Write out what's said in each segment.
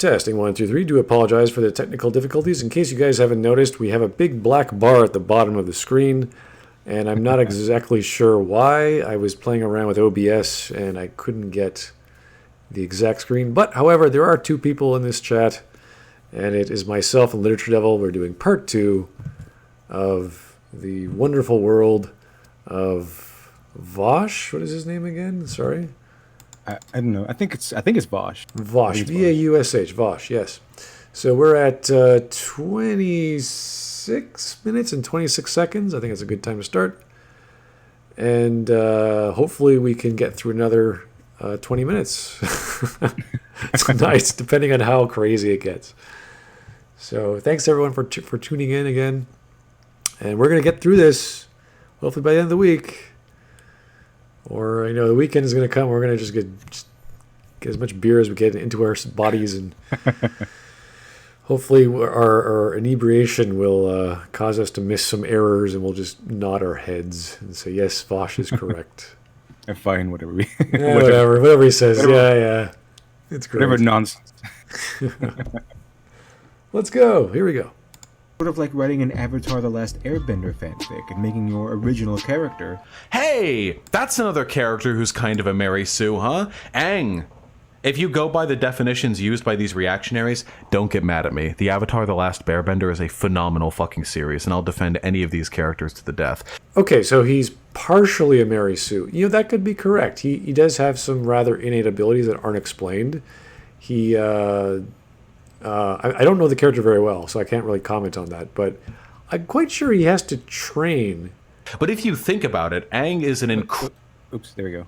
Testing 1, 2, 3. Do apologize for the technical difficulties. In case you guys haven't noticed, we have a big black bar at the bottom of the screen, and I'm not exactly sure why. I was playing around with OBS and I couldn't get the exact screen. But, however, there are 2 people in this chat, and it is myself and LiteratureDevil. We're doing part 2 of the wonderful world of Vosh. What is his name again? Sorry. I don't know. I think it's Vosh. Vosh. V-A-U-S-H. Vosh, yes. So we're at 26 minutes and 26 seconds. I think it's a good time to start. And hopefully we can get through another 20 minutes. It's nice, depending on how crazy it gets. So thanks, everyone, for tuning in again. And we're going to get through this, hopefully by the end of the week. Or, the weekend is going to come. We're going to just get as much beer as we get into our bodies. And hopefully our inebriation will cause us to miss some errors. And we'll just nod our heads and say, yes, Vosh is correct. Fine, whatever we... whatever he says. Yeah. It's great. Whatever nonsense. Let's go. Here we go. Sort of like writing an Avatar The Last Airbender fanfic and making your original character. Hey, that's another character who's kind of a Mary Sue, huh? Aang. If you go by the definitions used by these reactionaries, don't get mad at me. The Avatar The Last Airbender is a phenomenal fucking series, and I'll defend any of these characters to the death. Okay, so he's partially a Mary Sue. That could be correct. He does have some rather innate abilities that aren't explained. He... I don't know the character very well, so I can't really comment on that. But I'm quite sure he has to train. But if you think about it, Aang is an Oops, there we go.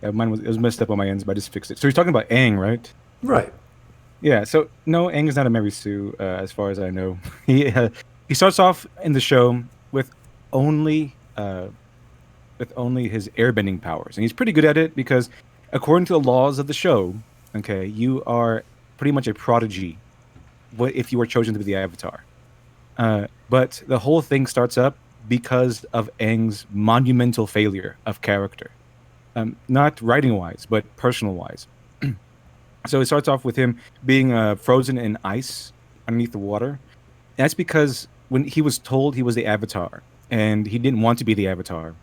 It was messed up on my ends, but I just fixed it. So he's talking about Aang, right? Right. Yeah. So no, Aang is not a Mary Sue, as far as I know. He starts off in the show with only his airbending powers, and he's pretty good at it because, according to the laws of the show, okay, you are pretty much a prodigy if you were chosen to be the Avatar. But the whole thing starts up because of Aang's monumental failure of character. Not writing-wise, but personal-wise. So it starts off with him being frozen in ice underneath the water. That's because when he was told he was the Avatar, and he didn't want to be the Avatar,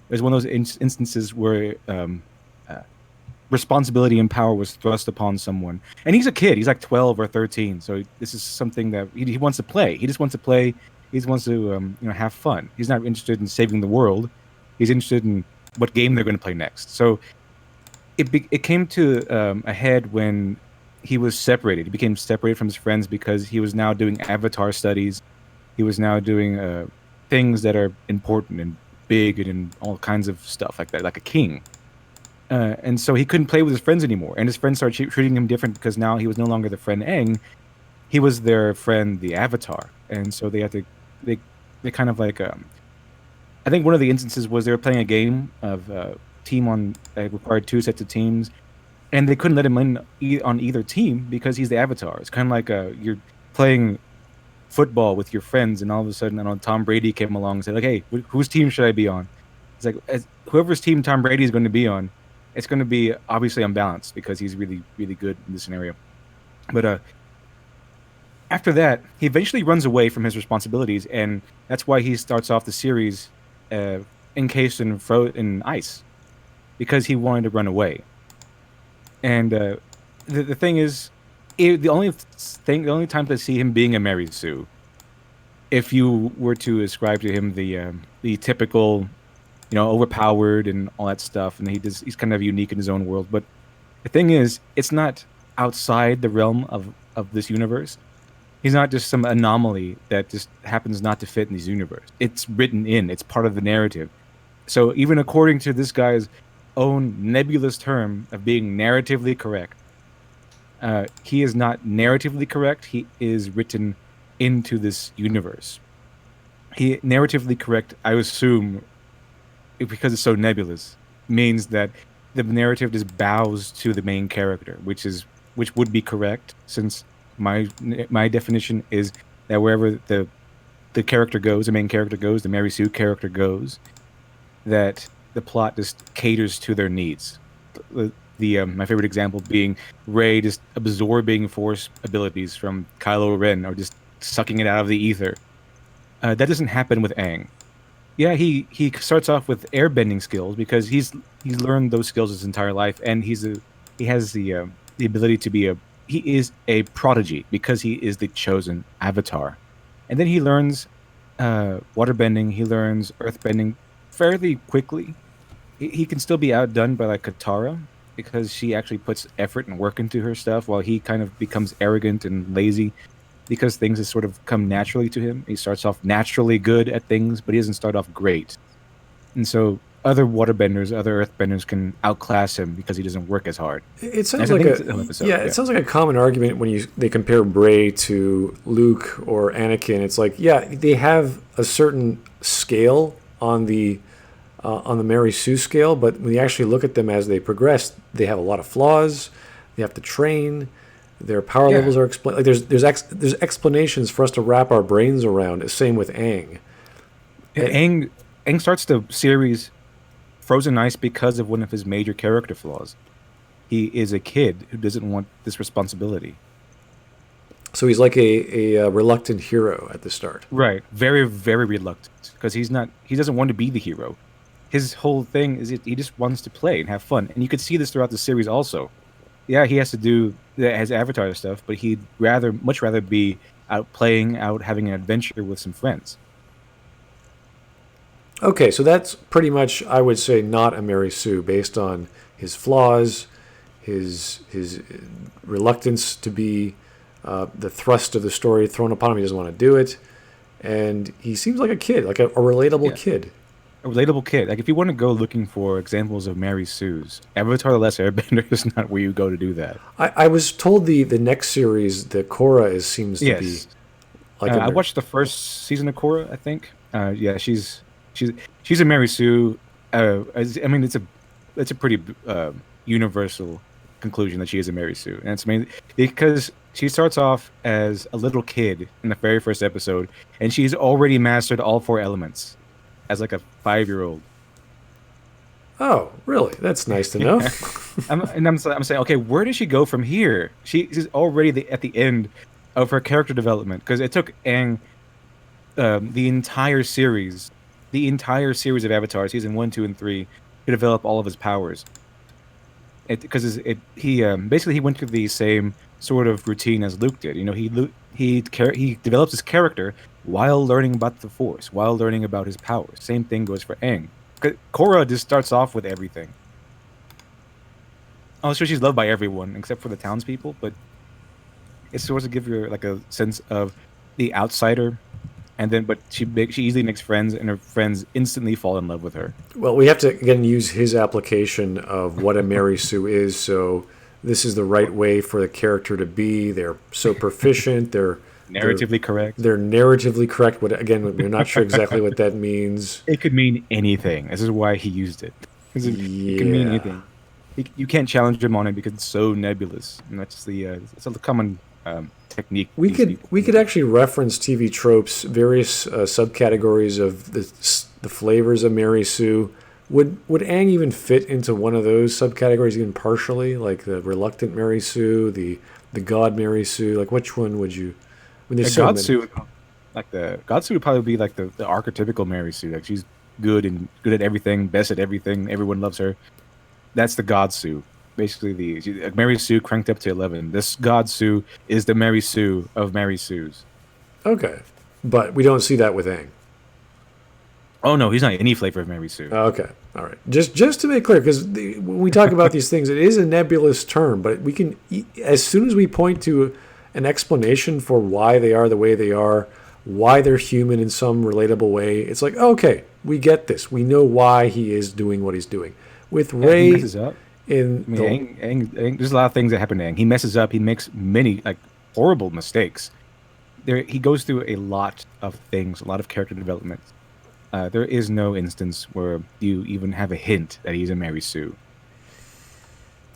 there's one of those instances where... responsibility and power was thrust upon someone, and he's a kid. He's like 12 or 13, so this is something that he wants to play. He just wants to play. He just wants to have fun. He's not interested in saving the world. He's interested in what game they're going to play next. So it came to a head when he was separated. He became separated from his friends because he was now doing Avatar studies. He was now doing things that are important and big and all kinds of stuff like that, like a king. And so he couldn't play with his friends anymore. And his friends started treating him different because now he was no longer the friend Aang. He was their friend, the Avatar. And so they had to, they kind of like, I think one of the instances was they were playing a game of team on, required 2 sets of teams. And they couldn't let him in on either team because he's the Avatar. It's kind of like you're playing football with your friends, and all of a sudden, Tom Brady came along and said, like, hey, whose team should I be on? It's like, whoever's team Tom Brady is going to be on, it's going to be obviously unbalanced because he's really, really good in this scenario. But after that, he eventually runs away from his responsibilities, and that's why he starts off the series encased in ice, because he wanted to run away. And the thing is, the only time to see him being a Mary Sue, if you were to ascribe to him the typical, overpowered and all that stuff, and he's kind of unique in his own world. But the thing is, it's not outside the realm of this universe. He's not just some anomaly that just happens not to fit in this universe. It's written in. It's part of the narrative. So even according to this guy's own nebulous term of being narratively correct, he is not narratively correct. He is written into this universe. He narratively correct, I assume, because it's so nebulous, means that the narrative just bows to the main character, which would be correct, since my definition is that wherever the character goes, the main character goes, the Mary Sue character goes, that the plot just caters to their needs. The my favorite example being Rey just absorbing Force abilities from Kylo Ren, or just sucking it out of the ether. That doesn't happen with Aang. Yeah, he starts off with airbending skills because he's learned those skills his entire life, and he has the ability to be he is a prodigy because he is the chosen avatar. And then he learns waterbending, he learns earthbending fairly quickly. He can still be outdone by like Katara because she actually puts effort and work into her stuff, while he kind of becomes arrogant and lazy because things just sort of come naturally to him. He starts off naturally good at things, but he doesn't start off great. And so other waterbenders, other earthbenders can outclass him because he doesn't work as hard. It sounds like it sounds like a common argument when they compare Rey to Luke or Anakin. It's like, yeah, they have a certain scale on the Mary Sue scale, but when you actually look at them as they progress, they have a lot of flaws. They have to train. Their power levels are explained. Like there's explanations for us to wrap our brains around. Same with Aang. Aang starts the series frozen ice because of one of his major character flaws. He is a kid who doesn't want this responsibility. So he's like a reluctant hero at the start. Right. Very, very reluctant because he doesn't want to be the hero. His whole thing is he just wants to play and have fun. And you could see this throughout the series also. Yeah, he has to do his avatar stuff, but he'd much rather be out playing, out having an adventure with some friends. Okay, so that's pretty much, I would say, not a Mary Sue based on his flaws, his reluctance to be the thrust of the story thrown upon him. He doesn't want to do it, and he seems like a kid, like a relatable kid. A relatable kid. Like if you want to go looking for examples of Mary Sues, Avatar: The Last Airbender is not where you go to do that. I was told the next series, the Korra, seems to be like. I watched the first season of Korra, I think. Yeah, she's a Mary Sue. I mean, it's a pretty universal conclusion that she is a Mary Sue, and it's mainly because she starts off as a little kid in the very first episode, and she's already mastered all 4 elements as like a 5-year-old. Oh, really? That's nice to know. I'm saying, okay, where does she go from here? She's already at the end of her character development, because it took Aang the entire series of Avatar, season 1, 2, and 3, to develop all of his powers. Because he went through the same sort of routine as Luke did. You know, he develops his character while learning about the Force, while learning about his powers. Same thing goes for Aang. Korra just starts off with everything. I'm sure she's loved by everyone except for the townspeople, but it's supposed to give you like a sense of the outsider. But she easily makes friends, and her friends instantly fall in love with her. Well, we have to again use his application of what a Mary Sue is. So this is the right way for the character to be. They're so proficient. They're narratively correct. They're narratively correct. But again, we're not sure exactly what that means. It could mean anything. This is why he used it. It can mean anything. You can't challenge him on it because it's so nebulous, and that's it's a common technique. We could actually reference TV tropes, various subcategories of the flavors of Mary Sue. Would Aang even fit into one of those subcategories even partially, like the reluctant Mary Sue, the God Mary Sue? Like which one would you? When there's God Sue, like the God Sue would probably be like the archetypical Mary Sue. Like she's good at everything, best at everything. Everyone loves her. That's the God Sue. Basically, Mary Sue cranked up to 11. This God Sue is the Mary Sue of Mary Sues. Okay, but we don't see that with Aang. Oh no, he's not any flavor of Mary Sue. Okay, all right. Just to make clear, because when we talk about these things, it is a nebulous term, but we can, as soon as we point to an explanation for why they are the way they are, why they're human in some relatable way, it's like, okay, we get this. We know why he is doing what he's doing. With Rey, he messes up. Aang, there's a lot of things that happen to Aang. He messes up. He makes many horrible mistakes. He goes through a lot of things, a lot of character development. There is no instance where you even have a hint that he's a Mary Sue.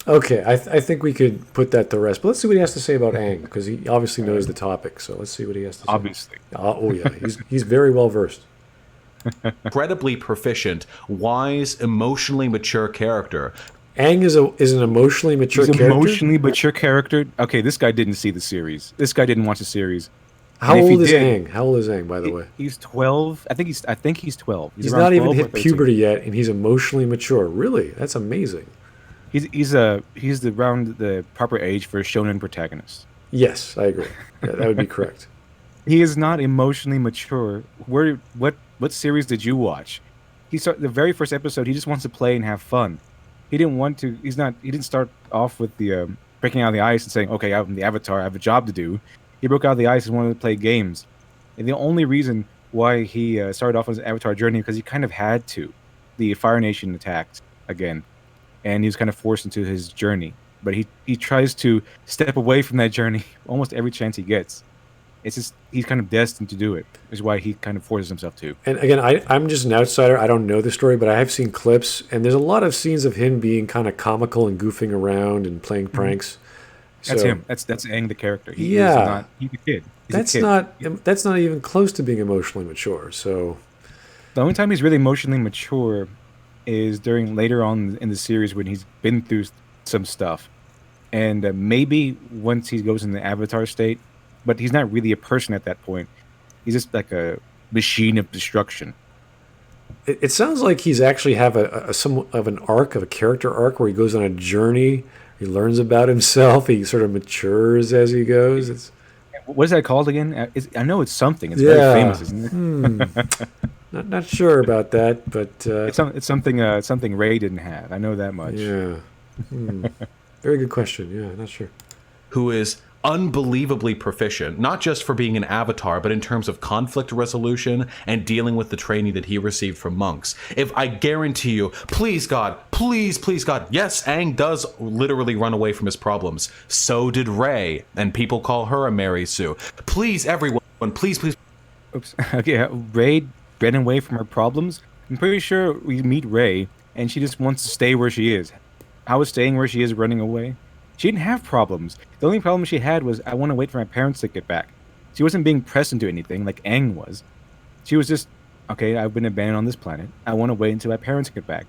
Okay, I think we could put that to rest. But let's see what he has to say about Aang, because he obviously knows the topic. So let's see what he has to say. Obviously. Oh yeah, he's very well versed. Incredibly proficient, wise, emotionally mature character. Aang is an emotionally mature He's an character. emotionally mature character. Okay, this guy didn't see the series. This guy didn't watch the series. How And if he old is did, Aang? How old is Aang, by the way? he's 12. I think he's 12. He's around not even 12 or hit 13. puberty yet, and he's emotionally mature. Really, that's amazing. He's around the proper age for a shonen protagonist. Yes, I agree. Yeah, that would be correct. He is not emotionally mature. What series did you watch? The very first episode. He just wants to play and have fun. He didn't want to. He didn't start off with the breaking out of the ice and saying, "Okay, I'm the Avatar. I have a job to do." He broke out of the ice and wanted to play games. And the only reason why he started off on his Avatar journey because he kind of had to. The Fire Nation attacked again, and he was kind of forced into his journey. But he tries to step away from that journey almost every chance he gets. It's just he's kind of destined to do it. Is why he kind of forces himself to. And again, I'm just an outsider. I don't know the story, but I have seen clips, and there's a lot of scenes of him being kind of comical and goofing around and playing pranks. That's So, him. That's Aang the character. He's Yeah. a kid. He's That's a kid. that's not even close to being emotionally mature. So The only time he's really emotionally mature is during later on in the series when he's been through some stuff, and maybe once he goes in the Avatar state, but he's not really a person at that point. He's just like a machine of destruction. it sounds like he's actually have a some of an arc of a character arc where he goes on a journey. He learns about himself. He sort of matures as he goes. It's What is that called again? I know it's something. It's Yeah. very famous, isn't it? not sure about that, but It's something Ray didn't have. I know that much. yeah. Very good question. Yeah, not sure. Who is unbelievably proficient, not just for being an avatar, but in terms of conflict resolution and dealing with the training that he received from monks. If I guarantee you, please God, please God, yes, Aang does literally run away from his problems. So did Rey, and people call her a Mary Sue. Please, everyone, please. Oops. Okay, Ray ran away from her problems. I'm pretty sure we meet Ray, and she just wants to stay where she is. How is staying where she is running away? She didn't have problems. The only problem she had was, I want to wait for my parents to get back. She wasn't being pressed into anything like Aang was. She was just, okay, I've been abandoned on this planet. I want to wait until my parents get back.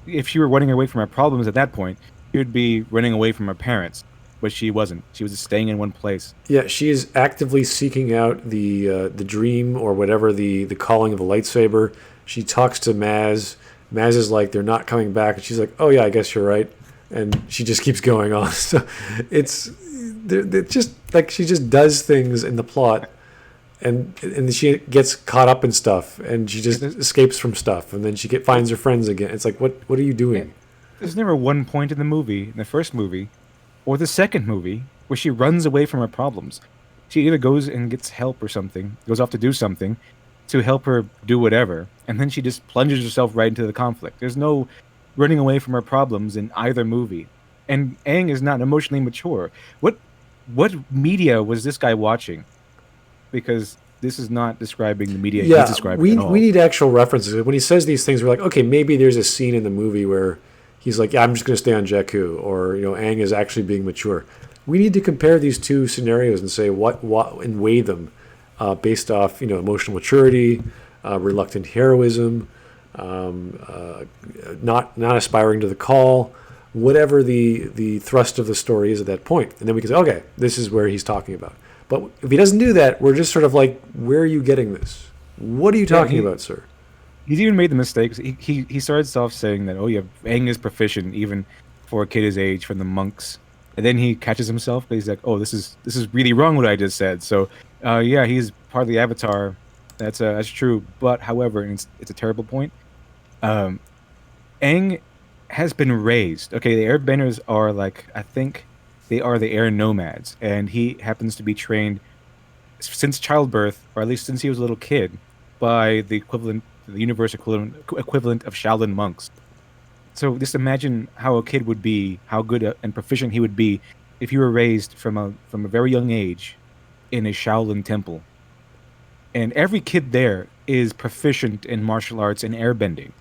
If she were running away from her problems at that point, she would be running away from her parents. But she wasn't. She was just staying in one place. Yeah, she is actively seeking out the dream or whatever the calling of a lightsaber. She talks to Maz. Maz is like, they're not coming back, and she's like, oh yeah, I guess you're right, and she just keeps going on. So it's they're just like she just does things in the plot, and she gets caught up in stuff, and she just escapes from stuff, and then she finds her friends again. It's like, what are you doing? There's never one point in the movie, in the first movie, or the second movie, where she runs away from her problems. She either goes and gets help or something, goes off to do something, to help her do whatever, and then she just plunges herself right into the conflict. There's no running away from her problems in either movie. And Aang is not emotionally mature. What media was this guy watching? Because this is not describing the media he's describing at all. We need actual references. When he says these things, we're like, okay, maybe there's a scene in the movie where he's like, yeah, I'm just going to stay on Jakku, or Aang is actually being mature. We need to compare these two scenarios and say what and weigh them based off emotional maturity, reluctant heroism, not aspiring to the call, whatever the thrust of the story is at that point. And then we can say, okay, this is where he's talking about. But if he doesn't do that, we're just sort of like, where are you getting this? What are you talking about, sir? He's even made the mistakes. He starts off saying that, oh yeah, Aang is proficient even for a kid his age from the monks. And then he catches himself, but he's like, oh, this is really wrong what I just said. So yeah, he's part of the Avatar. That's true. But however, and it's a terrible point. Aang has been raised. Okay, the Airbenders are I think they are the air nomads, and he happens to be trained since childbirth, or at least since he was a little kid, by the universe equivalent of Shaolin monks. So just imagine how a kid would be, how good and proficient he would be if he were raised from a very young age in a Shaolin temple. And every kid there is proficient in martial arts and airbending.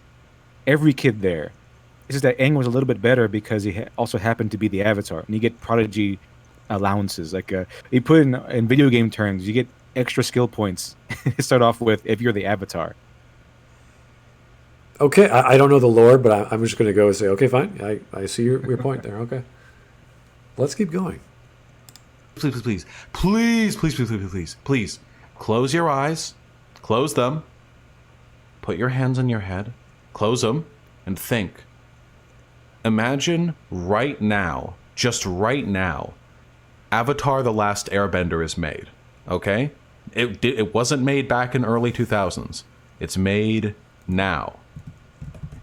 Every kid there. It's just that Aang was a little bit better because he also happened to be the Avatar, and you get prodigy allowances. You put in video game terms, you get extra skill points to start off with if you're the Avatar. Okay, I don't know the lore, but I'm just going to go and say, okay, fine. I see your point there. Okay. Let's keep going. Please, close your eyes. Close them. Put your hands on your head. Close them and think. Imagine right now, just right now, Avatar: The Last Airbender is made. Okay? It wasn't made back in early 2000s. It's made now.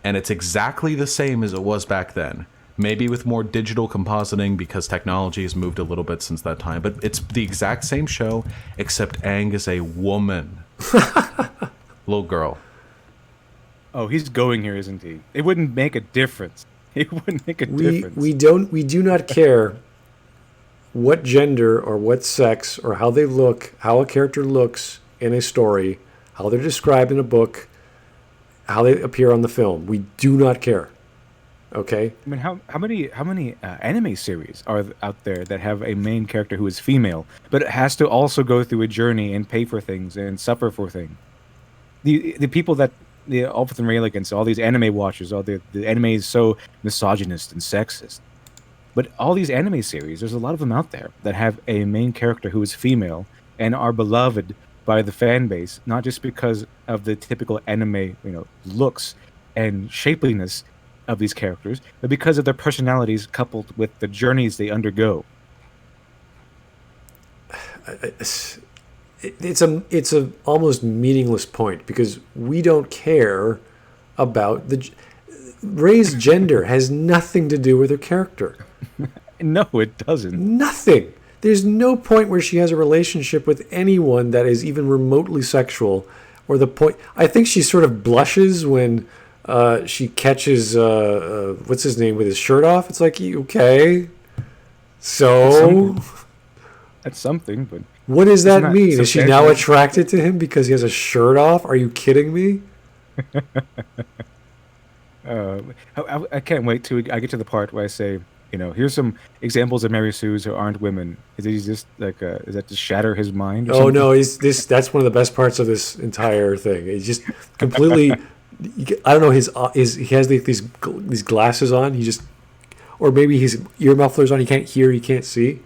And it's exactly the same as it was back then. Maybe with more digital compositing because technology has moved a little bit since that time. But it's the exact same show, except Aang is a woman. Little girl. Oh, he's going here, isn't he? It wouldn't make a difference. It wouldn't make a difference. We do not care what gender or what sex or how they look, how a character looks in a story, how they're described in a book, how they appear on the film. We do not care. Okay? I mean, how many anime series are out there that have a main character who is female, but it has to also go through a journey and pay for things and suffer for things? The people that the often rail against all these anime watchers, all the anime is so misogynist and sexist. But all these anime series, there's a lot of them out there that have a main character who is female and are beloved by the fan base, not just because of the typical anime, looks and shapeliness of these characters, but because of their personalities coupled with the journeys they undergo. It's a almost meaningless point because we don't care about Rey's gender has nothing to do with her character. No, it doesn't. Nothing. There's no point where she has a relationship with anyone that is even remotely sexual, or the point. I think she sort of blushes when she catches what's his name with his shirt off. It's like, okay, so that's something. But what does that mean? Is she now attracted to him because he has a shirt off? Are you kidding me? I can't wait till I get to the part where I say, here's some examples of Mary Sues who aren't women. Is he just like, is that to shatter his mind? Or something? No, that's one of the best parts of this entire thing. He's just completely, I don't know, he has these glasses on. He just, or maybe his ear mufflers on. He can't hear, he can't see.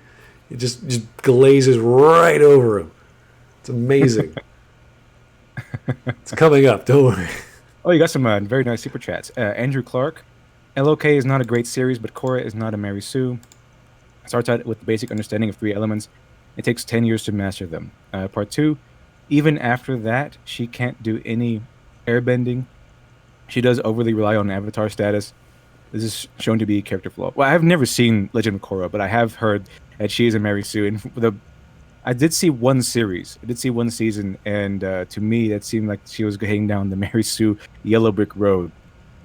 It just glazes right over him. It's amazing. It's coming up. Don't worry. Oh, you got some very nice super chats. Andrew Clark. LOK is not a great series, but Korra is not a Mary Sue. Starts out with the basic understanding of 3 elements. It takes 10 years to master them. Part 2, even after that, she can't do any airbending. She does overly rely on Avatar status. This is shown to be a character flaw. Well, I've never seen Legend of Korra, but I have heard that she is a Mary Sue. And I did see one series. I did see one season, and to me, that seemed like she was heading down the Mary Sue yellow brick road.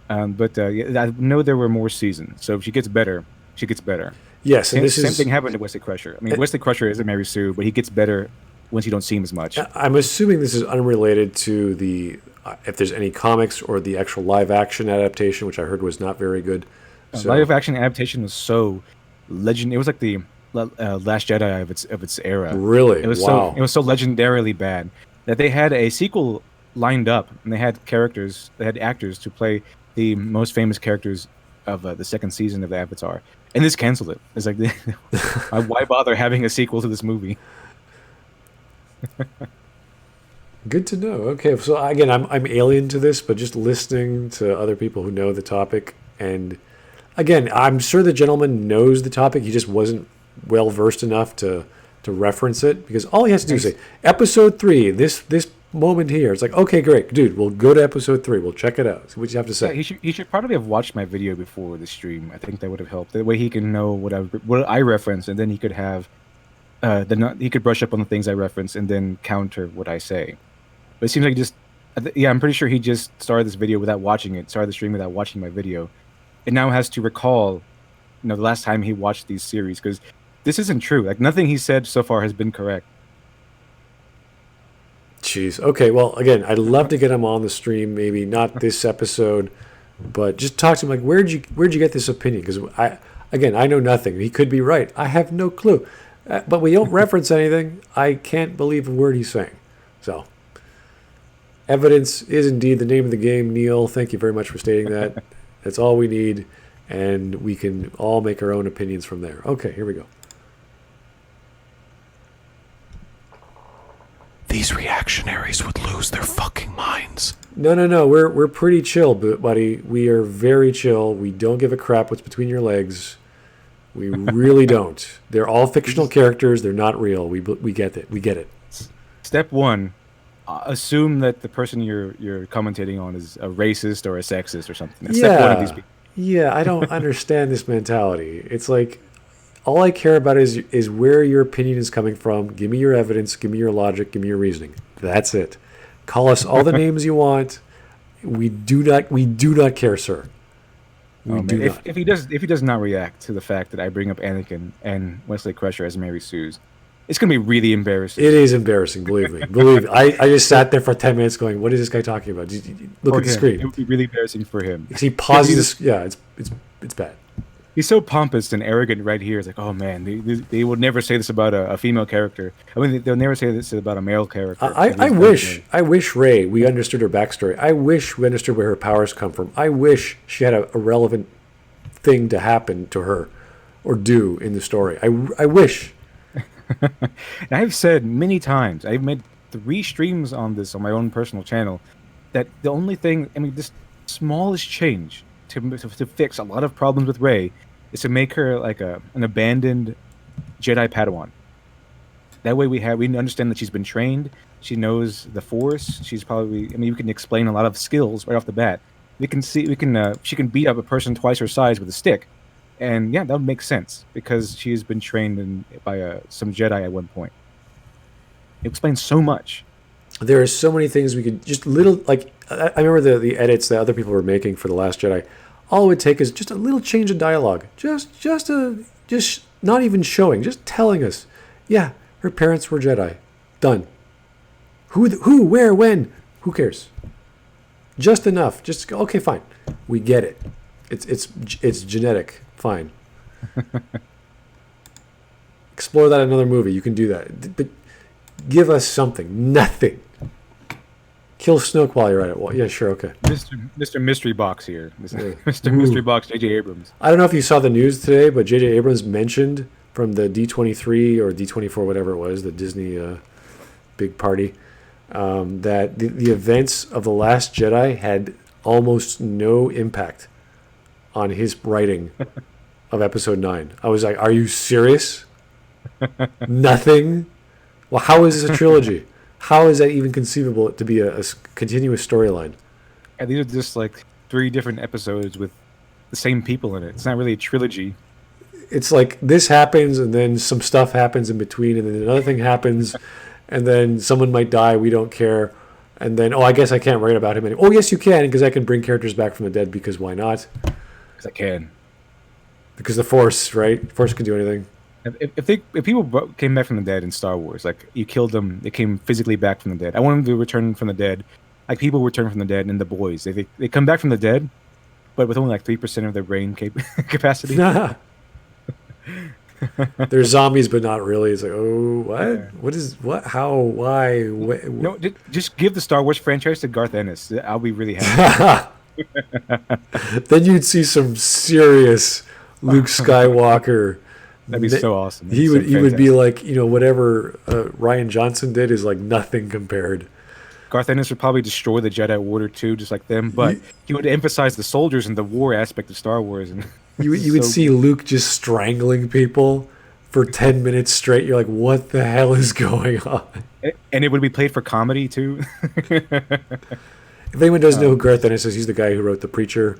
But I know there were more seasons, so if she gets better, she gets better. Yes, and same thing happened to Wesley Crusher. I mean, Wesley Crusher is a Mary Sue, but he gets better once you don't see him as much. I'm assuming this is unrelated to if there's any comics or the actual live action adaptation, which I heard was not very good. So. Live action adaptation was so legend. It was like the Last Jedi of its era. Really? It was wow. So legendarily bad that they had a sequel lined up, and they had actors to play the most famous characters of the second season of the Avatar, and this canceled it. It's like, why bother having a sequel to this movie? Good to know. Okay, so again, I'm alien to this, but just listening to other people who know the topic, and again, I'm sure the gentleman knows the topic. He just wasn't well versed enough to reference it, because all he has to do is say episode 3. This moment here. It's like, okay, great, dude. We'll go to episode 3. We'll check it out. See what you have to say. Yeah, he should probably have watched my video before the stream. I think that would have helped. That way he can know what I reference, and then he could have he could brush up on the things I reference and then counter what I say. But it seems like I'm pretty sure he just started this video without watching it. Started the stream without watching my video, and now has to recall, the last time he watched these series, because this isn't true. Like, nothing he said so far has been correct. Jeez. Okay. Well, again, I'd love to get him on the stream. Maybe not this episode, but just talk to him. Like, where'd you get this opinion? Because I know nothing. He could be right. I have no clue. But we don't reference anything. I can't believe a word he's saying. So, Evidence is indeed the name of the game, Neil. Thank you very much for stating that. That's all we need, and we can all make our own opinions from there. Okay, here we go. These reactionaries would lose their fucking minds. No. We're pretty chill, buddy. We are very chill. We don't give a crap what's between your legs. We really don't. They're all fictional characters. They're not real. We get it. We get it. Step one, assume that the person you're commentating on is a racist or a sexist or something. That's step one of these people. Yeah, I don't understand this mentality. It's like, all I care about is where your opinion is coming from. Give me your evidence. Give me your logic. Give me your reasoning. That's it. Call us all the names you want. We do not care, sir. If he does not react to the fact that I bring up Anakin and Wesley Crusher as Mary Sue's, it's gonna be really embarrassing. It is embarrassing, believe me. Believe me. I just sat there for 10 minutes going, "What is this guy talking about?" Look at the screen. It would be really embarrassing for him. He pauses this. Yeah, it's bad. He's so pompous and arrogant right here. It's like, oh man, they would never say this about a female character. I mean, they'll never say this about a male character. I wish Rey, we understood her backstory. I wish we understood where her powers come from. I wish she had a relevant thing to happen to her or do in the story. I wish. And I've said many times, I've made 3 streams on this on my own personal channel, that the only thing, I mean, this smallest change to fix a lot of problems with Rey is to make her like an abandoned Jedi Padawan. That way we understand that she's been trained, she knows the Force, she's probably, I mean, you can explain a lot of skills right off the bat. She can beat up a person twice her size with a stick. And yeah, that would make sense because she's been trained by some Jedi at one point. It explains so much. There are so many things we could just little, like, I remember the edits that other people were making for The Last Jedi. All it would take is just a little change of dialogue. Just not even showing, just telling us, yeah, her parents were Jedi. Done. Who, where, when? Who cares? Just enough. Just go, okay, fine. We get it. It's genetic. Fine. Explore that in another movie. You can do that. But give us something. Nothing. Kill Snoke while you're at it. Well, yeah, sure, okay. Mr. Mystery Box here. Mr. Mystery Box, J.J. Abrams. I don't know if you saw the news today, but J.J. Abrams mentioned from the D23 or D24, whatever it was, the Disney big party, that the events of The Last Jedi had almost no impact on his writing of Episode 9. I was like, are you serious? Nothing? Well, how is this a trilogy? How is that even conceivable to be a continuous storyline? And these are just like 3 different episodes with the same people in it. It's not really a trilogy. It's like this happens, and then some stuff happens in between, and then another thing happens, and then someone might die. We don't care. And then, I guess I can't write about him anymore. Oh, yes, you can, because I can bring characters back from the dead, because why not? Because I can. Because the Force, right? The Force can do anything. If people came back from the dead in Star Wars, like you killed them, they came physically back from the dead. I want them to return from the dead, like people return from the dead in The Boys. They come back from the dead, but with only like 3% of their brain capacity. They're zombies, but not really. It's like, oh, what? Yeah. What is what? How? Why? No, just give the Star Wars franchise to Garth Ennis. I'll be really happy. Then you'd see some serious Luke Skywalker. That'd be so awesome. He would be like, whatever Rian Johnson did is like nothing compared. Garth Ennis would probably destroy the Jedi Order too, just like them, but he would emphasize the soldiers and the war aspect of Star Wars. And you would see Luke just strangling people for 10 minutes straight. You're like, what the hell is going on? And it would be played for comedy too. If anyone doesn't know who Garth Ennis is, he's the guy who wrote The Preacher.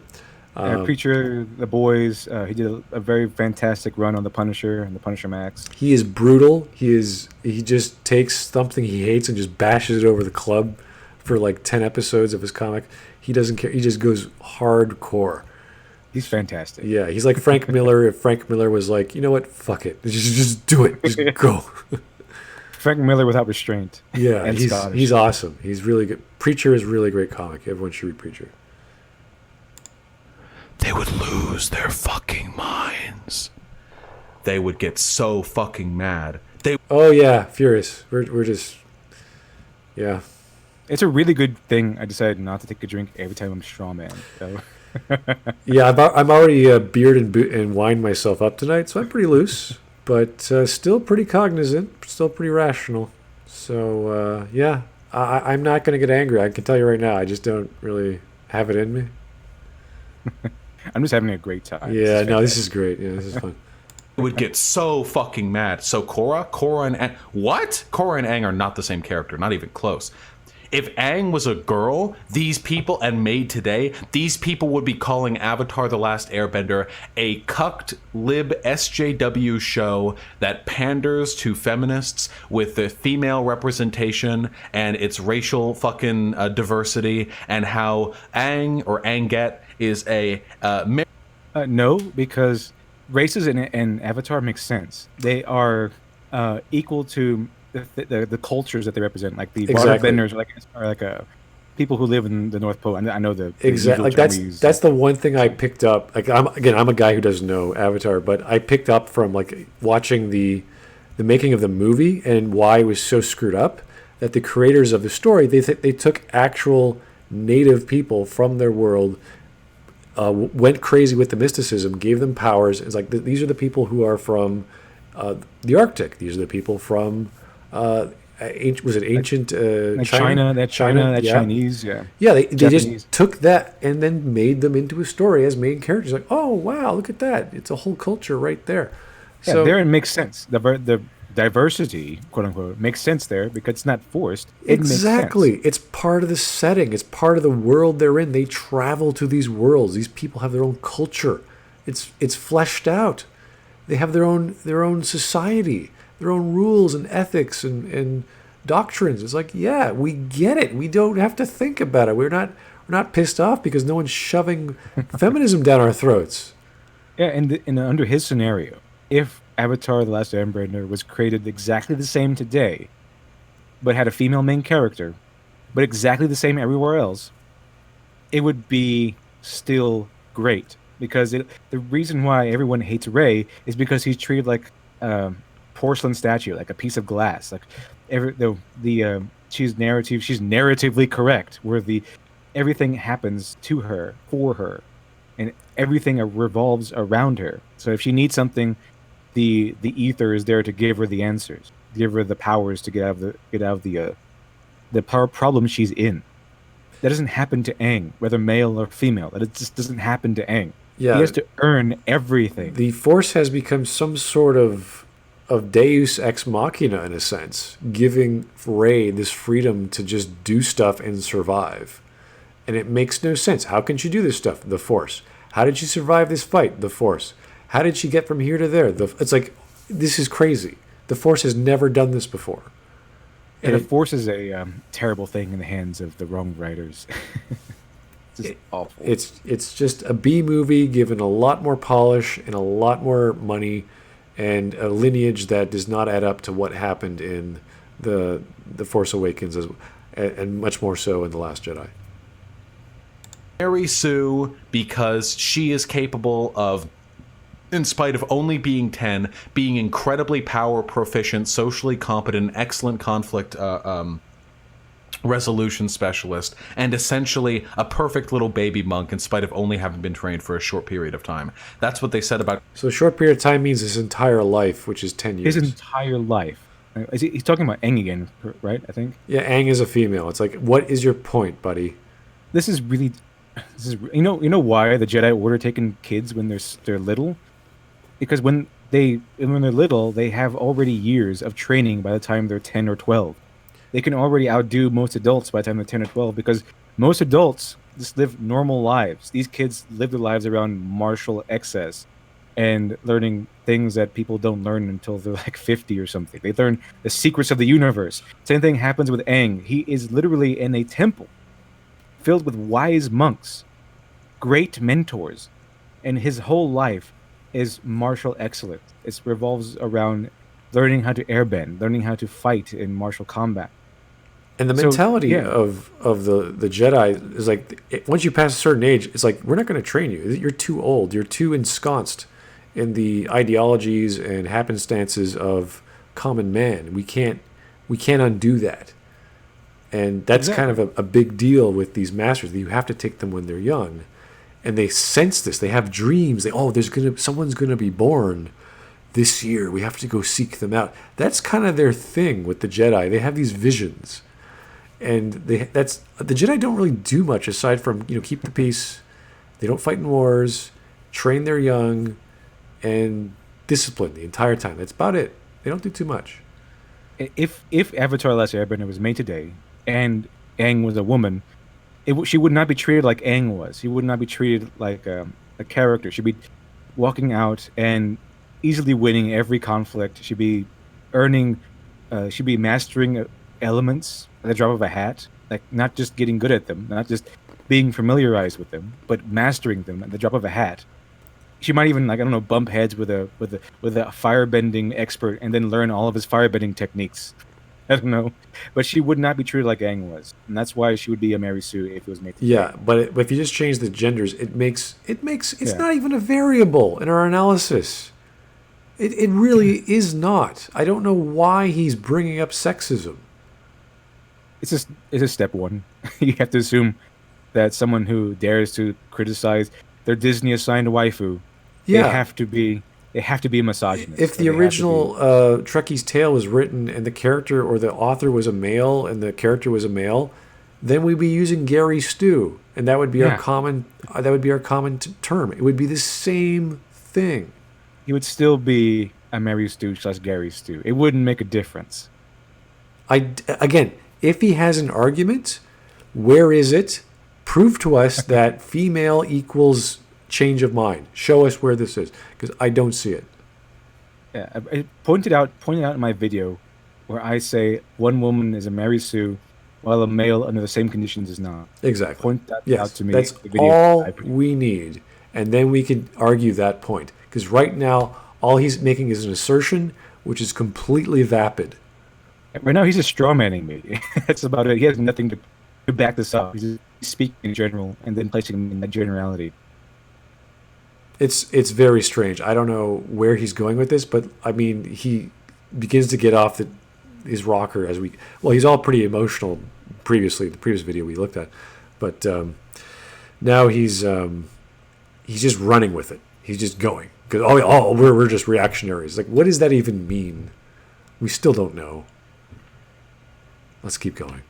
Preacher, The Boys. He did a very fantastic run on The Punisher and The Punisher Max. He is brutal. He just takes something he hates and just bashes it over the club for like 10 episodes of his comic. He doesn't care. He just goes hardcore. He's fantastic. Yeah, he's like Frank Miller. If Frank Miller was like, you know what, fuck it, just do it, just go. Frank Miller without restraint. Yeah, and he's awesome. He's really good. Preacher is a really great comic. Everyone should read Preacher. They would lose their fucking minds. They would get so fucking mad. Oh yeah, furious. We're just, yeah. It's a really good thing I decided not to take a drink every time I'm straw man. So. Yeah, I'm already beard and wine myself up tonight, so I'm pretty loose, but still pretty cognizant, still pretty rational. So yeah, I'm not going to get angry. I can tell you right now. I just don't really have it in me. I'm just having a great time. Yeah, no, this is great. Yeah, this is fun. Would get so fucking mad. So Korra and Aang, what? Korra and Aang are not the same character, not even close. If Aang was a girl, these people, and made today, these people would be calling Avatar The Last Airbender a cucked lib SJW show that panders to feminists with the female representation and its racial fucking diversity, and how Aang or Anget is a no, because races in Avatar makes sense. They are equal to the cultures that they represent, like the waterbenders are like people who live in the North Pole. I know the exactly. Like that's the one thing I picked up. Like I'm a guy who doesn't know Avatar, but I picked up from like watching the making of the movie and why it was so screwed up, that the creators of the story they took actual native people from their world. Went crazy with the mysticism, gave them powers. It's like these are the people who are from the Arctic. These are the people from was it ancient China? That yeah. Chinese, yeah. Yeah, they just took that and then made them into a story as main characters. Like, oh wow, look at that! It's a whole culture right there. Yeah, So there it makes sense. The diversity, quote unquote, makes sense there because it's not forced. It exactly, makes sense. it's part of the setting. It's part of the world they're in. They travel to these worlds. These people have their own culture. It's fleshed out. They have their own society, their own rules and ethics and doctrines. It's like, yeah, we get it. We don't have to think about it. We're not pissed off because no one's shoving feminism down our throats. Yeah, and under his scenario, if Avatar: The Last Airbender was created exactly the same today, but had a female main character, but exactly the same everywhere else, it would be still great. Because the reason why everyone hates Rey is because he's treated like a porcelain statue, like a piece of glass. Like she's narratively correct, where everything happens to her, for her, and everything revolves around her. So if she needs something, the ether is there to give her the answers, give her the powers to get out of the problem she's in. That doesn't happen to Aang, whether male or female. That it just doesn't happen to Aang. Yeah, he has to earn everything. The Force has become some sort of Deus ex machina in a sense, giving Rey this freedom to just do stuff and survive. And it makes no sense. How can she do this stuff? The Force. How did she survive this fight? The Force. How did she get from here to there? It's like, this is crazy. The Force has never done this before. And the Force is a terrible thing in the hands of the wrong writers. It's just awful. It's just a B movie given a lot more polish and a lot more money and a lineage that does not add up to what happened in the Force Awakens and much more so in The Last Jedi. Mary Sue, because she is capable of, in spite of only being 10, being incredibly power proficient, socially competent, excellent conflict resolution specialist, and essentially a perfect little baby monk in spite of only having been trained for a short period of time. That's what they said about... So a short period of time means his entire life, which is 10 years. His entire life. He's talking about Aang again, right? I think. Yeah, Aang is a female. It's like, what is your point, buddy? This is you know why the Jedi Order taking kids when they're little? Because when they're little, they have already years of training by the time they're 10 or 12. They can already outdo most adults by the time they're 10 or 12 because most adults just live normal lives. These kids live their lives around martial excess and learning things that people don't learn until they're like 50 or something. They learn the secrets of the universe. Same thing happens with Aang. He is literally in a temple filled with wise monks, great mentors, and his whole life is martial excellence. It revolves around learning how to airbend, learning how to fight in martial combat. And the mentality of the Jedi is like, once you pass a certain age, it's like, we're not going to train you. You're too old. You're too ensconced in the ideologies and happenstances of common man. We can't undo that. And that's kind of a big deal with these masters. You have to take them when they're young. And they sense this. They have dreams. Someone's gonna be born this year. We have to go seek them out. That's kind of their thing with the Jedi. They have these visions. And the Jedi don't really do much aside from, keep the peace. They don't fight in wars, train their young, and discipline the entire time. That's about it. They don't do too much. If Avatar: The Last Airbender was made today, and Aang was a woman, she would not be treated like Aang was. She would not be treated like a character. She'd be walking out and easily winning every conflict. She'd be mastering elements at the drop of a hat. Like, not just getting good at them, not just being familiarized with them, but mastering them at the drop of a hat. She might even, bump heads with a firebending expert and then learn all of his firebending techniques. I don't know, but she would not be treated like Aang was, and that's why she would be a Mary Sue if it was made. Yeah, but if you just change the genders, it's not even a variable in our analysis. It really is not. I don't know why he's bringing up sexism. It's a step one. You have to assume that someone who dares to criticize their Disney assigned waifu, they have to be a misogynist. If the original Trekkie's Tale was written and the character or the author was a male and the character was a male, then we'd be using Gary Stu, and that would be our common term. It would be the same thing. He would still be a Mary Stu / Gary Stu. It wouldn't make a difference. Again, if he has an argument, where is it? Prove to us that female equals change of mind. Show us where this is, because I don't see it. Yeah, I pointed out in my video where I say one woman is a Mary Sue, while a male under the same conditions is not. Exactly. Point that out to me. That's all we need, and then we can argue that point. Because right now, all he's making is an assertion, which is completely vapid. Right now, he's just strawmanning me. That's about it. He has nothing to back this up. He's speaking in general and then placing him in that generality. It's very strange. I don't know where he's going with this, but I mean, he begins to get off his rocker he's all pretty emotional previously, the previous video we looked at, but now he's just running with it. He's just going because we're just reactionaries. Like, what does that even mean? We still don't know. Let's keep going.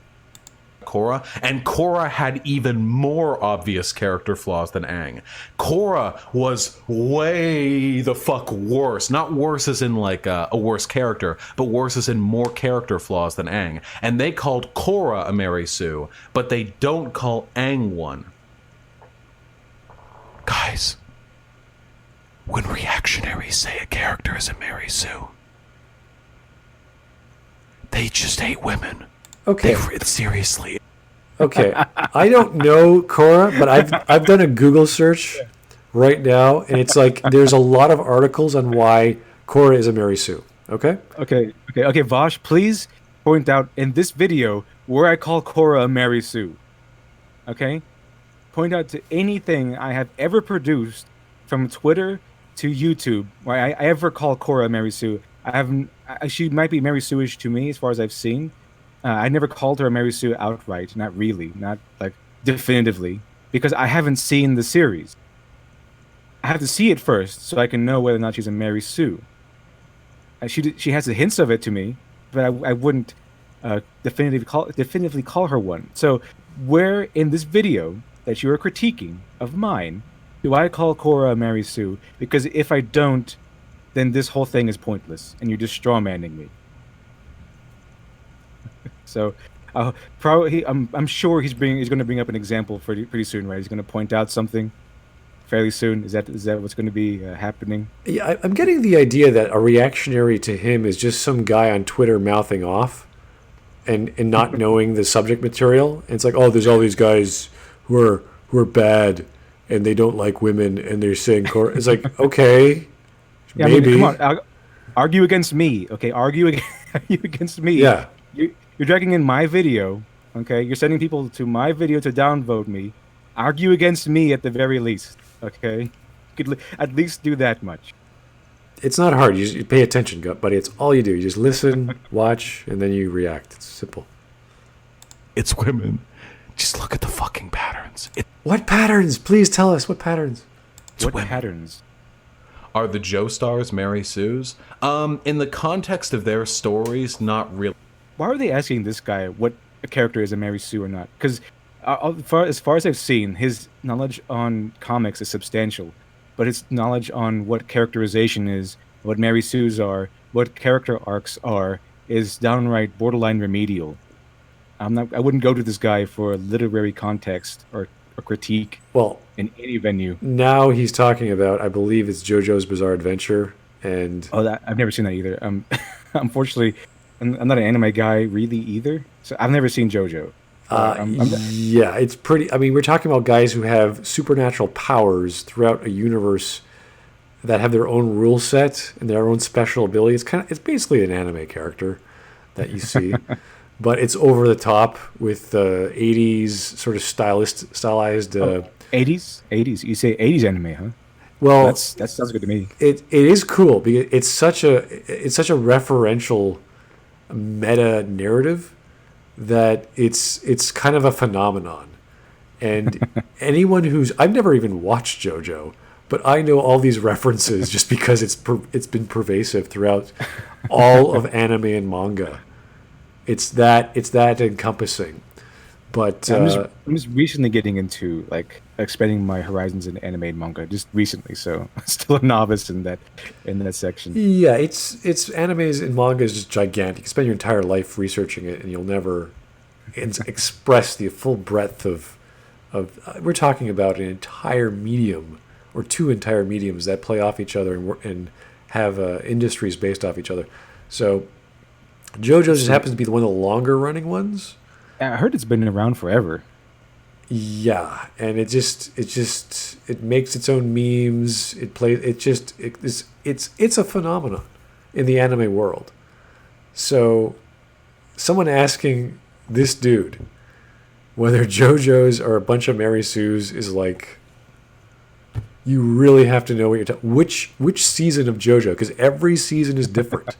Korra, and Korra had even more obvious character flaws than Aang. Korra was way the fuck worse. Not worse as in like a worse character, but worse as in more character flaws than Aang. And they called Korra a Mary Sue, but they don't call Aang one. Guys, when reactionaries say a character is a Mary Sue, they just hate women. Okay. Seriously. Okay. I don't know Korra, but I've done a Google search right now, and it's like there's a lot of articles on why Korra is a Mary Sue. Okay? Okay, Vosh, please point out in this video where I call Korra a Mary Sue. Okay? Point out to anything I have ever produced from Twitter to YouTube where I ever call Korra a Mary Sue. She might be Mary Sue-ish to me as far as I've seen. I never called her a Mary Sue outright, not really, not like definitively, because I haven't seen the series. I have to see it first so I can know whether or not she's a Mary Sue. She has the hints of it to me, but I wouldn't definitively call her one. So where in this video that you are critiquing of mine do I call Korra a Mary Sue? Because if I don't, then this whole thing is pointless, and you're just strawmanning me. So, probably I'm sure he's going to bring up an example pretty soon, right? He's going to point out something fairly soon. Is that what's going to be happening? Yeah, I'm getting the idea that a reactionary to him is just some guy on Twitter mouthing off, and not knowing the subject material. And it's like, oh, there's all these guys who are bad, and they don't like women, and they're saying it's like, okay, yeah, maybe. I mean, come on, argue against me, okay? Argue against me. Yeah. You're dragging in my video, okay? You're sending people to my video to downvote me. Argue against me at the very least, okay? You could at least do that much. It's not hard. You pay attention, buddy. It's all you do. You just listen, watch, and then you react. It's simple. It's women. Just look at the fucking patterns. What patterns? Please tell us what patterns. What women. patterns? Are the Joe stars Mary Sue's? In the context of their stories, not really. Why are they asking this guy what a character is a Mary Sue or not? Because as far as I've seen, his knowledge on comics is substantial, but his knowledge on what characterization is, what Mary Sue's are, what character arcs are, is downright borderline remedial. I wouldn't go to this guy for literary context or critique Well, in any venue. now he's talking about, I believe it's JoJo's Bizarre Adventure, and I've never seen that either. Unfortunately, I'm not an anime guy really either, so I've never seen JoJo. yeah, it's pretty. I mean, we're talking about guys who have supernatural powers throughout a universe that have their own rule set and their own special abilities. It's basically an anime character that you see, but it's over the top with 80s sort of stylized. 80s. You say 80s anime, huh? Well, that sounds good to me. it is cool because it's such a referential meta narrative that it's kind of a phenomenon. And anyone I've never even watched JoJo, but I know all these references just because it's been pervasive throughout all of anime and manga. It's that encompassing. But I'm just recently getting into like expanding my horizons in anime and manga just recently, so I'm still a novice in that section. yeah, it's animes and manga is just gigantic. You spend your entire life researching it, and you'll never express the full breadth of. We're talking about an entire medium or two entire mediums that play off each other and have industries based off each other. So JoJo just happens to be one of the longer running ones. I heard it's been around forever. Yeah, and it makes its own memes. It's a phenomenon in the anime world. So someone asking this dude whether JoJo's are a bunch of Mary Sue's is like, you really have to know what you're talking. Which season of JoJo? Because every season is different.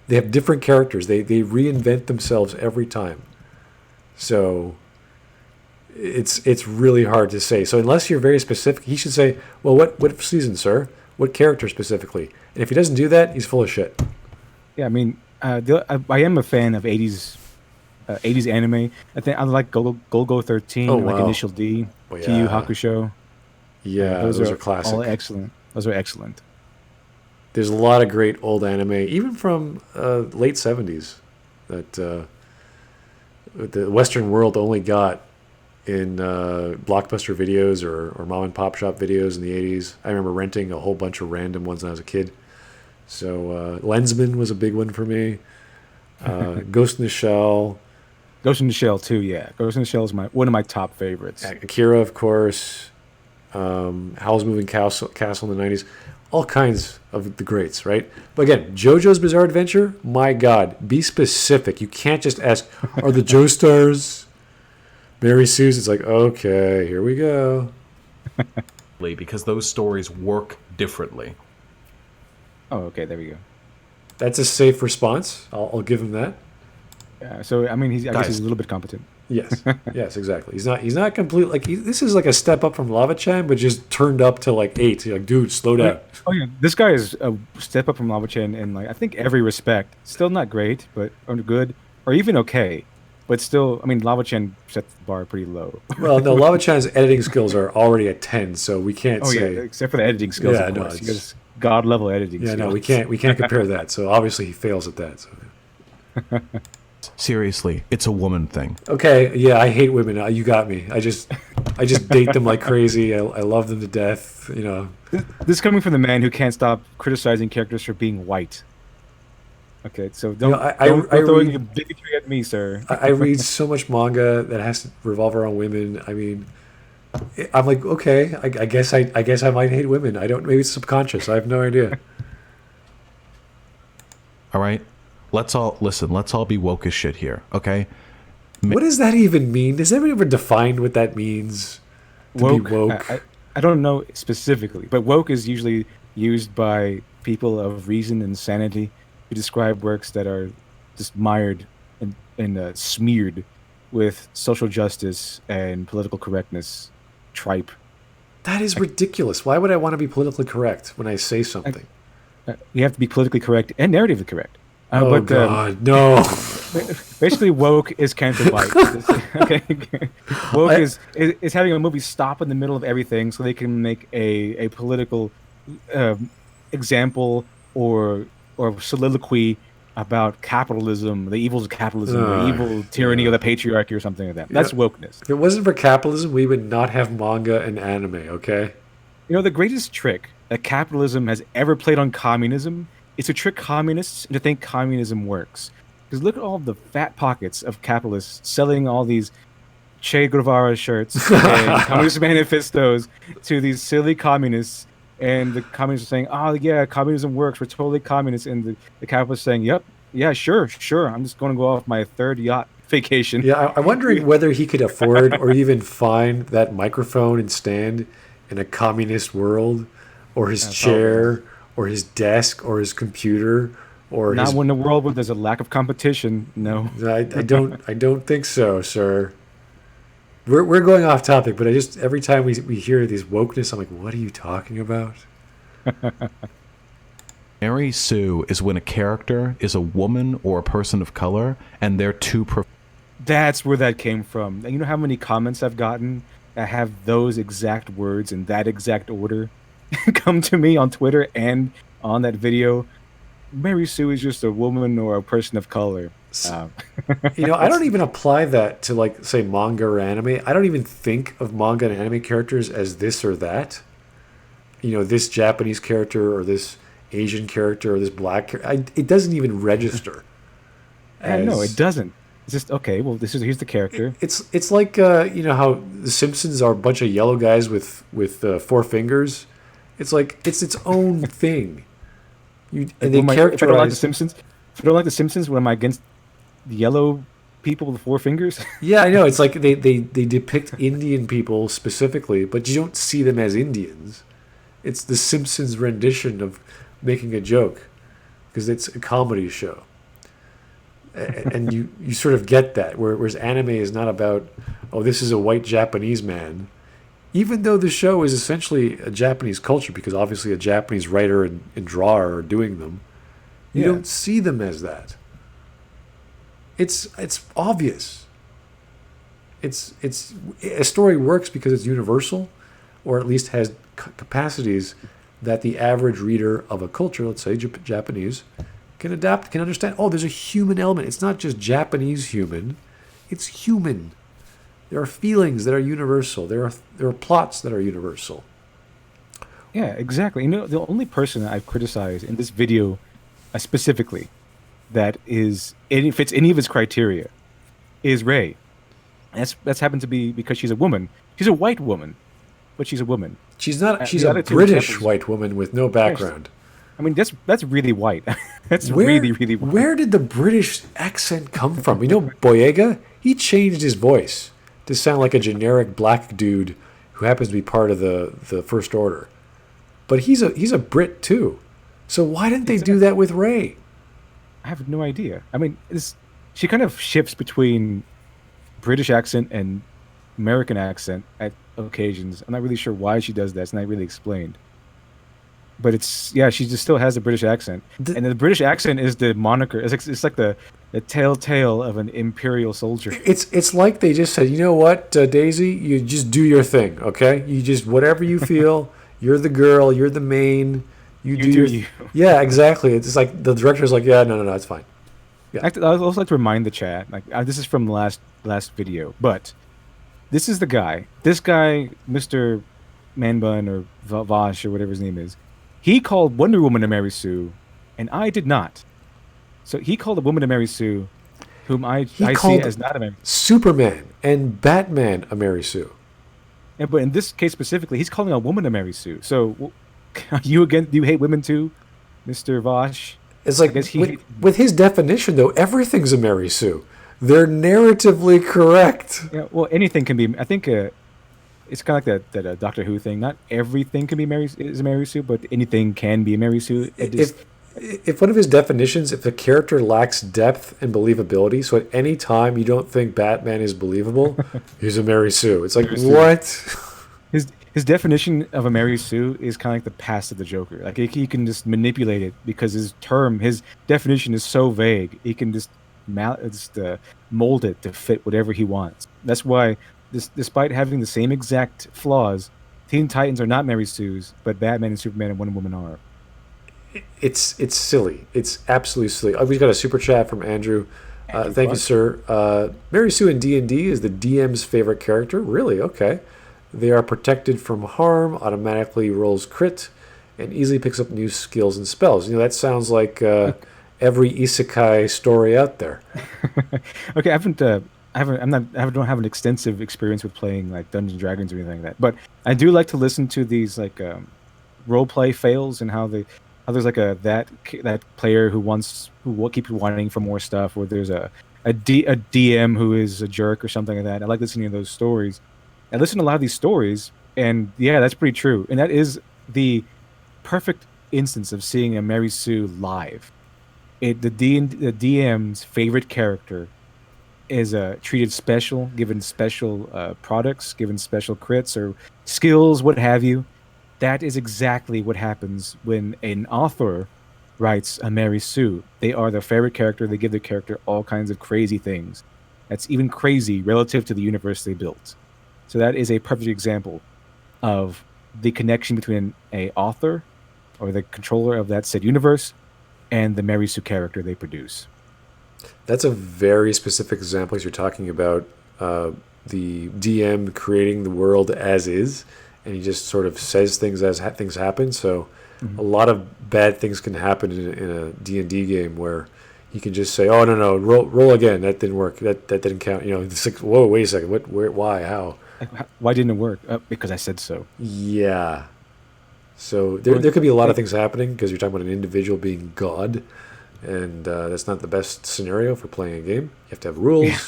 They have different characters. They reinvent themselves every time. So it's really hard to say. So unless you're very specific, he should say, well, what season, sir? What character specifically? And if he doesn't do that, he's full of shit. Yeah, I mean, I am a fan of 80s anime. I think I like Golgo 13, like wow. Initial D, Oh, Yu Yu yeah. Hakusho. Yeah, those are classic. All excellent. Those are excellent. There's a lot of great old anime, even from late 70s, that the Western world only got in Blockbuster videos or mom and pop shop videos in the 80s. I remember renting a whole bunch of random ones when I was a kid. So Lensman was a big one for me. Ghost in the Shell. Ghost in the Shell too, yeah. Ghost in the Shell is one of my top favorites. Akira, of course. Howl's Moving Castle in the 90s. All kinds of the greats, right? But again, JoJo's Bizarre Adventure, my God, be specific. You can't just ask, are the Joe Stars Mary Sue's? It's like, okay, here we go. Because those stories work differently. Oh, okay, there we go. That's a safe response. I'll give him that. Yeah, so I mean, I guess he's Guys. a little bit competent. Yes, yes, exactly. He's not complete. Like this is like a step up from Lava-chan, but just turned up to like 8. You're like, dude, slow down. Oh yeah, this guy is a step up from Lava-chan in like I think every respect. Still not great, but good or even okay. But still, I mean, Lava-chan set the bar pretty low. Well, no, Lava-chan's editing skills are already at 10, so we can't say. Yeah, except for the editing skills. Yeah, of no, course. He it's- has god level editing. Yeah, skills. no, we can't compare that. So obviously he fails at that. So. Seriously, it's a woman thing. Okay, yeah, I hate women. You got me. I just date them like crazy. I love them to death. You know. This is coming from the man who can't stop criticizing characters for being white. Okay, so don't don't throw read- your bigotry at me, sir. I read so much manga that has to revolve around women. I mean, I'm like, okay, I guess I might hate women. I don't. Maybe it's subconscious. I have no idea. All right? Let's all be woke as shit here, okay? What does that even mean? Has anyone ever defined what that means? To be woke. I don't know specifically, but woke is usually used by people of reason and sanity to describe works that are just mired and smeared with social justice and political correctness tripe. That is ridiculous. Why would I want to be politically correct when I say something? You have to be politically correct and narratively correct. Oh, God, no. Basically, woke is cancel white. Okay, woke is having a movie stop in the middle of everything so they can make a political example or soliloquy about capitalism, the evils of capitalism, the evil tyranny of the patriarchy, or something like that. That's wokeness. If it wasn't for capitalism, we would not have manga and anime. Okay. You know, the greatest trick that capitalism has ever played on communism is to trick communists into think communism works. Because look at all the fat pockets of capitalists selling all these Che Guevara shirts and communist manifestos to these silly communists, and the communists are saying, "Oh yeah, communism works. We're totally communists." And the capitalists saying, "Yep, yeah, sure. I'm just going to go off my third yacht vacation." Yeah, I'm wondering whether he could afford or even find that microphone and stand in a communist world, or his chair, or his desk, or his computer, or not when the world where there's a lack of competition. No, I don't think so, sir. We're going off topic, but every time we hear these wokeness, I'm like, what are you talking about? Mary Sue is when a character is a woman or a person of color, and they're too. That's where that came from. And you know how many comments I've gotten that have those exact words in that exact order come to me on Twitter and on that video. Mary Sue is just a woman or a person of color. You know, I don't even apply that to, like, say, manga or anime. I don't even think of manga and anime characters as this or that. You know, this Japanese character or this Asian character or this black character. It doesn't even register. No, it doesn't. It's just, okay, well, here's the character. It's like, you know, how the Simpsons are a bunch of yellow guys with four fingers. It's like, it's its own thing. And they characterize... If I don't like the Simpsons, what am I against the yellow people with four fingers? Yeah, I know. It's like they depict Indian people specifically, but you don't see them as Indians. It's the Simpsons rendition of making a joke because it's a comedy show. And you sort of get that, whereas anime is not about, oh, this is a white Japanese man. Even though the show is essentially a Japanese culture, because obviously a Japanese writer and drawer are doing them, you don't see them as that. It's obvious. It's a story works because it's universal, or at least has capacities that the average reader of a culture, let's say Japanese, can adapt, can understand. Oh, there's a human element. It's not just Japanese human. It's human. There are feelings that are universal. There are plots that are universal. Yeah, exactly. You know, the only person that I've criticized in this video specifically that fits any of his criteria is Rey. That's happened to be because she's a woman. She's a white woman, but she's a woman. She's not. She's a British white woman with no background. I mean, that's really white. That's really, really white. Where did the British accent come from? You know, Boyega, he changed his voice to sound like a generic black dude who happens to be part of the First Order. But he's a Brit too. So why didn't they do that with Rey? I have no idea. I mean, she kind of shifts between British accent and American accent at occasions. I'm not really sure why she does that. It's not really explained. But she just still has a British accent. And the British accent is the moniker. It's like the telltale of an imperial soldier. It's like they just said, you know what, Daisy, you just do your thing, okay? You just, whatever you feel, you're the girl, you're the main, you do you. Yeah, exactly. It's like the director's like, yeah, no, it's fine. Yeah. I'd also like to remind the chat, like this is from the last video, but this is the guy. This guy, Mr. Manbun or Vash or whatever his name is, he called Wonder Woman a Mary Sue, and I did not. So he called a woman a Mary Sue, whom I see as not a Mary Sue. Superman and Batman a Mary Sue. But in this case specifically, he's calling a woman a Mary Sue. So are you again? Do you hate women too, Mr. Vosh? It's like with his definition, though, everything's a Mary Sue. They're narratively correct. Yeah, well, anything can be. I think it's kind of like that Doctor Who thing. Not everything can be a Mary Sue, but anything can be a Mary Sue. if one of his definitions, if a character lacks depth and believability, so at any time you don't think Batman is believable, he's a Mary Sue. It's like, Mary Sue. what? His definition of a Mary Sue is kind of like the past of the Joker. Like he can just manipulate it because his definition is so vague. He can just mold it to fit whatever he wants. That's why, despite having the same exact flaws, Teen Titans are not Mary Sues, but Batman and Superman and Wonder Woman are. It's silly. It's absolutely silly. Oh, we've got a super chat from Andrew. Thank you, sir. Mary Sue in D&D is the DM's favorite character. Really? Okay. They are protected from harm, automatically rolls crit, and easily picks up new skills and spells. You know, that sounds like every isekai story out there. Okay, I don't have an extensive experience with playing like Dungeons and Dragons or anything like that, but I do like to listen to these like role play fails and how there's like that player who keeps wanting for more stuff, or there's a DM who is a jerk or something like that. I like listening to those stories. I listen to a lot of these stories, and yeah, that's pretty true. And that is the perfect instance of seeing a Mary Sue live. The DM's favorite character is treated special, given special products, given special crits or skills, what have you. That is exactly what happens when an author writes a Mary Sue. They are their favorite character. They give their character all kinds of crazy things. That's even crazy relative to the universe they built. So that is a perfect example of the connection between an author or the controller of that said universe and the Mary Sue character they produce. That's a very specific example. You're talking about the DM creating the world as is, and he just sort of says things as things happen. So a lot of bad things can happen in a D&D game where he can just say, "Oh no, roll again. That didn't work. That didn't count." You know, it's like, whoa, wait a second. What? Where? Why? How? Why didn't it work? Because I said so. Yeah. So there could be a lot of things happening because you're talking about an individual being God, and that's not the best scenario for playing a game. You have to have rules. Yeah.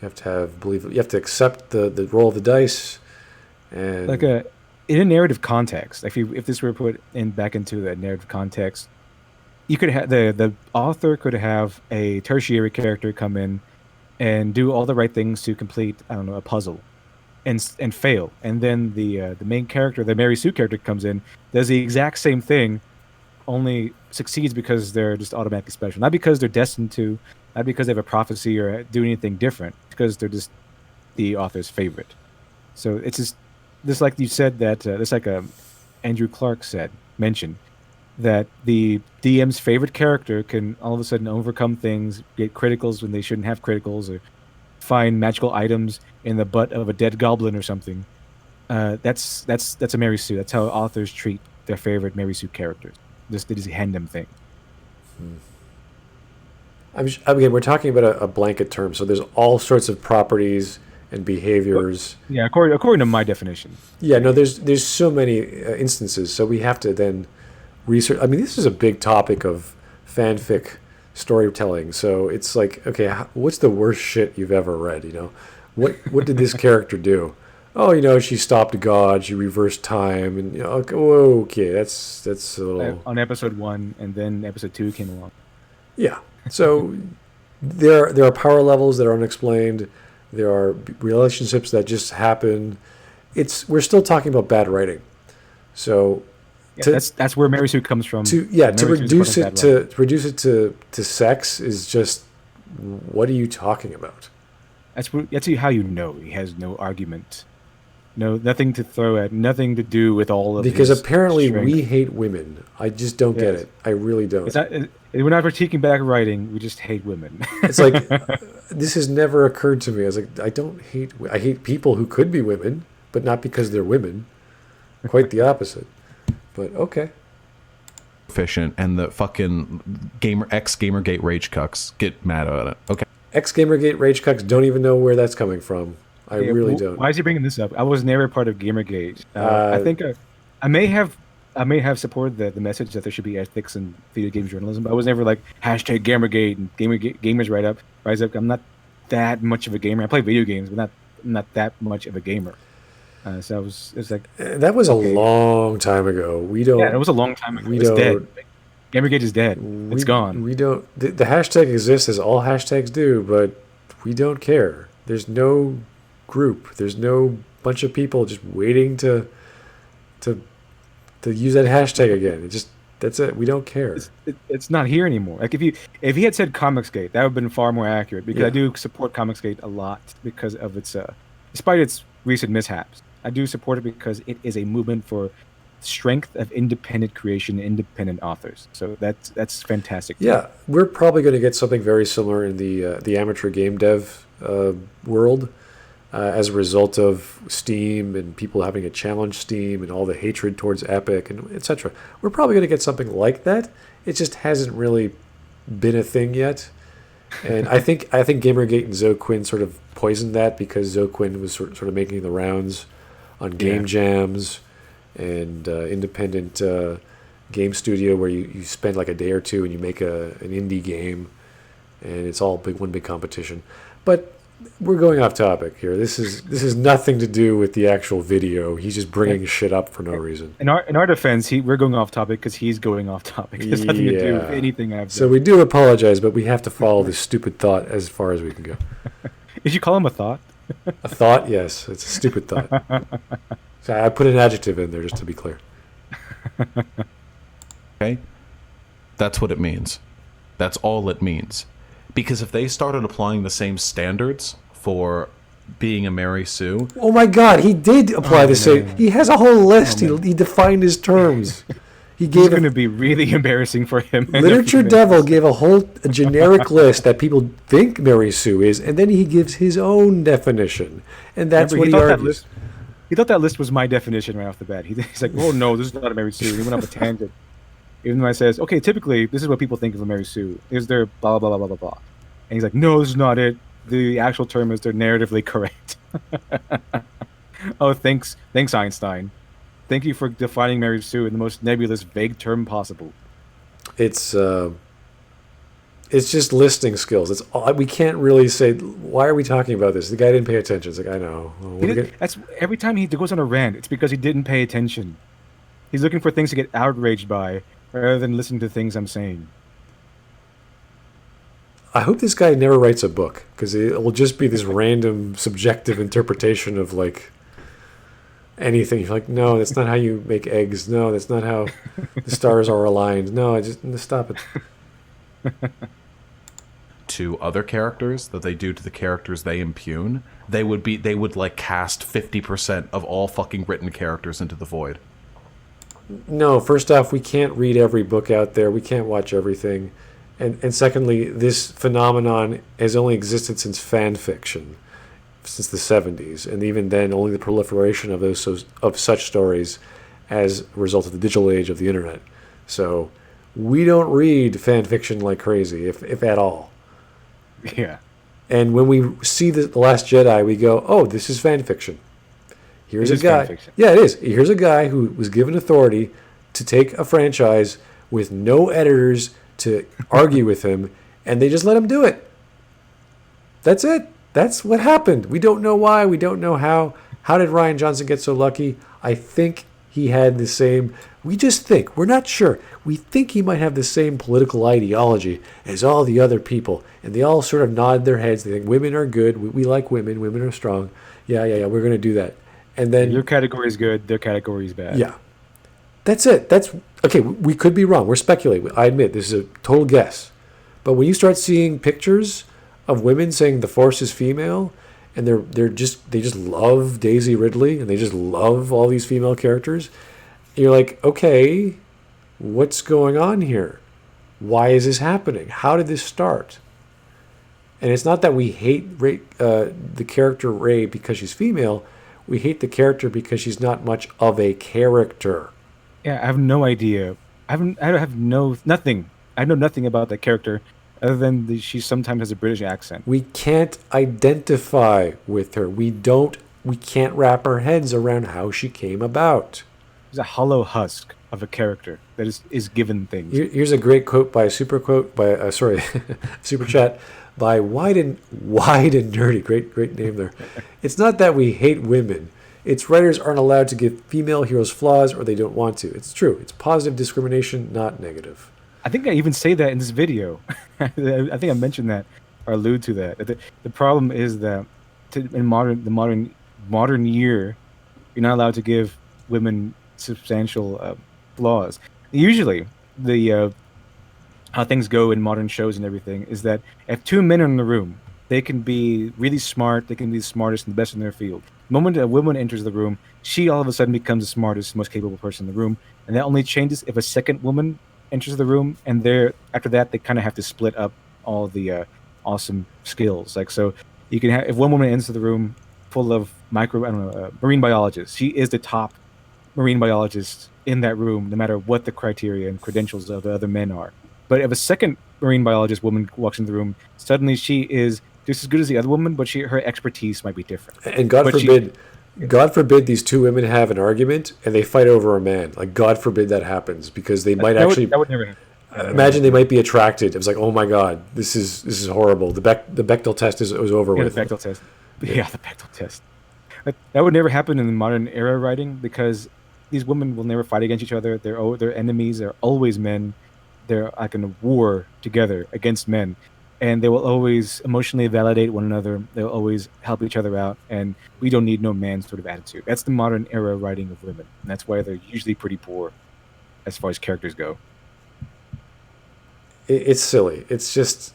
You have to have belief. You have to accept the roll of the dice. And like in a narrative context, if this were put back into the narrative context, you could have the author could have a tertiary character come in and do all the right things to complete, I don't know, a puzzle, and fail, and then the main character, the Mary Sue character, comes in, does the exact same thing, only succeeds because they're just automatically special, not because they're destined to, not because they have a prophecy or do anything different, because they're just the author's favorite. So it's just like you said that just like Andrew Clark mentioned that the DM's favorite character can all of a sudden overcome things, get criticals when they shouldn't have criticals, or find magical items in the butt of a dead goblin or something. That's a Mary Sue. That's how authors treat their favorite Mary Sue characters. They just hand them things. Again, we're talking about a blanket term, so there's all sorts of properties and behaviors. Yeah, according to my definition. Yeah, no, there's so many instances, so we have to then research. I mean, this is a big topic of fanfic storytelling. So it's like, okay, what's the worst shit you've ever read? You know, what did this character do? Oh, you know, she stopped God, she reversed time, and you know, okay, that's a little on episode 1, and then episode 2 came along. Yeah, so there are power levels that are unexplained. There are relationships that just happen. We're still talking about bad writing. So that's where Mary Sue comes from. To reduce it to sex is just, what are you talking about? That's how you know he has no argument. No, nothing to throw at, nothing to do with all of because his apparently strength. We hate women. I just don't get it. I really don't. We're not critiquing back writing. We just hate women. It's like this has never occurred to me. I was like, I hate people who could be women, but not because they're women. Quite the opposite. But okay. Efficient, and the fucking ex-Gamergate rage cucks get mad at it. Okay. Ex-Gamergate rage cucks don't even know where that's coming from. I really don't. Why is he bringing this up? I was never part of Gamergate. I think I may have supported the message that there should be ethics in video game journalism, but I was never like #Gamergate and gamers rise up. I'm not that much of a gamer. I play video games, but not that much of a gamer. So it's like that was a long time ago. We don't. Yeah, it was a long time ago. We it's don't. dead. Gamergate is dead. It's gone. We don't. The hashtag exists as all hashtags do, but we don't care. There's no group. There's no bunch of people just waiting to use that hashtag again. That's it. We don't care. It's not here anymore. Like if he had said Comicsgate, that would have been far more accurate, because I do support Comicsgate a lot because of its despite its recent mishaps. I do support it because it is a movement for strength of independent creation, independent authors. So that's fantastic. Yeah, we're probably going to get something very similar in the amateur game dev world as a result of Steam and people having to challenge Steam and all the hatred towards Epic and etc. We're probably going to get something like that. It just hasn't really been a thing yet. And I think Gamergate and Zoquin sort of poisoned that, because Zoquin was sort of making the rounds on game jams and independent game studio where you spend like a day or two and you make an indie game, and it's all one big competition. But we're going off topic here. This is nothing to do with the actual video. He's just bringing shit up for no reason. In our defense, we're going off topic because he's going off topic. It has nothing to do with anything I've done. So we do apologize, but we have to follow this stupid thought as far as we can go. Did you call him a thought? A thought? Yes. It's a stupid thought. So I put an adjective in there just to be clear. Okay? That's what it means. That's all it means. Because if they started applying the same standards for being a Mary Sue... Oh my God, he did apply the same... He has a whole list. He defined his terms. He gave It's going to be really embarrassing for him. LiteratureDevil gave a generic list that people think Mary Sue is, and then he gives his own definition. And that's what he argues. He thought that list was my definition right off the bat. He's like, oh no, this is not a Mary Sue. He went off a tangent. Even though I says, okay, typically, this is what people think of a Mary Sue. Is there blah, blah, blah, blah, blah, blah. And he's like, no, this is not it. The actual term is they're narratively correct. Oh, thanks, Einstein. Thank you for defining Mary Sue in the most nebulous, vague term possible. It's just listing skills. It's all, we can't really say, why are we talking about this? The guy didn't pay attention. It's like, I know. That's every time he goes on a rant, it's because he didn't pay attention. He's looking for things to get outraged by, rather than listening to things I'm saying. I hope this guy never writes a book, because it will just be this random subjective interpretation of like anything. You're like, no, that's not how you make eggs. No, that's not how the stars are aligned. No, just stop it. To other characters that they do to the characters they impugn, they would like cast 50% of all fucking written characters into the void. No, first off, we can't read every book out there. We can't watch everything. And secondly, this phenomenon has only existed since fan fiction, since the 70s. And even then, only the proliferation of such stories as a result of the digital age of the internet. So we don't read fan fiction like crazy, if at all. Yeah. And when we see The Last Jedi, we go, oh, this is fan fiction. Here's a guy. Yeah, it is. Here's a guy who was given authority to take a franchise with no editors to argue with him, and they just let him do it. That's it. That's what happened. We don't know why. We don't know how. How did Rian Johnson get so lucky? I think he had the same... We just think. We're not sure. We think he might have the same political ideology as all the other people, and they all sort of nod their heads. They think women are good. We like women. Women are strong. Yeah, we're going to do that. And then your category is good, their category is bad. Yeah. That's it. That's okay. We could be wrong. We're speculating. I admit this is a total guess. But when you start seeing pictures of women saying the Force is female, and they just love Daisy Ridley, and they just love all these female characters, you're like, okay, what's going on here? Why is this happening? How did this start? And it's not that we hate the character Rey because she's female. We hate the character because she's not much of a character. Yeah, I have no idea. I know nothing about that character other than she sometimes has a British accent. We can't identify with her. We can't wrap our heads around how she came about. She's a hollow husk of a character that is given things. Here's a great quote by super chat by Wide and Nerdy. Great name there. It's not that we hate women. It's writers aren't allowed to give female heroes flaws or they don't want to. It's true. It's positive discrimination, not negative. I think I even say that in this video. I think I mentioned that or allude to that. The problem is that in modern year, you're not allowed to give women substantial flaws. Usually, the how things go in modern shows and everything is that if two men are in the room, they can be really smart, they can be the smartest and the best in their field. The moment a woman enters the room, she all of a sudden becomes the smartest, most capable person in the room, and that only changes if a second woman enters the room, and after that they kind of have to split up all the awesome skills. Like, so you can have, if one woman enters the room full of marine biologists, she is the top marine biologist in that room, no matter what the criteria and credentials of the other men are. But if a second marine biologist woman walks into the room, suddenly she is just as good as the other woman, but her expertise might be different. And God forbid these two women have an argument and they fight over a man. Like, God forbid that happens, because they might that would never happen. imagine they might be attracted. It was like, oh my God, this is horrible. The Bechdel test was over with. The Bechdel test. Yeah, the Bechdel test. That would never happen in the modern era writing, because these women will never fight against each other. They're enemies. They're always men. They're like in a war together against men, and they will always emotionally validate one another. They'll always help each other out, and we don't need no man sort of attitude. That's the modern era writing of women, and that's why they're usually pretty poor as far as characters go. It's silly. It's just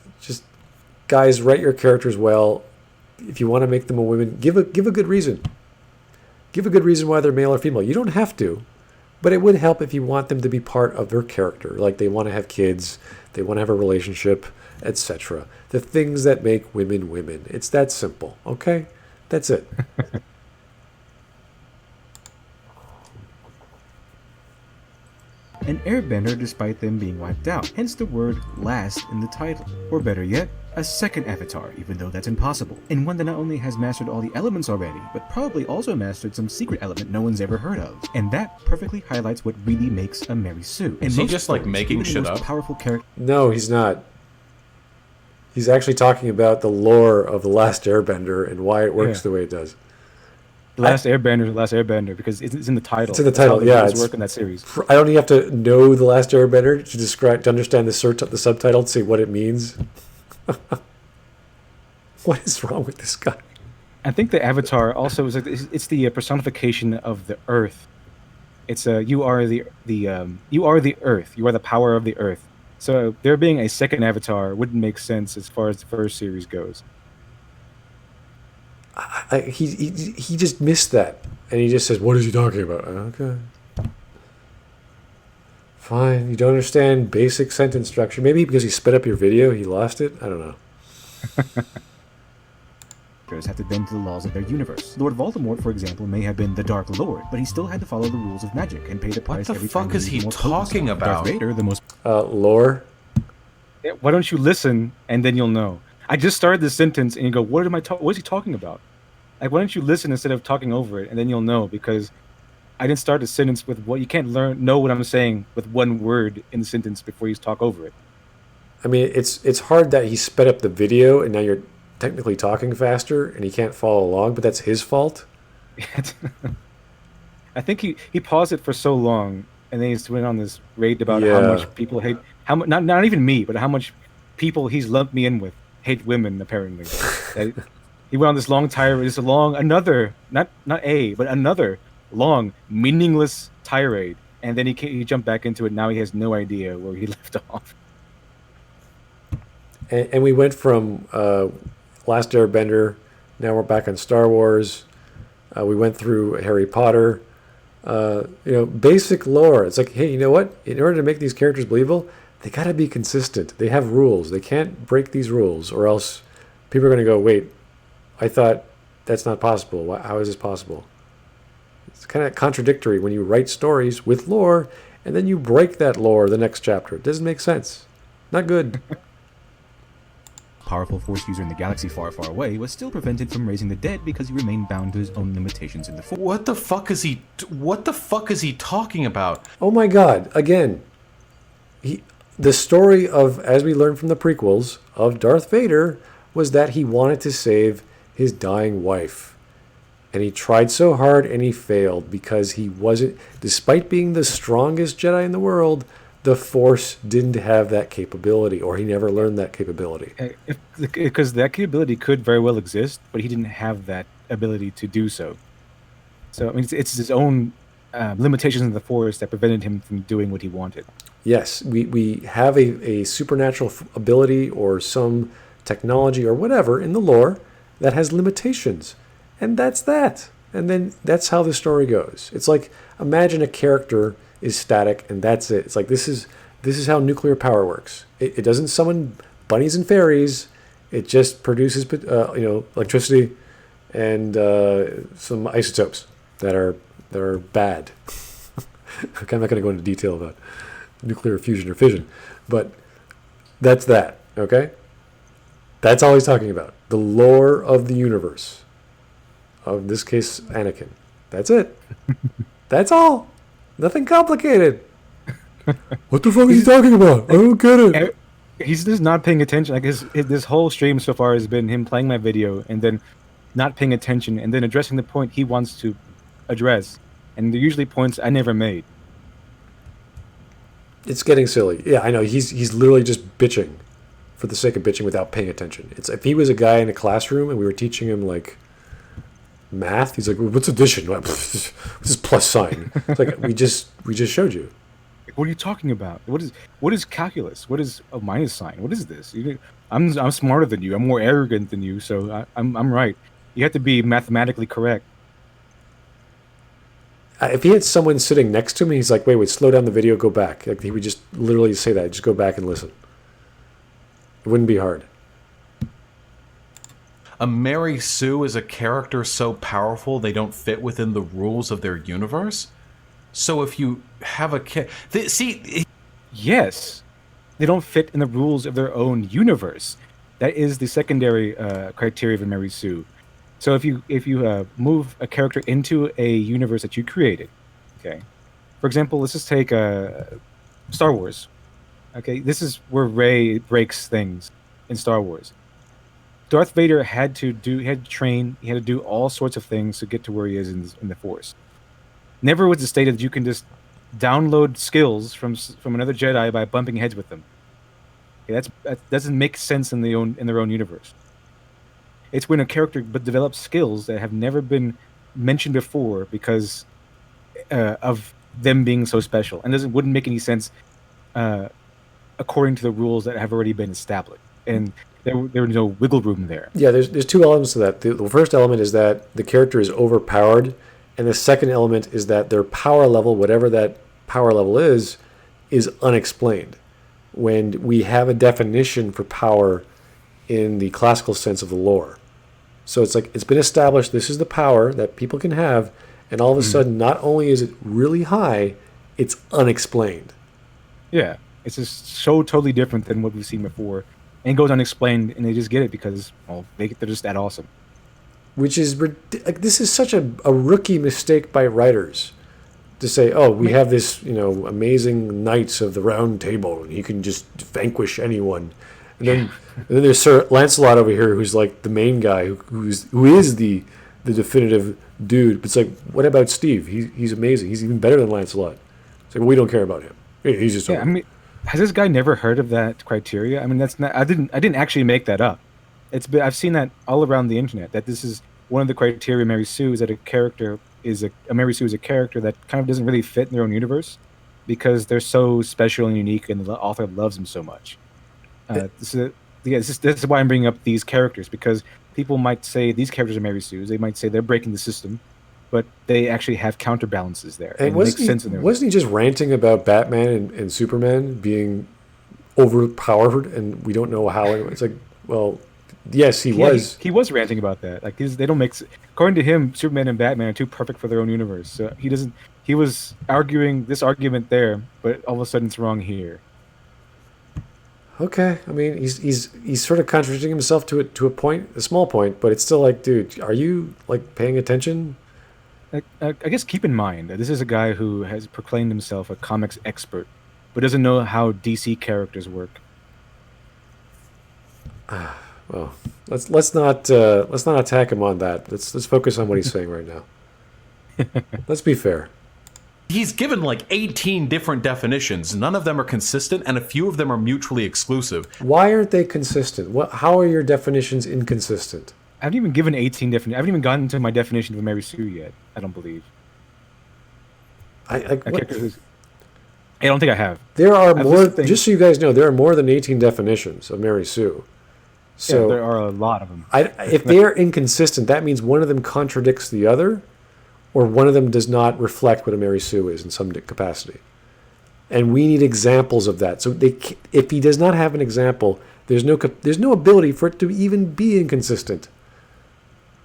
guys, write your characters well. If you want to make them a woman, give a good reason. Give a good reason why they're male or female. You don't have to, but it would help if you want them to be part of their character. Like, they want to have kids, they want to have a relationship, etc. The things that make women women. It's that simple, okay? That's it. An airbender despite them being wiped out, hence the word last in the title. Or better yet, a second avatar, even though that's impossible. And one that not only has mastered all the elements already, but probably also mastered some secret element no one's ever heard of. And that perfectly highlights what really makes a Mary Sue. Is he just like making shit up? Powerful character. No, he's not. He's actually talking about the lore of The Last Airbender and why it works the way it does. The Last Airbender, because it's in the title. It's in the title, yeah. It's work in that series. I don't even have to know The Last Airbender to understand the subtitle, to see what it means. What is wrong with this guy? I think the avatar also is it's the personification of the earth. It's you are the earth. You are the power of the earth. So there being a second avatar wouldn't make sense as far as the first series goes. He just missed that, and he just says, "What is he talking about?" Okay, fine. You don't understand basic sentence structure. Maybe because he sped up your video, he lost it. I don't know. Have to bend to the laws of their universe. Lord Voldemort, for example, may have been the Dark Lord, but he still had to follow the rules of magic and pay the price every time. What the fuck is he talking about? Darth Vader, the most lore. Yeah, why don't you listen and then you'll know? I just started this sentence and you go, what is he talking about? Like, why don't you listen instead of talking over it, and then you'll know, because I didn't start the sentence with what you can't know what I'm saying with one word in the sentence before you talk over it. I mean, it's hard that he sped up the video and now you're technically talking faster and he can't follow along, but that's his fault. I think he paused it for so long, and then he went on this rage about how much people hate, not even me, but how much people he's lumped me in with hate women, apparently. He went on this long tirade, another long, meaningless tirade, and then he jumped back into it. Now he has no idea where he left off. And we went from Last Airbender, now we're back on Star Wars. We went through Harry Potter. Basic lore. It's like, hey, you know what? In order to make these characters believable, they got to be consistent. They have rules. They can't break these rules, or else people are going to go, wait, I thought that's not possible. How is this possible? It's kind of contradictory when you write stories with lore and then you break that lore the next chapter. It doesn't make sense. Not good. Powerful Force user in the galaxy far, far away was still prevented from raising the dead because he remained bound to his own limitations in the Force. What the fuck is he talking about? Oh my God! Again, the story of, as we learned from the prequels, of Darth Vader was that he wanted to save his dying wife, and he tried so hard and he failed because he wasn't, despite being the strongest Jedi in the world, the Force didn't have that capability, or he never learned that capability. Because that capability could very well exist, but he didn't have that ability to do so. So I mean, it's his own limitations in the Force that prevented him from doing what he wanted. Yes, we have a supernatural ability or some technology or whatever in the lore that has limitations, and that's that. And then that's how the story goes. It's like, imagine a character is static and that's it. It's like, this is how nuclear power works. It doesn't summon bunnies and fairies. It just produces electricity and some isotopes that are bad. Okay, I'm not going to go into detail about nuclear fusion or fission, but that's that. Okay, that's all he's talking about. The lore of the universe. Of this case, Anakin. That's it. That's all. Nothing complicated. What the fuck is he talking about? I don't get it. He's just not paying attention. Like this whole stream so far has been him playing my video and then not paying attention and then addressing the point he wants to address. And they're usually points I never made. It's getting silly. Yeah, I know. He's literally just bitching for the sake of bitching without paying attention. It's if he was a guy in a classroom and we were teaching him like math, he's like, what's addition? What's this plus sign? It's like we just showed you. What are you talking about? What is calculus? What is a minus sign? What is this? I'm smarter than you. I'm more arrogant than you, so I'm right. You have to be mathematically correct. If he had someone sitting next to me, he's like, wait, slow down the video, go back. Like he would just literally say that. Just go back and listen. It wouldn't be hard. A Mary Sue is a character so powerful they don't fit within the rules of their universe. So if you have a yes, they don't fit in the rules of their own universe. That is the secondary criteria of a Mary Sue. So if you move a character into a universe that you created, okay. For example, let's just take Star Wars. Okay, this is where Rey breaks things in Star Wars. Darth Vader had to train, he had to do all sorts of things to get to where he is in the Force. Never was it stated that you can just download skills from another Jedi by bumping heads with them. Okay, that doesn't make sense in their own universe. It's when a character develops skills that have never been mentioned before because of them being so special, and wouldn't make any sense according to the rules that have already been established. And there was no wiggle room there. Yeah, there's two elements to that. The first element is that the character is overpowered, and the second element is that their power level, whatever that power level is unexplained. When we have a definition for power in the classical sense of the lore. So it's like it's been established this is the power that people can have, and all of a sudden not only is it really high, it's unexplained. Yeah, it's just so totally different than what we've seen before. And it goes unexplained, and they just get it because, well, they're just that awesome. Which is, like, this is such a rookie mistake by writers to say, oh, we have this, amazing Knights of the Round Table, and he can just vanquish anyone. And then there's Sir Lancelot over here, who's like the main guy, who is the definitive dude. But it's like, what about Steve? He's amazing. He's even better than Lancelot. It's like, we don't care about him. He's just I mean, has this guy never heard of that criteria? I mean, that's not. I didn't actually make that up. I've seen that all around the internet. That this is one of the criteria. Mary Sue is that a character is a Mary Sue is a character that kind of doesn't really fit in their own universe because they're so special and unique, and the author loves them so much. This is why I'm bringing up these characters, because people might say these characters are Mary Sue's. They might say they're breaking the system, but they actually have counterbalances there. And it makes sense in their wasn't he just ranting about Batman and Superman being overpowered and we don't know how? It's like, well, yes, he was. He was ranting about that. Like they don't make. According to him, Superman and Batman are too perfect for their own universe. So he doesn't. He was arguing this argument there, but all of a sudden it's wrong here. Okay, I mean he's sort of contradicting himself to a point, a small point, but it's still like, dude, are you like paying attention? I guess keep in mind that this is a guy who has proclaimed himself a comics expert, but doesn't know how DC characters work. Well, let's not attack him on that. Let's focus on what he's saying right now. Let's be fair. He's given like 18 different definitions. None of them are consistent, and a few of them are mutually exclusive. Why aren't they consistent? How are your definitions inconsistent? I haven't even given 18 definitions. I haven't even gotten to my definition of a Mary Sue yet. I don't believe. I don't think I have. There are more. Just so you guys know, there are more than 18 definitions of Mary Sue. So yeah, there are a lot of them. If they are inconsistent, that means one of them contradicts the other, or one of them does not reflect what a Mary Sue is in some capacity. And we need examples of that. So if he does not have an example, there's no ability for it to even be inconsistent.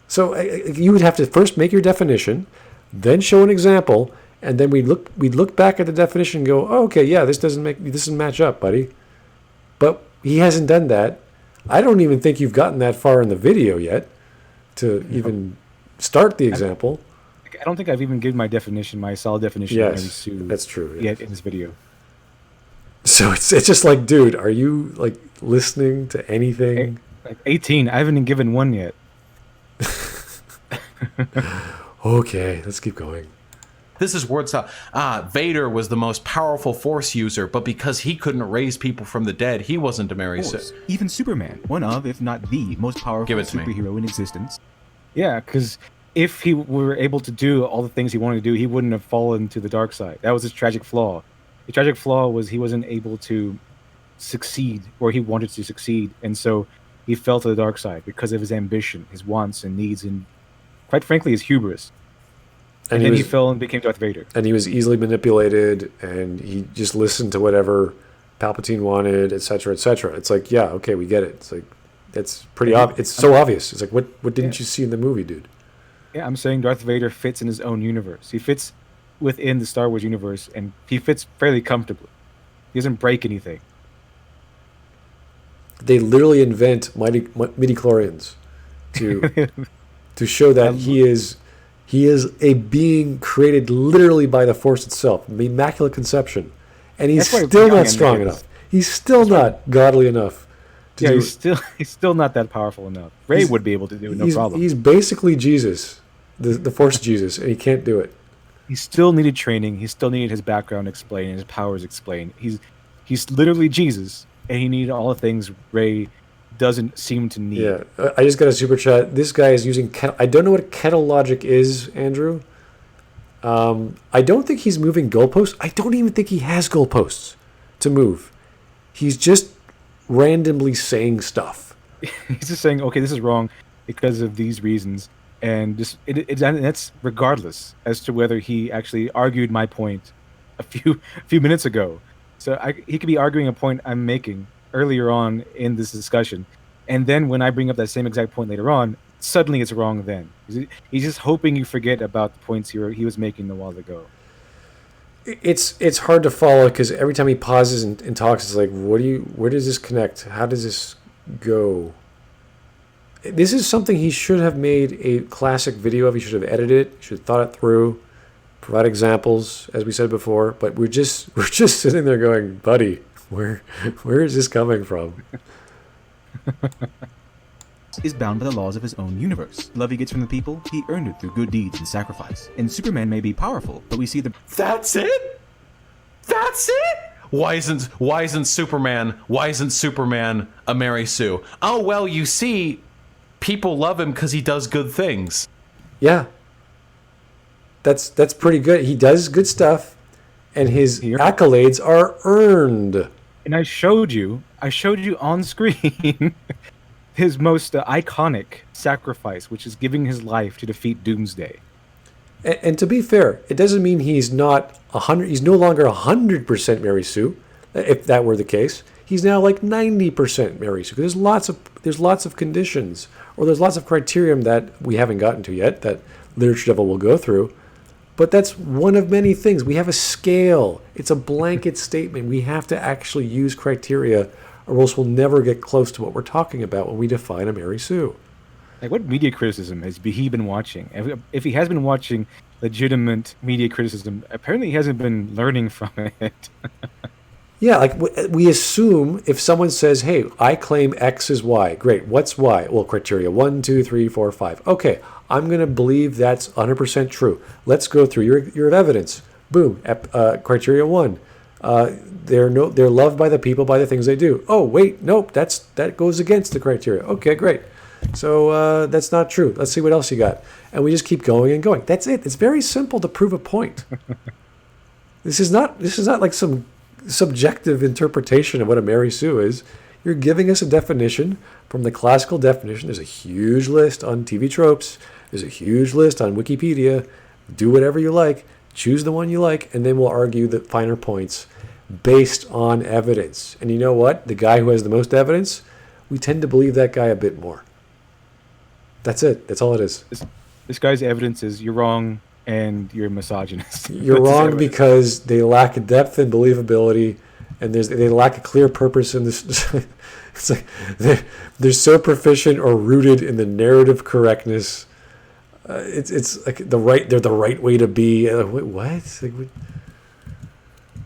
So you would have to first make your definition, then show an example, and then we'd look back at the definition and go, oh, okay, yeah, this doesn't match up, buddy. But he hasn't done that. I don't even think you've gotten that far in the video yet to even start the example. I don't think I've even given my solid definition of Mary Sue. That's true. Yet in this video. So it's just like, dude, are you like listening to anything? 18. I haven't even given one yet. Okay, let's keep going. This is words out. Vader was the most powerful Force user, but because he couldn't raise people from the dead, he wasn't a Mary Sue. Even Superman, one of, if not the most powerful superhero in existence. Yeah, because if he were able to do all the things he wanted to do, he wouldn't have fallen to the dark side. That was his tragic flaw. The tragic flaw was he wasn't able to succeed where he wanted to succeed, and so he fell to the dark side because of his ambition, his wants and needs, and quite frankly, his hubris. And then he fell and became Darth Vader. And he was easily manipulated, and he just listened to whatever Palpatine wanted, etc., etc. It's like, yeah, okay, we get it. It's like, it's pretty obvious. It's so obvious. It's like, what didn't you see in the movie, dude? Yeah, I'm saying Darth Vader fits in his own universe. He fits within the Star Wars universe, and he fits fairly comfortably. He doesn't break anything. They literally invent midi-chlorians to show that he is a being created literally by the Force itself, the Immaculate Conception, and he's still not strong enough. He's still not godly enough. He's still not that powerful enough. Rey would be able to do it, no problem. He's basically Jesus, the Force Jesus, and he can't do it. He still needed training. He still needed his background explained and his powers explained. He's literally Jesus, and he needed all the things Rey doesn't seem to need. Yeah, I just got a super chat. This guy is using I don't know what kettle logic is, Andrew. I don't think he's moving goalposts. I don't even think he has goalposts to move. He's just randomly saying stuff. He's just saying, okay, this is wrong because of these reasons, and that's regardless as to whether he actually argued my point a few minutes ago. So he could be arguing a point I'm making earlier on in this discussion, and then when I bring up that same exact point later on, suddenly it's wrong then. He's just hoping you forget about the points he was making a while ago. It's hard to follow because every time he pauses and talks, it's like, where does this connect? How does this go? This is something he should have made a classic video of. He should have edited it. He should have thought it through, provide examples, as we said before. But we're just sitting there going, buddy, where is this coming from? Is bound by the laws of his own universe. The love he gets from the people, he earned it through good deeds and sacrifice. And Superman may be powerful, but we see the... That's it? That's it? Why isn't Superman a Mary Sue? Oh, well, you see, people love him because he does good things. Yeah. That's pretty good. He does good stuff, and his accolades are earned. And I showed you on screen his most iconic sacrifice, which is giving his life to defeat Doomsday. And to be fair, it doesn't mean he's not 100. He's no longer 100% Mary Sue. If that were the case, he's now like 90% Mary Sue. There's lots of conditions, or there's lots of criterion that we haven't gotten to yet that LiteratureDevil will go through. But that's one of many things. We have a scale. It's a blanket statement. We have to actually use criteria, or else we'll never get close to what we're talking about when we define a Mary Sue. Like, what media criticism has he been watching? If he has been watching legitimate media criticism, apparently he hasn't been learning from it. Yeah, like we assume if someone says, hey, I claim X is Y. Great. What's Y? Well, criteria 1, 2, 3, 4, 5. Okay, I'm going to believe that's 100% true. Let's go through your evidence. Boom. Criteria 1. They're loved by the people by the things they do. Oh, wait, nope, that goes against the criteria. Okay, great. So that's not true. Let's see what else you got. And we just keep going and going. That's it. It's very simple to prove a point. This is not like some subjective interpretation of what a Mary Sue is. You're giving us a definition from the classical definition. There's a huge list on TV tropes. There's a huge list on Wikipedia. Do whatever you like. Choose the one you like, and then we'll argue the finer points based on evidence. And you know what? The guy who has the most evidence, we tend to believe that guy a bit more. That's it. That's all it is. This guy's evidence is you're wrong and you're a misogynist. You're wrong because they lack depth and believability, and they lack a clear purpose in this. It's like they're so proficient or rooted in the narrative correctness. It's like they're the right way to be. Wait, what? Like, what?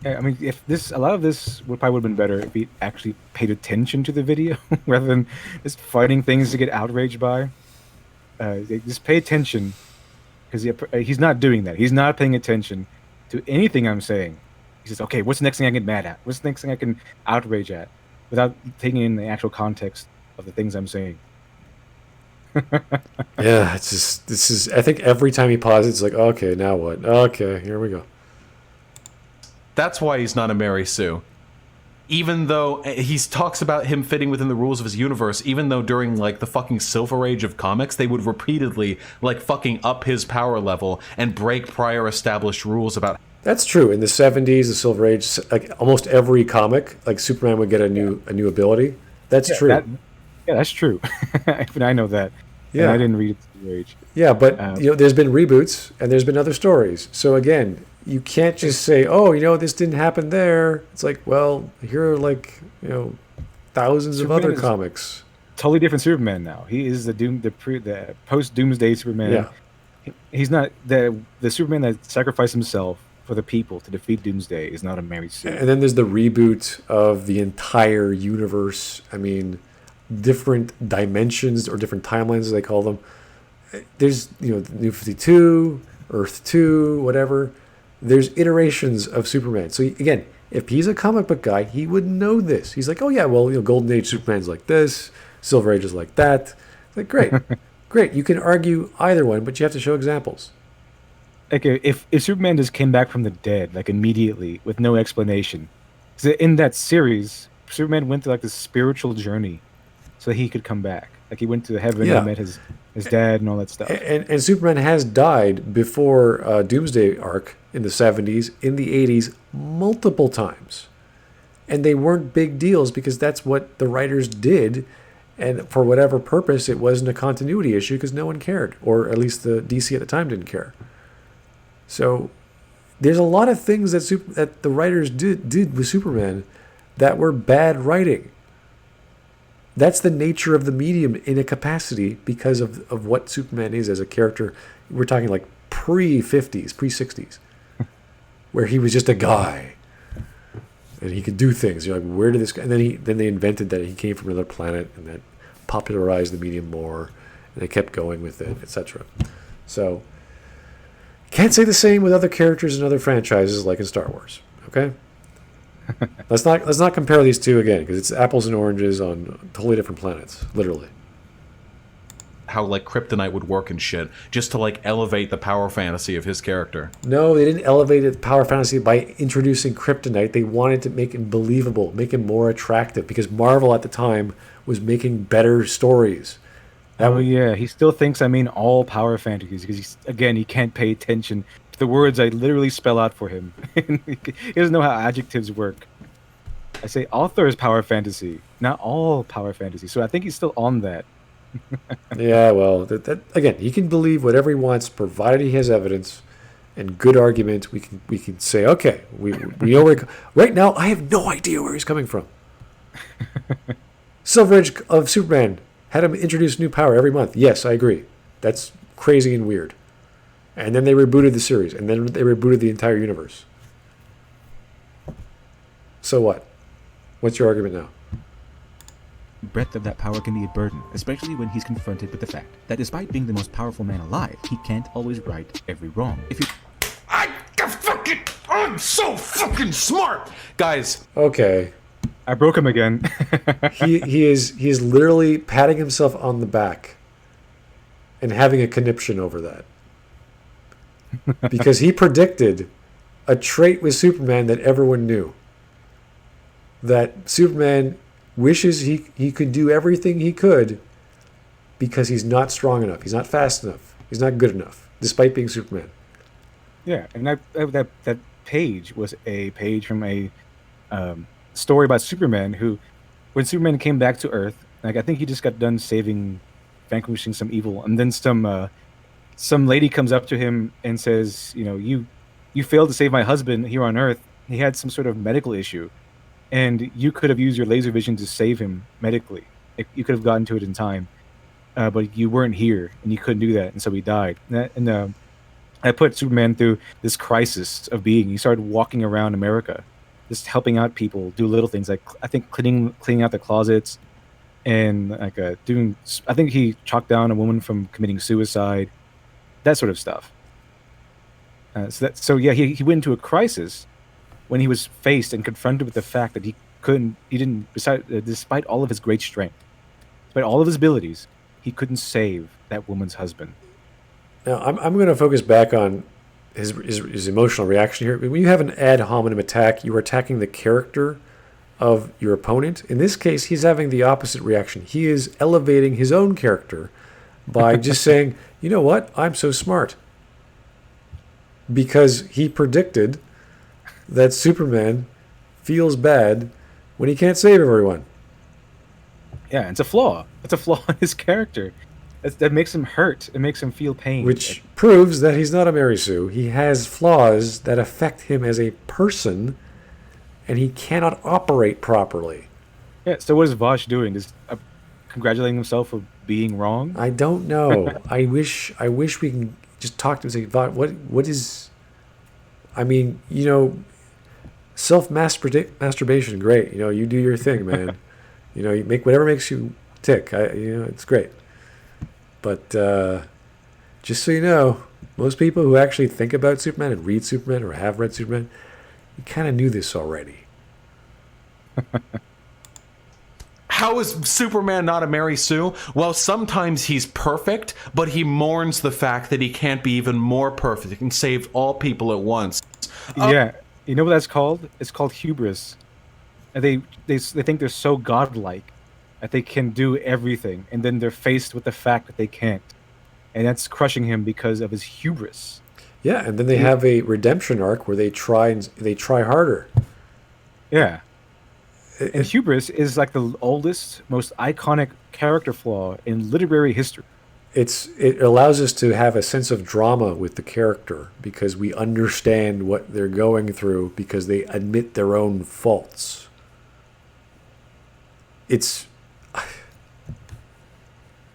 I mean, a lot of this would probably have been better if he actually paid attention to the video rather than just finding things to get outraged by. Just pay attention, because he's not doing that. He's not paying attention to anything I'm saying. He says, "Okay, what's the next thing I get mad at? What's the next thing I can outrage at?" Without taking in the actual context of the things I'm saying. Yeah, this is. I think every time he pauses, it's like, okay, now what? Okay, here we go. That's why he's not a Mary Sue. Even though he talks about him fitting within the rules of his universe, even though during like the fucking Silver Age of comics, they would repeatedly like fucking up his power level and break prior established rules about. That's true. In the 70s, the Silver Age, like almost every comic, like Superman would get a new ability. That's true. That's true. Even I know that. Yeah, and I didn't read Silver Age. Yeah, but there's been reboots and there's been other stories. So again, you can't just say, "Oh, this didn't happen there." It's like, well, here are like thousands Superman of other comics. Totally different Superman now. He is the post Doomsday Superman. Yeah. He's not the Superman that sacrificed himself for the people to defeat Doomsday is not a Mary Sue. And then there's the reboot of the entire universe. I mean, different dimensions or different timelines, as they call them. There's, New 52, Earth 2, whatever. There's iterations of Superman. So again, if he's a comic book guy, he would know this. He's like, oh yeah, well, Golden Age Superman's like this, Silver Age is like that. It's like, great, great. You can argue either one, but you have to show examples. Like if Superman just came back from the dead, like immediately with no explanation, because in that series, Superman went through like this spiritual journey, so he could come back. Like he went to heaven and met his dad and all that stuff. And Superman has died before Doomsday arc in the 70s, in the 80s, multiple times, and they weren't big deals because that's what the writers did, and for whatever purpose, it wasn't a continuity issue because no one cared, or at least the DC at the time didn't care. So there's a lot of things that the writers did with Superman that were bad writing. That's the nature of the medium in a capacity because of what Superman is as a character. We're talking like pre-50s, pre-60s, where he was just a guy and he could do things. You're like, where did this guy? And then they invented that he came from another planet, and that popularized the medium more, and they kept going with it, etc. So can't say the same with other characters in other franchises like in Star Wars. Okay, let's not compare these two again, because it's apples and oranges on totally different planets, literally. How like kryptonite would work and shit, just to like elevate the power fantasy of his character. No, they didn't elevate the power fantasy by introducing kryptonite. They wanted to make him believable, make him more attractive, because Marvel at the time was making better stories. Yeah, he still thinks I mean all power fantasies, because he can't pay attention to the words I literally spell out for him. He doesn't know how adjectives work. I say author is power fantasy, not all power fantasy. So I think he's still on that. Yeah, well, that again, he can believe whatever he wants, provided he has evidence and good argument. We can say, okay, we know where. Right now, I have no idea where he's coming from. Silver Age of Superman had him introduce new power every month. Yes, I agree. That's crazy and weird. And then they rebooted the series, and then they rebooted the entire universe. So what? What's your argument now? Breadth of that power can be a burden, especially when he's confronted with the fact that despite being the most powerful man alive, he can't always right every wrong. If you... I fucking... I'm so fucking smart, guys. Okay. I broke him again. He is literally patting himself on the back and having a conniption over that. Because he predicted a trait with Superman that everyone knew. That Superman wishes he could do everything he could because he's not strong enough. He's not fast enough. He's not good enough, despite being Superman. Yeah, and that page was a page from a story about Superman who, when Superman came back to Earth, like I think he just got done vanquishing some evil, and then some lady comes up to him and says, you know, you failed to save my husband here on Earth. He had some sort of medical issue, and you could have used your laser vision to save him medically. You could have gotten to it in time, but you weren't here, and you couldn't do that, and so he died. And I put Superman through this crisis of being. He started walking around America, just helping out people, do little things like I think cleaning out the closets, and like doing. I think he chalked down a woman from committing suicide, that sort of stuff. So he went into a crisis when he was faced and confronted with the fact that despite all of his great strength, despite all of his abilities, he couldn't save that woman's husband. Now, I'm going to focus back on his emotional reaction here. When you have an ad hominem attack, you are attacking the character of your opponent. In this case, he's having the opposite reaction. He is elevating his own character by just saying, you know what, I'm so smart. Because he predicted that Superman feels bad when he can't save everyone. Yeah, it's a flaw. It's a flaw in his character. That makes him hurt. It makes him feel pain. Which proves that he's not a Mary Sue. He has flaws that affect him as a person, and he cannot operate properly. Yeah, so what is Vosh doing? Is congratulating himself for being wrong? I don't know. I wish we can just talk to him and say, Vosh, what is... I mean, you know, self-masturbation, great. You know, you do your thing, man. You know, you make whatever makes you tick. It's great. But just so you know, most people who actually think about Superman and read Superman or have read Superman, you kind of knew this already. How is Superman not a Mary Sue? Well, sometimes he's perfect, but he mourns the fact that he can't be even more perfect and save all people at once. Yeah, you know what that's called? It's called hubris. And they think they're so godlike that they can do everything, and then they're faced with the fact that they can't, and that's crushing him because of his hubris. Yeah, and then they have a redemption arc where they try harder. Yeah. And hubris is like the oldest, most iconic character flaw in literary history. It allows us to have a sense of drama with the character because we understand what they're going through because they admit their own faults.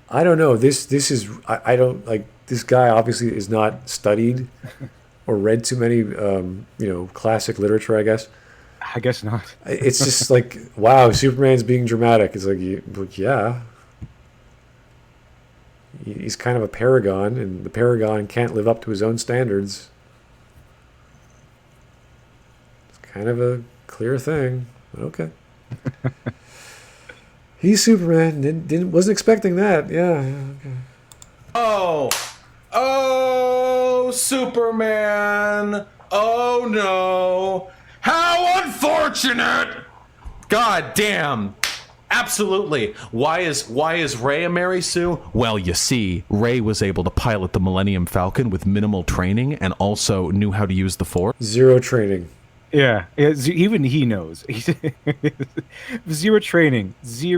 I don't know. This is I don't like this guy. Obviously, is not studied or read too many classic literature. I guess not. It's just like, wow, Superman's being dramatic. It's like, yeah, he's kind of a paragon, and the paragon can't live up to his own standards. It's kind of a clear thing. Okay. He's Superman. Wasn't expecting that. Yeah. Okay. Oh, Superman. Oh no. How unfortunate. God damn. Absolutely. Why is Ray a Mary Sue? Well, you see, Ray was able to pilot the Millennium Falcon with minimal training and also knew how to use the Force. Zero training. Yeah, even he knows. Zero training. She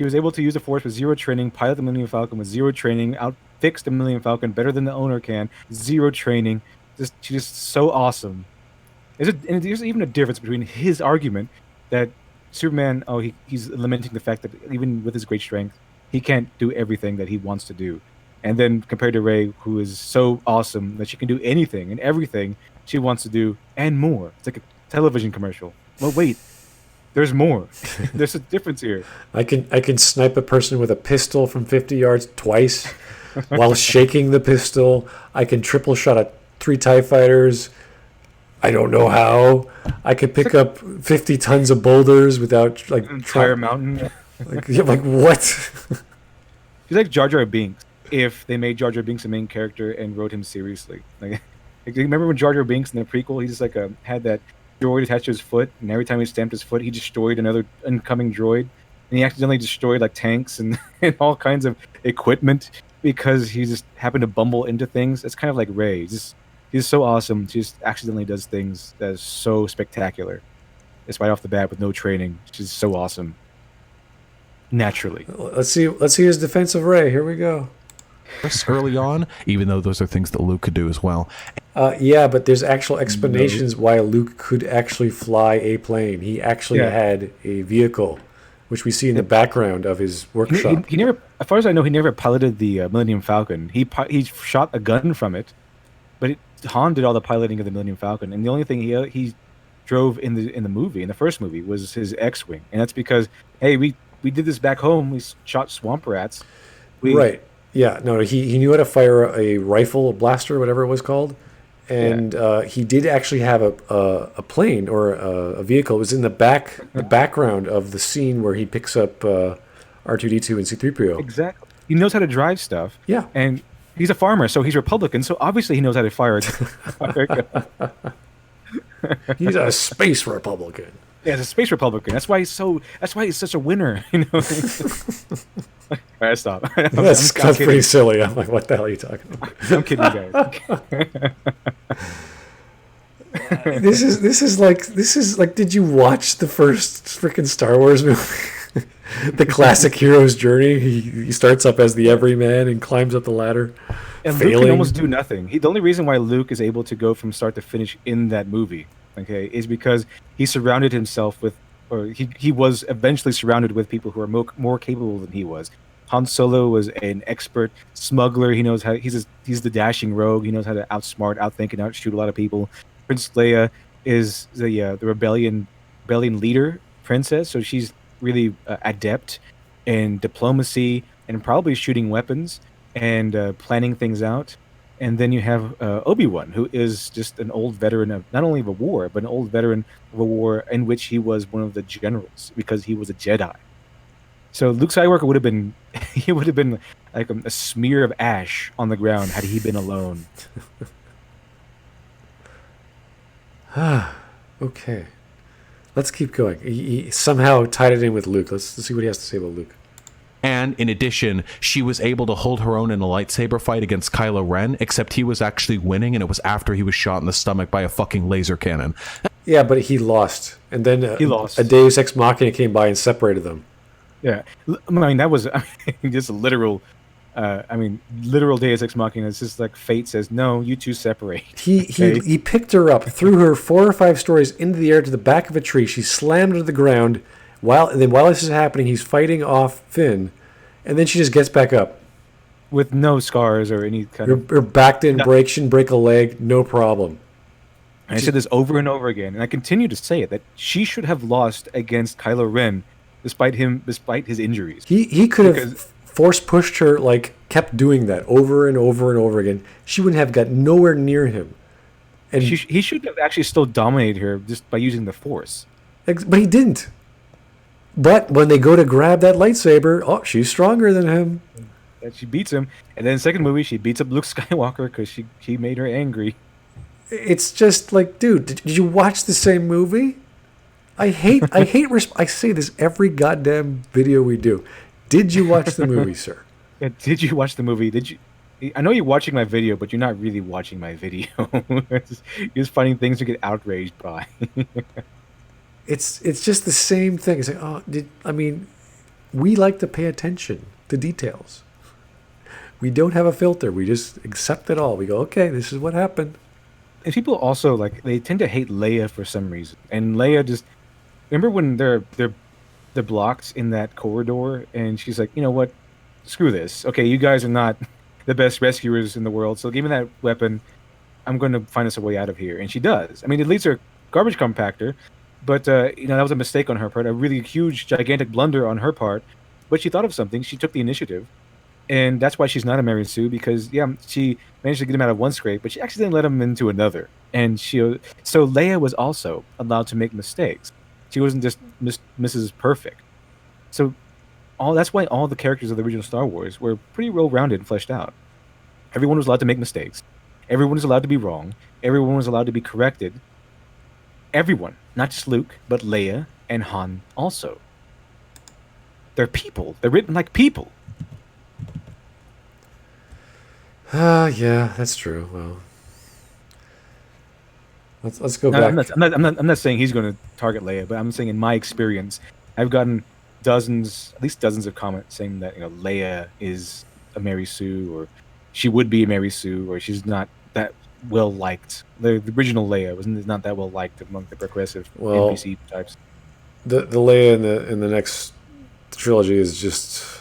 was able to use the Force with zero training, pilot the Millennium Falcon with zero training, outfix the Millennium Falcon better than the owner can. Zero training. She's just so awesome. And there's even a difference between his argument that Superman, he's lamenting the fact that even with his great strength, he can't do everything that he wants to do. And then compared to Ray, who is so awesome that she can do anything and everything she wants to do and more. It's like a television commercial. Well, wait, there's more. There's a difference here. I can snipe a person with a pistol from 50 yards twice while shaking the pistol. I can triple shot 3 TIE fighters. I don't know how. I could pick up 50 tons of boulders without like An entire mountain. like what? He's like Jar Jar Binks if they made Jar Jar Binks a main character and wrote him seriously. Like remember when Jar Jar Binks in the prequel, he just like had that droid attached to his foot, and every time he stamped his foot, he destroyed another incoming droid, and he accidentally destroyed like tanks and, and all kinds of equipment because he just happened to bumble into things. It's kind of like Rey. He's so awesome. She just accidentally does things that is so spectacular. Just right off the bat with no training. She's so awesome. Naturally. Let's see his defense of Rey. Here we go. Early on, even though those are things that Luke could do as well. Yeah, but there's actual explanations why Luke could actually fly a plane. He actually had a vehicle, which we see in the background of his workshop. He never, as far as I know, he never piloted the Millennium Falcon. He shot a gun from it, but Han did all the piloting of the Millennium Falcon, and the only thing he drove in the first movie was his X-wing, and that's because hey, we did this back home. We shot swamp rats. Right. Yeah. No, he knew how to fire a rifle, a blaster, whatever it was called, and he did actually have a plane or a vehicle. It was in the background of the scene where he picks up R2D2 and C-3PO. Exactly. He knows how to drive stuff. Yeah. And he's a farmer, so he's Republican, so obviously he knows how to fire a gun. He's a space Republican. Yeah, he's a space Republican. That's why he's such a winner. You know. All right, stop. That's pretty silly. I'm like, what the hell are you talking about? I'm kidding, you guys. This is like. Did you watch the first freaking Star Wars movie? The classic hero's journey. He starts up as the everyman and climbs up the ladder. And failing. Luke can almost do nothing. The only reason why Luke is able to go from start to finish in that movie, okay, is because he surrounded himself with, or he was eventually surrounded with people who are more capable than he was. Han Solo was an expert smuggler. He knows how. He's the dashing rogue. He knows how to outsmart, outthink, and outshoot a lot of people. Princess Leia is the rebellion leader princess, so she's really adept in diplomacy and probably shooting weapons and planning things out. And then you have Obi-Wan, who is just an old veteran of not only of a war, but an old veteran of a war in which he was one of the generals because he was a Jedi. So Luke Skywalker would have been like a smear of ash on the ground had he been alone. Okay. Let's keep going. He somehow tied it in with Luke. Let's see what he has to say about Luke. And in addition, she was able to hold her own in a lightsaber fight against Kylo Ren, except he was actually winning, and it was after he was shot in the stomach by a fucking laser cannon. Yeah, but he lost. And then he lost. A Deus Ex Machina came by and separated them. Yeah. I mean, that was just a literal... literal Deus Ex Machina. It's just like fate says, no, you two separate. He picked her up, threw her 4 or 5 stories into the air to the back of a tree. She slammed to the ground. While this is happening, he's fighting off Finn, and then she just gets back up. With no scars or any kind of... Her back didn't break. She didn't break a leg. No problem. And I said this over and over again, and I continue to say it, that she should have lost against Kylo Ren despite his injuries. He could have force pushed her, like, kept doing that over and over and over again. She wouldn't have got nowhere near him. And he should have actually still dominated her just by using the Force. But he didn't. But when they go to grab that lightsaber, oh, she's stronger than him. And she beats him. And then in the second movie, she beats up Luke Skywalker because she made her angry. It's just like, dude, did you watch the same movie? I say this every goddamn video we do. Did you watch the movie, sir? Yeah, did you watch the movie? I know you're watching my video, but you're not really watching my video. You're just finding things to get outraged by. It's just the same thing. It's like, we like to pay attention to details. We don't have a filter. We just accept it all. We go, okay, this is what happened. And people also, like, they tend to hate Leia for some reason. And Leia just... Remember when they're blocked in that corridor, and she's like, you know what? Screw this. Okay, you guys are not the best rescuers in the world, so give me that weapon. I'm going to find us a way out of here. And she does. I mean, it leads her garbage compactor, but, that was a mistake on her part, a really huge, gigantic blunder on her part. But she thought of something. She took the initiative. And that's why she's not a Mary Sue, because she managed to get him out of one scrape, but she actually didn't let him into another. And so Leia was also allowed to make mistakes. She wasn't just Mrs. Perfect. So that's why all the characters of the original Star Wars were pretty well-rounded and fleshed out. Everyone was allowed to make mistakes. Everyone was allowed to be wrong. Everyone was allowed to be corrected. Everyone, not just Luke, but Leia and Han also. They're people. They're written like people. Yeah, that's true. Well, let's go back. I'm not saying he's going to target Leia, but I'm saying in my experience, I've gotten at least dozens of comments saying that Leia is a Mary Sue, or she would be a Mary Sue, or she's not that well liked. The original Leia was not that well liked among the progressive NPC types. The Leia in the next trilogy is just,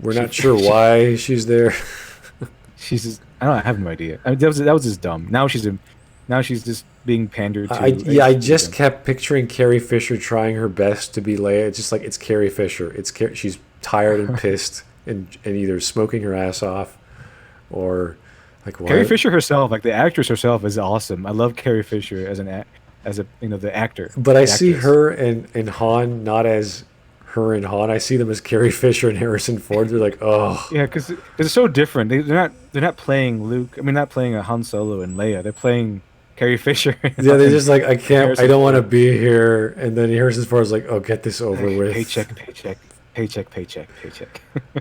we're not sure why she's there. She's just, I have no idea. I mean, that was just dumb. Now she's just being pandered to. I just kept picturing Carrie Fisher trying her best to be Leia. It's just like, it's Carrie Fisher. She's tired and pissed and either smoking her ass off or like what? Carrie Fisher herself, like the actress herself, is awesome. I love Carrie Fisher as the actor. But I see her and Han not as her and Han. I see them as Carrie Fisher and Harrison Ford. They're like, oh yeah, because it's so different. They're not playing Luke. I mean, not playing a Han Solo and Leia. They're playing Carrie Fisher. Yeah, they're just like, I can't. I don't want to be here. And then Harrison Ford's like, oh, get this over with. Paycheck.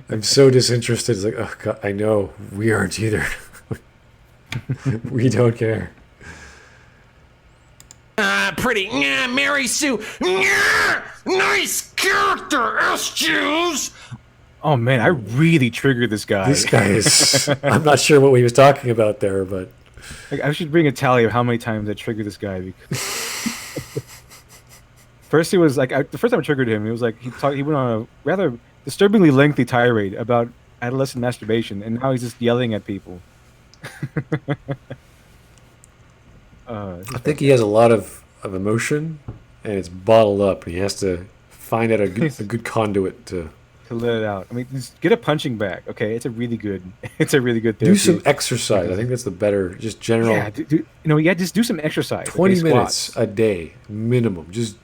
I'm so disinterested. It's like, oh God, I know we aren't either. We don't care. Pretty. Mary Sue. Nice character, S-Jews. Oh man, I really triggered this guy. This guy is. I'm not sure what he was talking about there, but I should bring a tally of how many times I triggered this guy. Because first, he was like, the first time I triggered him, it was like he went on a rather disturbingly lengthy tirade about adolescent masturbation, and now he's just yelling at people. I think he has a lot of emotion, and it's bottled up. He has to find out a good conduit to let it out. I mean, just get a punching bag. Okay, it's a really good therapy. Do some exercise. I think that's the better, just general. Yeah, just do some exercise. 20 minutes a day minimum. Just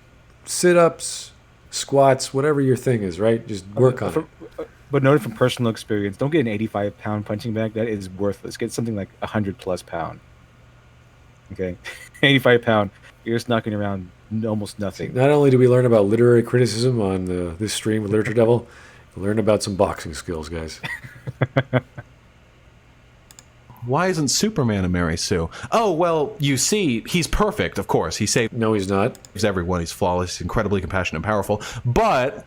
sit-ups, squats, whatever your thing is, right? Just work on it. But noted from personal experience, don't get an 85-pound punching bag. That is worthless. Get something like 100+ pound. Okay, 85-pound. You're just knocking around almost nothing. Not only do we learn about literary criticism on this stream with LiteratureDevil, we learn about some boxing skills, guys. Why isn't Superman a Mary Sue? Oh, well, you see, he's perfect, of course. He saves No, he's not. everyone. He's flawless, incredibly compassionate and powerful. But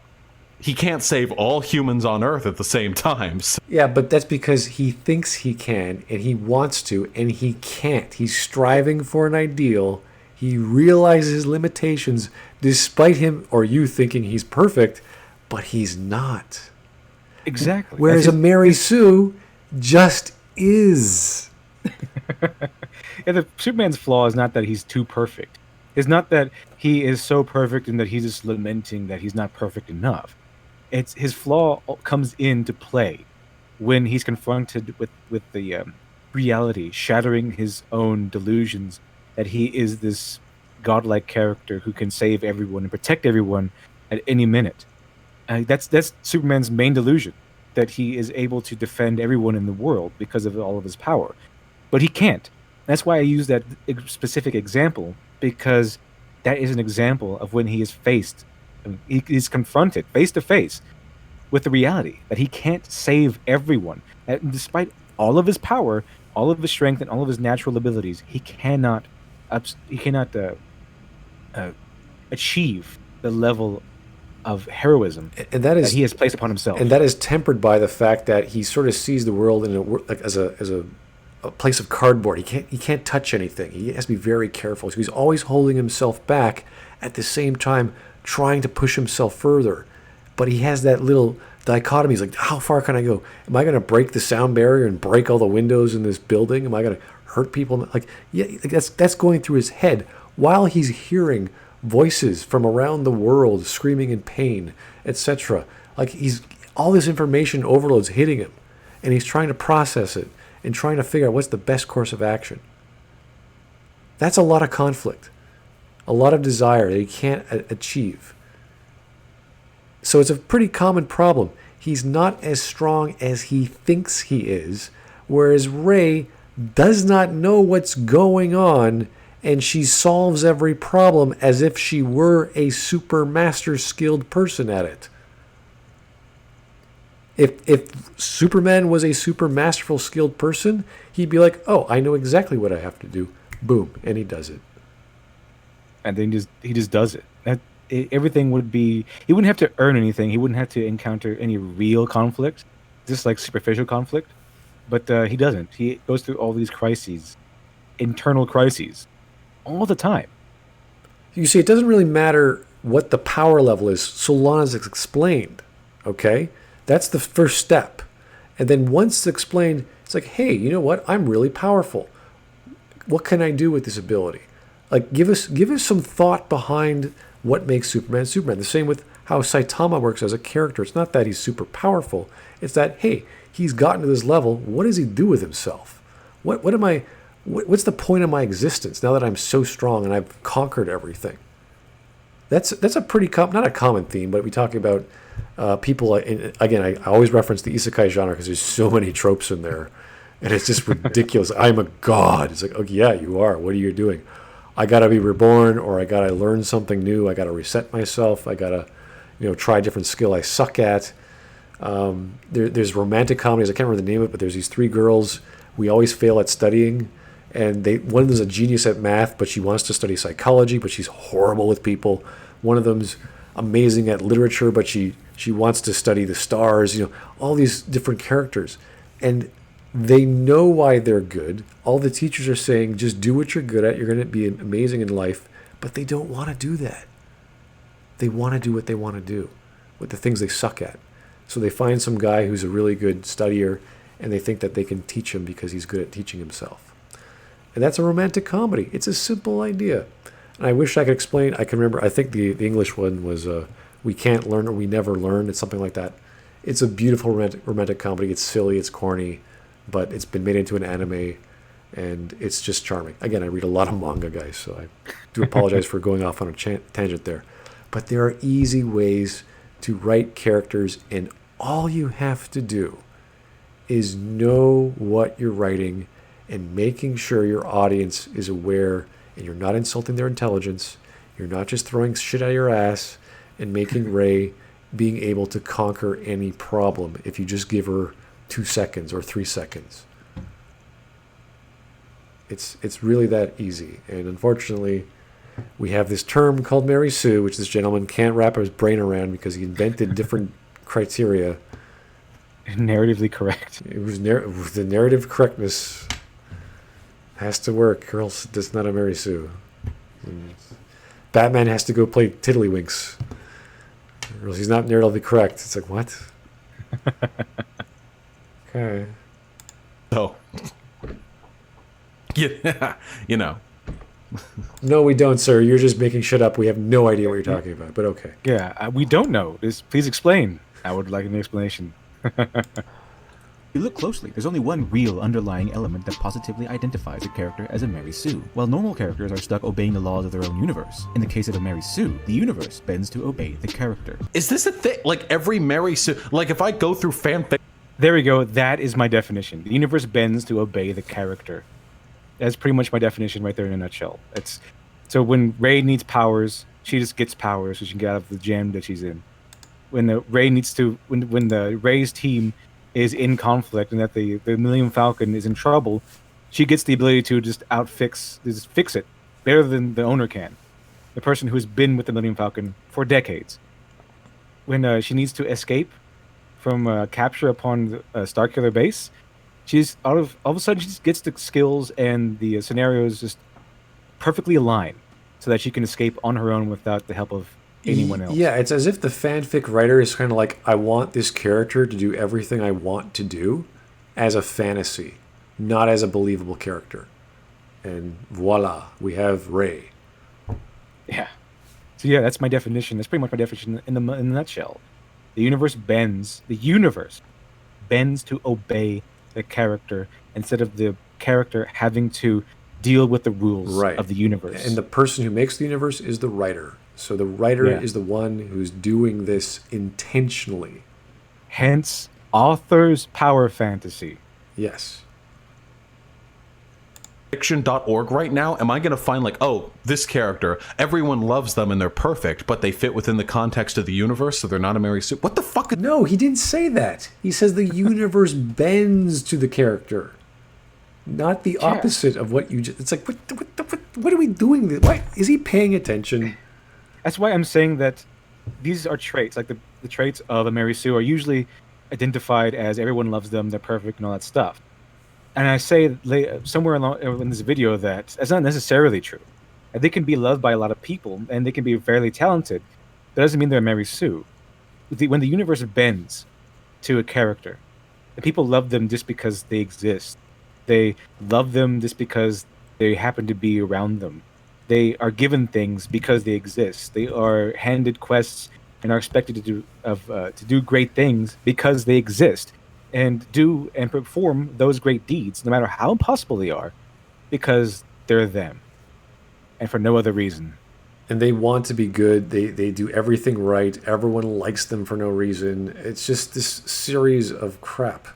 he can't save all humans on Earth at the same time. So. Yeah, but that's because he thinks he can, and he wants to, and he can't. He's striving for an ideal. He realizes his limitations, despite him or you thinking he's perfect, but he's not. Exactly. Whereas a Mary Sue just is. Yeah, Superman's flaw is not that he's too perfect. It's not that he is so perfect and that he's just lamenting that he's not perfect enough. It's his flaw comes into play when he's confronted with the reality, shattering his own delusions that he is this godlike character who can save everyone and protect everyone at any minute. That's Superman's main delusion, that he is able to defend everyone in the world because of all of his power. But he can't. That's why I use that specific example, because that is an example of when he is he's confronted face to face with the reality that he can't save everyone. And despite all of his power, all of his strength, and all of his natural abilities, he cannot achieve the level of heroism and that he has placed upon himself. And that is tempered by the fact that he sort of sees the world as a place of cardboard. He can't touch anything. He has to be very careful. So he's always holding himself back, at the same time trying to push himself further. But he has that little dichotomy. He's like, how far can I go? Am I going to break the sound barrier and break all the windows in this building? Am I going to hurt people? Like, yeah, that's going through his head while he's hearing voices from around the world screaming in pain, etc. Like, he's all this information overload's hitting him, and he's trying to process it and trying to figure out what's the best course of action. That's a lot of conflict, a lot of desire that he can't achieve. So it's a pretty common problem. He's not as strong as he thinks he is, whereas Rey does not know what's going on, and she solves every problem as if she were a super master skilled person at it. If Superman was a super masterful skilled person, he'd be like, oh, I know exactly what I have to do. Boom, and he does it. And then he just does it. Everything would be... He wouldn't have to earn anything. He wouldn't have to encounter any real conflict, just like superficial conflict. But he doesn't. He goes through all these crises, internal crises, all the time. You see, it doesn't really matter what the power level is, so long as it's explained, okay? That's the first step. And then once it's explained, it's like, hey, you know what? I'm really powerful. What can I do with this ability? Like, give us some thought behind what makes Superman Superman. The same with how Saitama works as a character. It's not that he's super powerful. It's that, hey, he's gotten to this level. What does he do with himself? What's the point of my existence now that I'm so strong and I've conquered everything? That's a pretty not a common theme, but we talk about people. Again, I always reference the isekai genre because there's so many tropes in there, and it's just ridiculous. I'm a god. It's like, oh yeah, you are. What are you doing? I gotta be reborn, or I gotta learn something new. I gotta reset myself. I gotta, try a different skill I suck at. There's romantic comedies. I can't remember the name of it, but there's these three girls. We always fail at studying, and one of them's a genius at math, but she wants to study psychology, but she's horrible with people. One of them's amazing at literature, but she wants to study the stars. All these different characters, and they know why they're good. All the teachers are saying, just do what you're good at. You're going to be amazing in life, but they don't want to do that. They want to do what they want to do with the things they suck at. So they find some guy who's a really good studier, and they think that they can teach him because he's good at teaching himself. And that's a romantic comedy. It's a simple idea. And I wish I could explain. I can remember, I think the English one was We Can't Learn or We Never Learn. It's something like that. It's a beautiful romantic comedy. It's silly, it's corny, but it's been made into an anime, and it's just charming. Again, I read a lot of manga, guys, so I do apologize for going off on a tangent there. But there are easy ways to write characters, and all you have to do is know what you're writing and making sure your audience is aware and you're not insulting their intelligence. You're not just throwing shit out of your ass and making Rey being able to conquer any problem if you just give her 2 seconds or 3 seconds. It's really that easy. And unfortunately, we have this term called Mary Sue, which this gentleman can't wrap his brain around because he invented different criteria. Narratively correct. It was the narrative correctness has to work, or else it's not a Mary Sue. Batman has to go play Tiddlywinks, or else he's not narratively correct. It's like, what? Okay. So, yeah, No, we don't, sir. You're just making shit up. We have no idea what you're talking about, but okay. Yeah, we don't know. Please explain. I would like an explanation. If you look closely, there's only one real underlying element that positively identifies a character as a Mary Sue. While normal characters are stuck obeying the laws of their own universe, in the case of a Mary Sue, the universe bends to obey the character. Is this a thing? Like every Mary Sue, like if I go through fanfic. There we go. That is my definition. The universe bends to obey the character. That's pretty much my definition right there in a nutshell. So when Rey needs powers, she just gets powers so she can get out of the jam that she's in. When the Rey's team is in conflict and that the Millennium Falcon is in trouble, she gets the ability to just fix it better than the owner can. The person who's been with the Millennium Falcon for decades. When she needs to escape from capture upon Starkiller base, she's all of a sudden she just gets the skills and the scenarios just perfectly aligned so that she can escape on her own without the help of anyone else. Yeah, it's as if the fanfic writer is kind of like, I want this character to do everything I want to do as a fantasy, not as a believable character. And voila, we have Rey. Yeah. So yeah, that's my definition. That's pretty much my definition in the nutshell. The universe bends. The universe bends to obey the character instead of the character having to deal with the rules Right. of the universe. And the person who makes the universe is the writer. So the writer Yeah. is the one who's doing this intentionally. Hence, author's power fantasy. Yes. Fiction.org right now, am I going to find like, oh, this character, everyone loves them and they're perfect, but they fit within the context of the universe, so they're not a Mary Sue? What the fuck? No, he didn't say that. He says the universe bends to the character, not the opposite of what you just. It's like, what are we doing? Why is he paying attention? That's why I'm saying that these are traits, like the traits of a Mary Sue are usually identified as everyone loves them, they're perfect, and all that stuff. And I say somewhere along in this video that that's not necessarily true. And they can be loved by a lot of people, and they can be fairly talented. That doesn't mean they're Mary Sue. When the universe bends to a character, and people love them just because they exist. They love them just because they happen to be around them. They are given things because they exist. They are handed quests and are expected to do great things because they exist. And do and perform those great deeds, no matter how impossible they are, because they're them, and for no other reason. And they want to be good. They do everything right. Everyone likes them for no reason. It's just this series of crap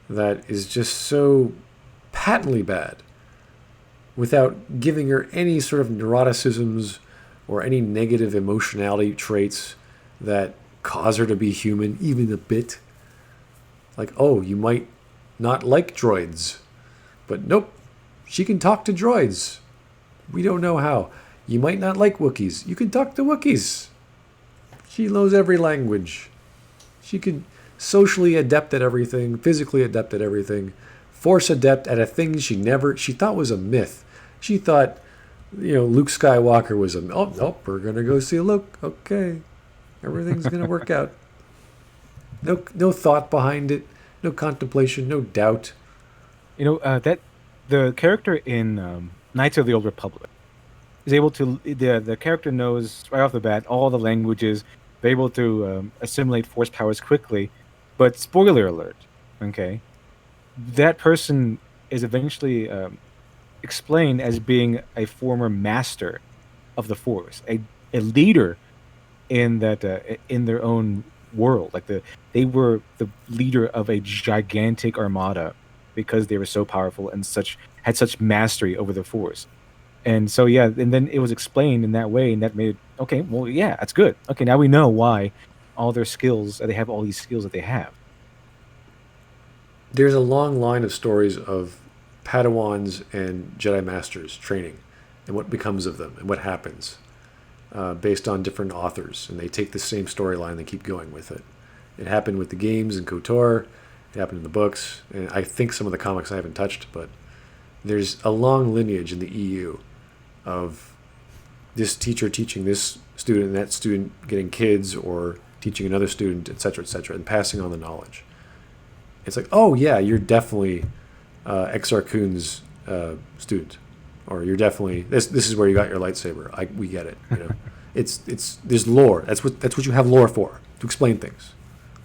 that is just so patently bad, without giving her any sort of neuroticisms or any negative emotionality traits that cause her to be human, even a bit. Like, oh, you might not like droids, but nope, she can talk to droids. We don't know how. You might not like Wookiees. You can talk to Wookiees. She knows every language. She can socially adept at everything, physically adept at everything, force adept at a thing she thought was a myth. She thought, Luke Skywalker was nope, we're going to go see Luke. Okay, everything's going to work out. No thought behind it, no contemplation, no doubt. That the character in Knights of the Old Republic is able to. The character knows right off the bat all the languages. They're able to assimilate force powers quickly. But spoiler alert, okay, that person is eventually explained as being a former master of the Force, a leader in that in their own world. Like they were the leader of a gigantic armada because they were so powerful and had such mastery over the Force. And so and then it was explained in that way, and that made okay, well yeah, that's good. Okay, now we know why all their skills, they have all these skills that they have. There's a long line of stories of Padawans and Jedi Masters training and what becomes of them and what happens. Based on different authors, and they take the same storyline and they keep going with it. It happened with the games in KOTOR, it happened in the books, and I think some of the comics I haven't touched, but there's a long lineage in the EU of this teacher teaching this student and that student getting kids, or teaching another student, etc., and passing on the knowledge. It's like, oh yeah, you're definitely Exar Kun's student. Or you're definitely this is where you got your lightsaber. We get it. It's there's lore. That's what you have lore for, to explain things.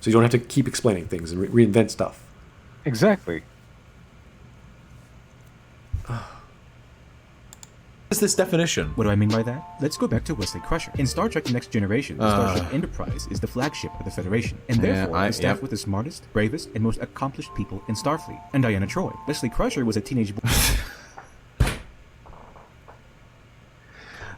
So you don't have to keep explaining things and reinvent stuff. Exactly. What is this definition? What do I mean by that? Let's go back to Wesley Crusher. In Star Trek The Next Generation, the Starship Enterprise is the flagship of the Federation, and therefore is staffed with the smartest, bravest, and most accomplished people in Starfleet. And Diana Troy. Wesley Crusher was a teenage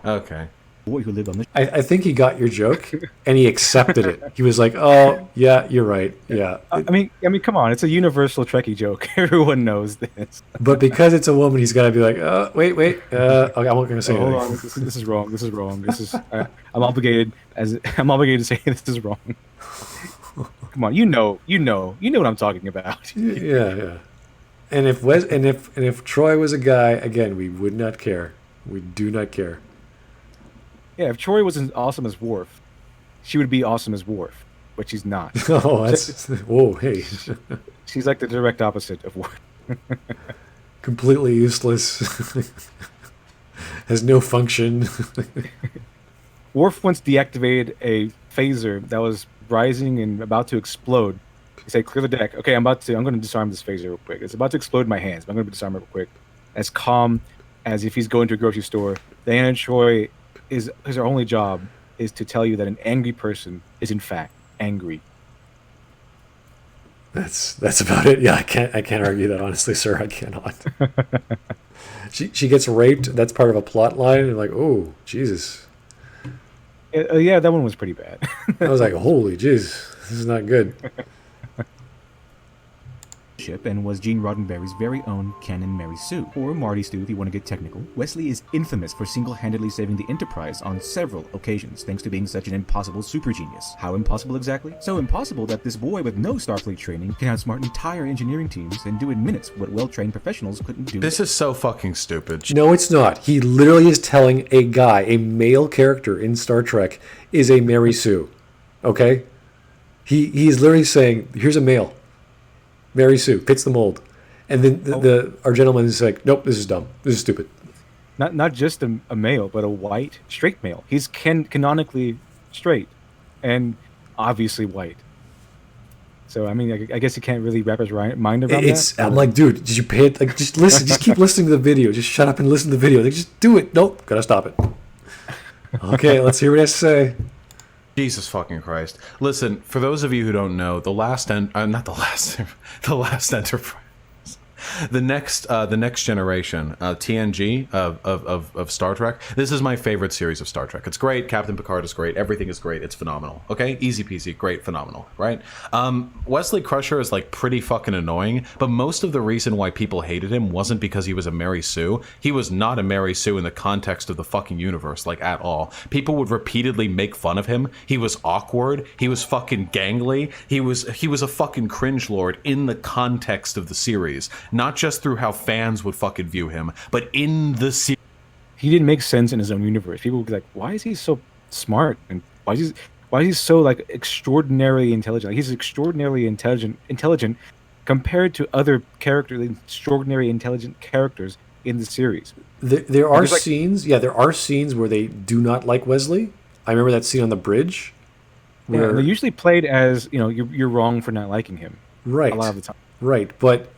Okay. boy who lived on the I think he got your joke and he accepted it. He was like, "Oh yeah, you're right. Yeah." I mean, come on, it's a universal Trekkie joke. Everyone knows this. But because it's a woman, he's got to be like, wait. Okay, I'm not going to say Hold anything. on, this is wrong. This is wrong. This is I'm obligated to say this is wrong. Come on, you know what I'm talking about. Yeah. And if Troy was a guy, again, we would not care. We do not care. Yeah, if Troy was as awesome as Worf, she would be awesome as Worf, but she's not. Oh, that's whoa, hey. She's like the direct opposite of Worf. Completely useless. Has no function. Worf once deactivated a phaser that was rising and about to explode. He said, "Clear the deck." Okay, I'm going to disarm this phaser real quick. It's about to explode in my hands, but I'm going to disarm it real quick. As calm as if he's going to a grocery store. Diana Troy her only job is to tell you that an angry person is in fact angry. That's about it. Yeah, I can't argue that, honestly, sir. I cannot. She gets raped. That's part of a plot line. And like, oh, Jesus. Yeah, that one was pretty bad. I was like, holy jeez, this is not good. And was Gene Roddenberry's very own canon Mary Sue, or Marty Stu if you want to get technical. Wesley is infamous for single-handedly saving the Enterprise on several occasions, thanks to being such an impossible super genius. How impossible exactly? So impossible that this boy with no Starfleet training can outsmart entire engineering teams and do in minutes what well-trained professionals couldn't do. This is so fucking stupid. No, it's not. He literally is telling a guy, a male character in Star Trek, is a Mary Sue. Okay? He's literally saying, here's a male. Mary Sue fits the mold, and then our gentleman is like, nope, this is dumb. This is stupid. Not just a male, but a white straight male. He's canonically straight, and obviously white. So I mean, I guess he can't really wrap his mind around that. I'm like, dude, did you pay it? Like, just listen. Just keep listening to the video. Just shut up and listen to the video. Like, just do it. Nope, gotta stop it. Okay, let's hear what he has to say. Jesus fucking Christ. Listen, for those of you who don't know, the last Enterprise. The next generation, TNG of Star Trek. This is my favorite series of Star Trek. It's great. Captain Picard is great. Everything is great. It's phenomenal. Okay, easy peasy, great, phenomenal, right? Wesley Crusher is like pretty fucking annoying, but most of the reason why people hated him wasn't because he was a Mary Sue. He was not a Mary Sue in the context of the fucking universe, like at all. People would repeatedly make fun of him. He was awkward. He was fucking gangly. He was a fucking cringe lord in the context of the series. Not just through how fans would fucking view him, but in the series. He didn't make sense in his own universe. People would be like, why is he so smart? And why is he so like extraordinarily intelligent? Like, he's extraordinarily intelligent compared to other extraordinary intelligent characters in the series. There are scenes, there are scenes where they do not like Wesley. I remember that scene on the bridge. Where they're usually played as, you're wrong for not liking him. Right. A lot of the time. Right, but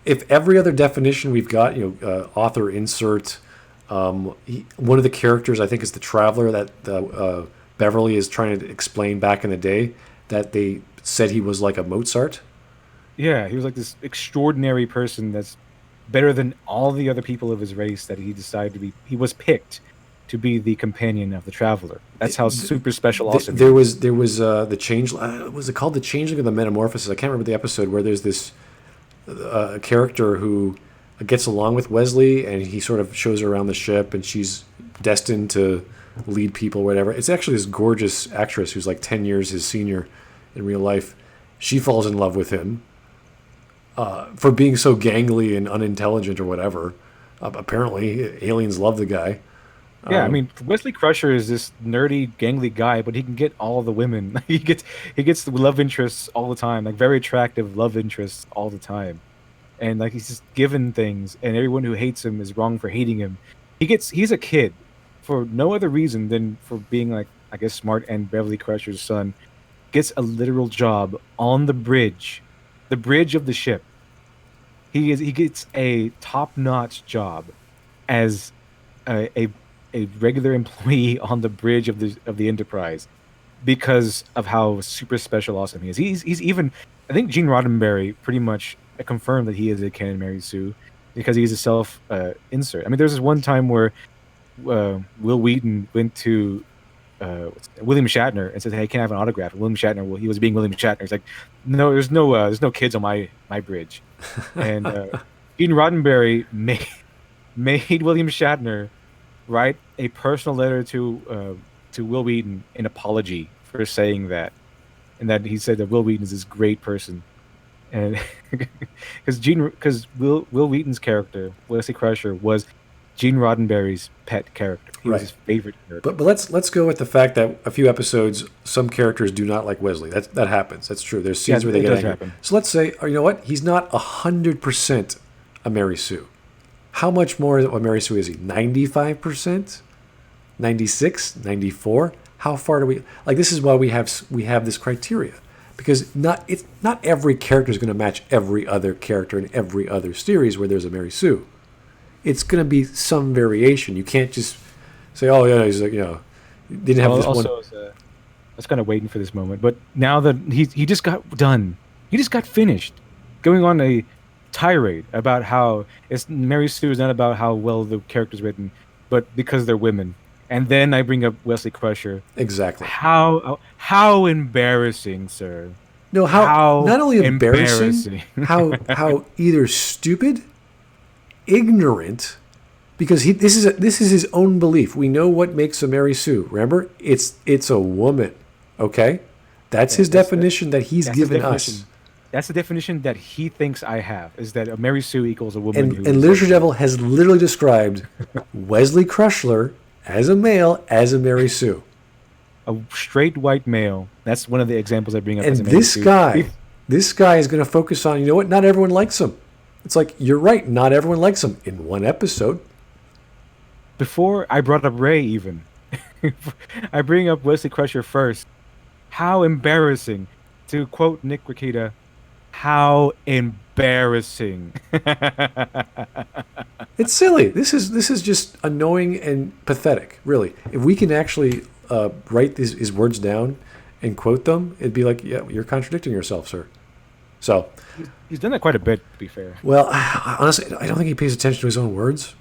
if every other definition we've got, author insert, one of the characters I think is the Traveler that Beverly is trying to explain back in the day, that they said he was like a Mozart. Yeah, he was like this extraordinary person that's better than all the other people of his race that he decided to be. He was picked to be the companion of the Traveler. That's how super special awesome. There was the change. Was it called the Changeling of the Metamorphosis? I can't remember the episode where there's this a character who gets along with Wesley, and he sort of shows her around the ship, and she's destined to lead people, whatever. It's actually this gorgeous actress who's like 10 years his senior in real life. She falls in love with him for being so gangly and unintelligent or whatever. Apparently, aliens love the guy. Yeah, I mean, Wesley Crusher is this nerdy, gangly guy, but he can get all the women. he gets the love interests all the time, like very attractive love interests all the time, and like he's just given things, and everyone who hates him is wrong for hating him. He's a kid for no other reason than for being like, I guess, smart, and Beverly Crusher's son gets a literal job on the bridge of the ship. He gets a top-notch job as a regular employee on the bridge of the Enterprise because of how super special awesome he is. He's even, I think Gene Roddenberry pretty much confirmed that he is a canon Mary Sue because he's a self insert. I mean, there's this one time where Will Wheaton went to William Shatner and said, "Hey, can I have an autograph?" And William Shatner, well, he was being William Shatner. He's like, "No, there's no kids on my bridge." And Gene Roddenberry made William Shatner write a personal letter to Will Wheaton, an apology for saying that, and that he said that Will Wheaton is this great person, and because Will Wheaton's character Wesley Crusher was Gene Roddenberry's pet character. He was his favorite character. But let's go with the fact that a few episodes, some characters do not like Wesley. That happens. That's true. There's scenes where they get angry. Happen. So let's say, you know what? He's not 100% a Mary Sue. How much more of a Mary Sue is he? 95%? 96? 94? how far do we like? This is why we have this criteria, because not every character is going to match every other character in every other series where there's a Mary Sue. It's going to be some variation. You can't just say, oh yeah, he's like, didn't have this also, one. I was kind of waiting for this moment, but now that he just got done, he just got finished, going on a tirade about how Mary Sue is not about how well the character's written, but because they're women. And then I bring up Wesley Crusher. Exactly. How embarrassing, sir. No, how not only embarrassing, how either stupid, ignorant, because this is his own belief. We know what makes a Mary Sue. Remember, it's a woman. Okay, that's his definition that he's given us. That's the definition that he thinks I have, is that a Mary Sue equals a woman. And LiteratureDevil has literally described Wesley Crusher as a male, as a Mary Sue. A straight white male. That's one of the examples I bring up. And as a Mary this Sue. this guy is going to focus on, you know what, not everyone likes him. It's like, you're right, not everyone likes him in one episode. Before I brought up Ray even, I bring up Wesley Crusher first. How embarrassing. To quote Nick Rikita, how embarrassing. It's silly. This is just annoying and pathetic, really. If we can actually write his words down and quote them, it'd be like, yeah, you're contradicting yourself, sir. So he's done that quite a bit, to be fair. Well, honestly, I don't think he pays attention to his own words,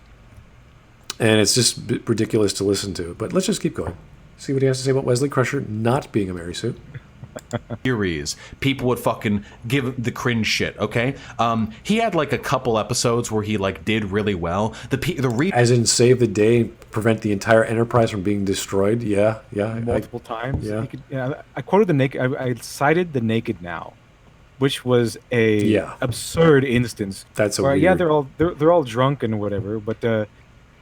and it's just ridiculous to listen to. But let's just keep going. See what he has to say about Wesley Crusher not being a Mary Sue. Series, people would fucking give the cringe shit. Okay, he had like a couple episodes where he like did really well. As in save the day and prevent the entire enterprise from being destroyed. Yeah, multiple times. Yeah, I quoted the naked. I cited the Naked Now, which was a absurd instance. That's a where, weird. Yeah, they're all drunk and whatever, but I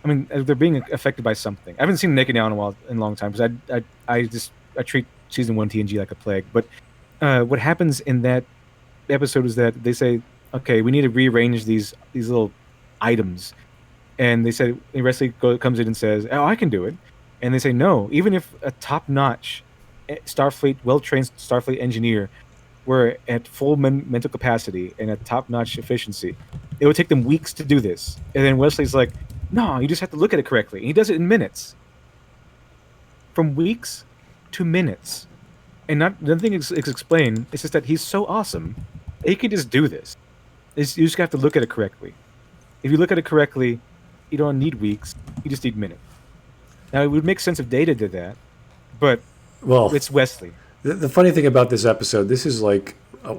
mean, they're being affected by something. I haven't seen Naked Now in a long time because I treat season 1 TNG like a plague. But what happens in that episode is that they say, okay, we need to rearrange these little items, and they said Wesley comes in and says, oh, I can do it, and they say no, even if a top-notch well-trained Starfleet engineer were at full mental capacity and at top-notch efficiency, it would take them weeks to do this. And then Wesley's like, no, you just have to look at it correctly. And he does it in minutes. From weeks to minutes. And nothing is explained. It's just that he's so awesome. He can just do this. You just have to look at it correctly. If you look at it correctly, you don't need weeks. You just need minutes. Now, it would make sense if Data did that. But it's Wesley. The funny thing about this episode, this is like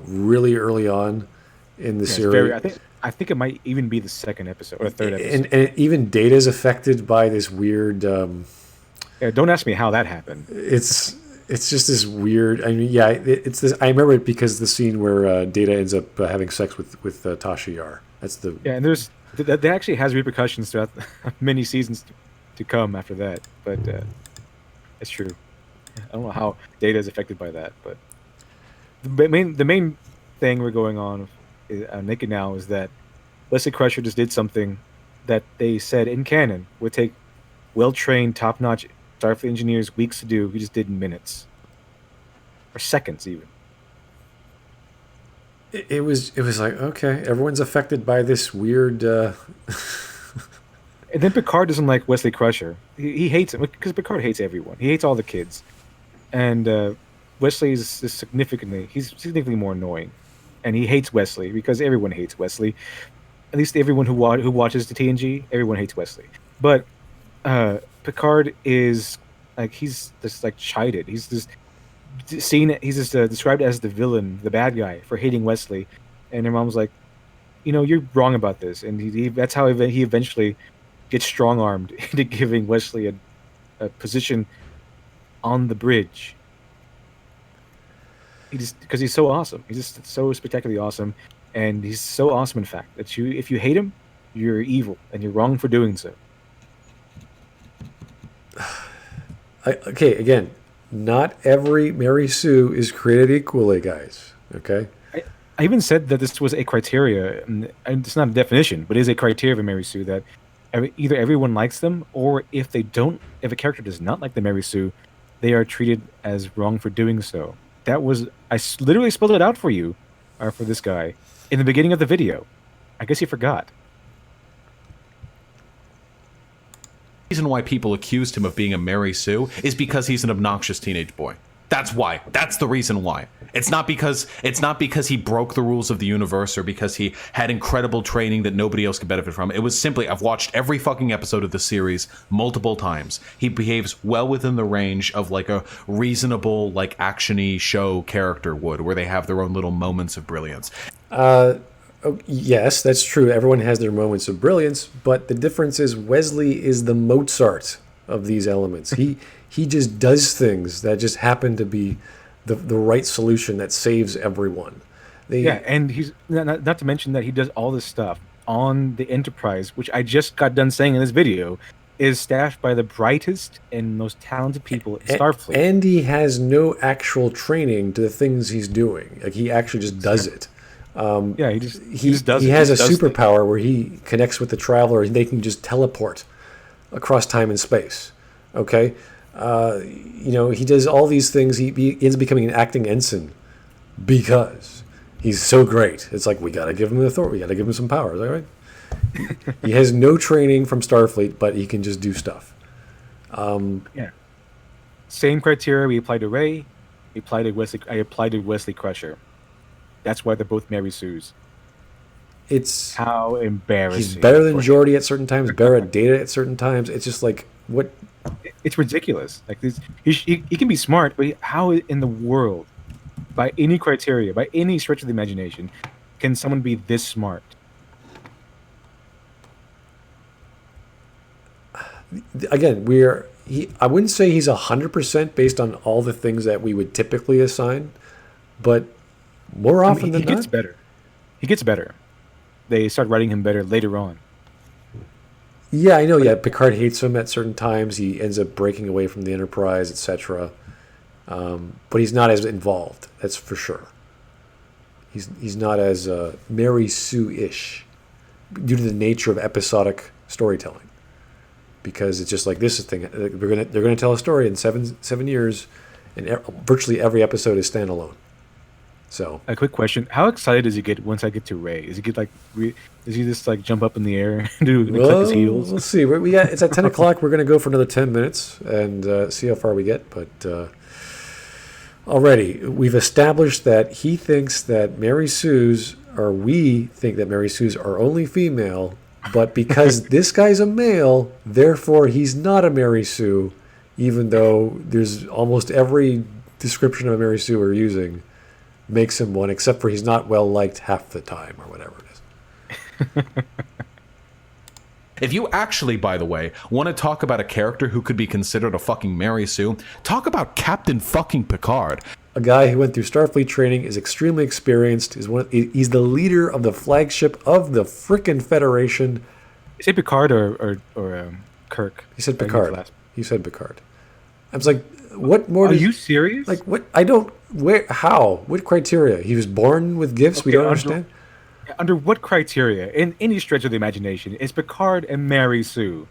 really early on in the series. I think it might even be the second episode or third episode. And even Data is affected by this weird. Don't ask me how that happened. It's just this weird. I mean, yeah, it's this. I remember it because the scene where Data ends up having sex with Tasha Yar. That's the. Yeah, and that actually has repercussions throughout many seasons to come after that. But it's true. I don't know how Data is affected by that, but the main thing we're going on Naked Now is that Wesley Crusher just did something that they said in canon would take well-trained, top-notch Starfleet engineers weeks to do. He just did in minutes or seconds, even. It was like, okay, everyone's affected by this weird. And then Picard doesn't like Wesley Crusher. He hates him because Picard hates everyone. He hates all the kids, and Wesley is significantly more annoying, and he hates Wesley because everyone hates Wesley. At least everyone who watches the TNG, everyone hates Wesley. But Picard is like, he's just like chided. He's just seen. He's just described as the villain, the bad guy for hating Wesley. And her mom's like, you're wrong about this. And that's how he eventually gets strong-armed into giving Wesley a position on the bridge. Because he's so awesome. He's just so spectacularly awesome. And he's so awesome, in fact, that if you hate him, you're evil, and you're wrong for doing so. Okay, again, not every Mary Sue is created equally, guys. Okay? I even said that this was a criteria, and it's not a definition, but it is a criteria of a Mary Sue that either everyone likes them, or if a character does not like the Mary Sue, they are treated as wrong for doing so. Literally spelled it out for you, or for this guy, in the beginning of the video. I guess he forgot. The reason why people accused him of being a Mary Sue is because he's an obnoxious teenage boy. That's why. That's the reason why. It's not because he broke the rules of the universe or because he had incredible training that nobody else could benefit from. It was simply, I've watched every fucking episode of the series multiple times. He behaves well within the range of like a reasonable, like action-y show character would, where they have their own little moments of brilliance. Yes, that's true. Everyone has their moments of brilliance, but the difference is Wesley is the Mozart of these elements. He just does things that just happen to be the right solution that saves everyone. And he's not to mention that he does all this stuff on the Enterprise, which I just got done saying in this video, is staffed by the brightest and most talented people in Starfleet. And he has no actual training to the things he's doing. Like he actually just does it. He just does it. He has a superpower where he connects with the Traveler and they can just teleport across time and space. Okay? He does all these things. He ends up becoming an acting ensign because he's so great. It's like, we got to give him the authority. We got to give him some power. Is that right? He has no training from Starfleet, but he can just do stuff. Same criteria we applied to Ray. I applied to Wesley Crusher. That's why they're both Mary Sues. It's how embarrassing. He's better than Geordi at certain times, better at Data at certain times. It's just like, what? It's ridiculous. Like this, he can be smart, but how in the world, by any criteria, by any stretch of the imagination, can someone be this smart? Again, I wouldn't say he's 100% based on all the things that we would typically assign, but more often than not, he gets better. He gets better. They start writing him better later on. Yeah, I know. Yeah, Picard hates him at certain times. He ends up breaking away from the Enterprise, etc. But he's not as involved. That's for sure. He's not as Mary Sue-ish due to the nature of episodic storytelling. Because it's just like this thing. They're gonna tell a story in seven years, and virtually every episode is standalone. So a quick question: how excited does he get once I get to Ray? Does he get does he just like jump up in the air and click his heels? We'll see. It's at 10 o'clock. We're gonna go for another 10 minutes and see how far we get. But already we've established that he thinks that Mary Sue's, or we think that Mary Sue's are only female. But because this guy's a male, therefore he's not a Mary Sue, even though there's almost every description of a Mary Sue we're using makes him one, except for he's not well liked half the time or whatever it is. If you actually, by the way, want to talk about a character who could be considered a fucking Mary Sue, talk about Captain fucking Picard. A guy who went through Starfleet training, is extremely experienced, he's the leader of the flagship of the frickin' Federation. Is it Picard or Kirk? He said Picard. He said Picard. I was like, what more? Are you serious? Like, what? I don't. Where? How? What criteria? He was born with gifts. Okay, we don't understand. Under what criteria, in any stretch of the imagination, is Picard and Mary Sue?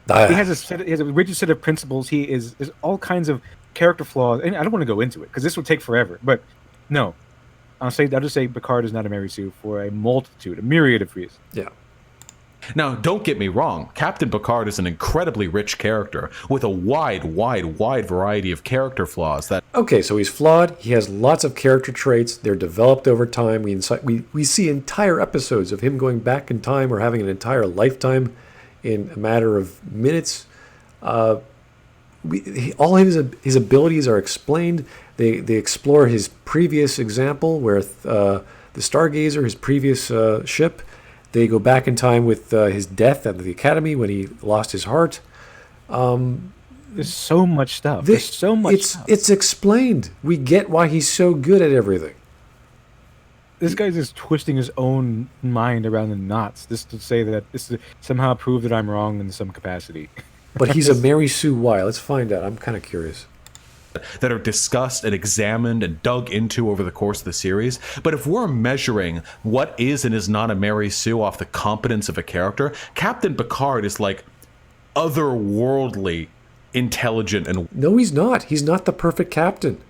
He has a rigid set of principles. There's all kinds of character flaws, and I don't want to go into it because this will take forever. But no, I'll just say Picard is not a Mary Sue for a myriad of reasons. Yeah. Now, don't get me wrong. Captain Picard is an incredibly rich character with a wide variety of character flaws. Okay, so he's flawed. He has lots of character traits. They're developed over time. We see entire episodes of him going back in time or having an entire lifetime in a matter of minutes. All his abilities are explained. They explore his previous example where the Stargazer, his previous ship. They go back in time with his death at the Academy when he lost his heart. There's so much stuff. There's so much stuff. It's explained. We get why he's so good at everything. This guy's just twisting his own mind around the knots just to say that this to somehow prove that I'm wrong in some capacity. But he's a Mary Sue why? Let's find out. I'm kind of curious. That are discussed and examined and dug into over the course of the series. But if we're measuring what is and is not a Mary Sue off the competence of a character, Captain Picard is like otherworldly intelligent and No, he's not. He's not the perfect captain.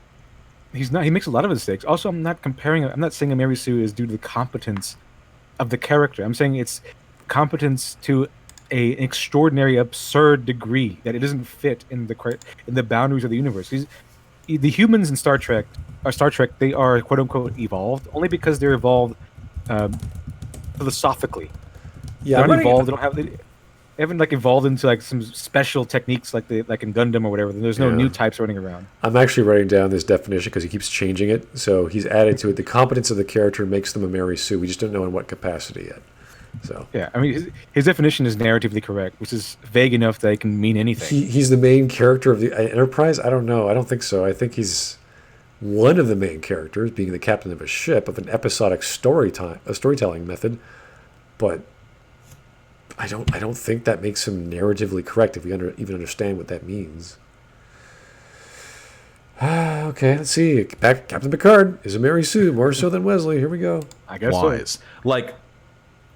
He's not. He makes a lot of mistakes. Also, I'm not saying a Mary Sue is due to the competence of the character. I'm saying it's competence to an extraordinary, absurd degree that it doesn't fit in the boundaries of the universe. The humans in Star Trek, they are quote unquote evolved only because they're evolved philosophically. Yeah, They're I'm not running- evolved. They haven't like evolved into like some special techniques like in Gundam or whatever. There's no Yeah. new types running around. I'm actually writing down this definition because he keeps changing it. So he's added to it. The competence of the character makes them a Mary Sue. We just don't know in what capacity yet. So Yeah, I mean his definition is narratively correct, which is vague enough that it can mean anything. he's the main character of the Enterprise? I don't know. I don't think so. I think he's one of the main characters, being the captain of a ship of an episodic storytelling method. But I don't think that makes him narratively correct if we even understand what that means. Okay, let's see. Captain Picard is a Mary Sue, more so than Wesley. Here we go. I guess wise. Like,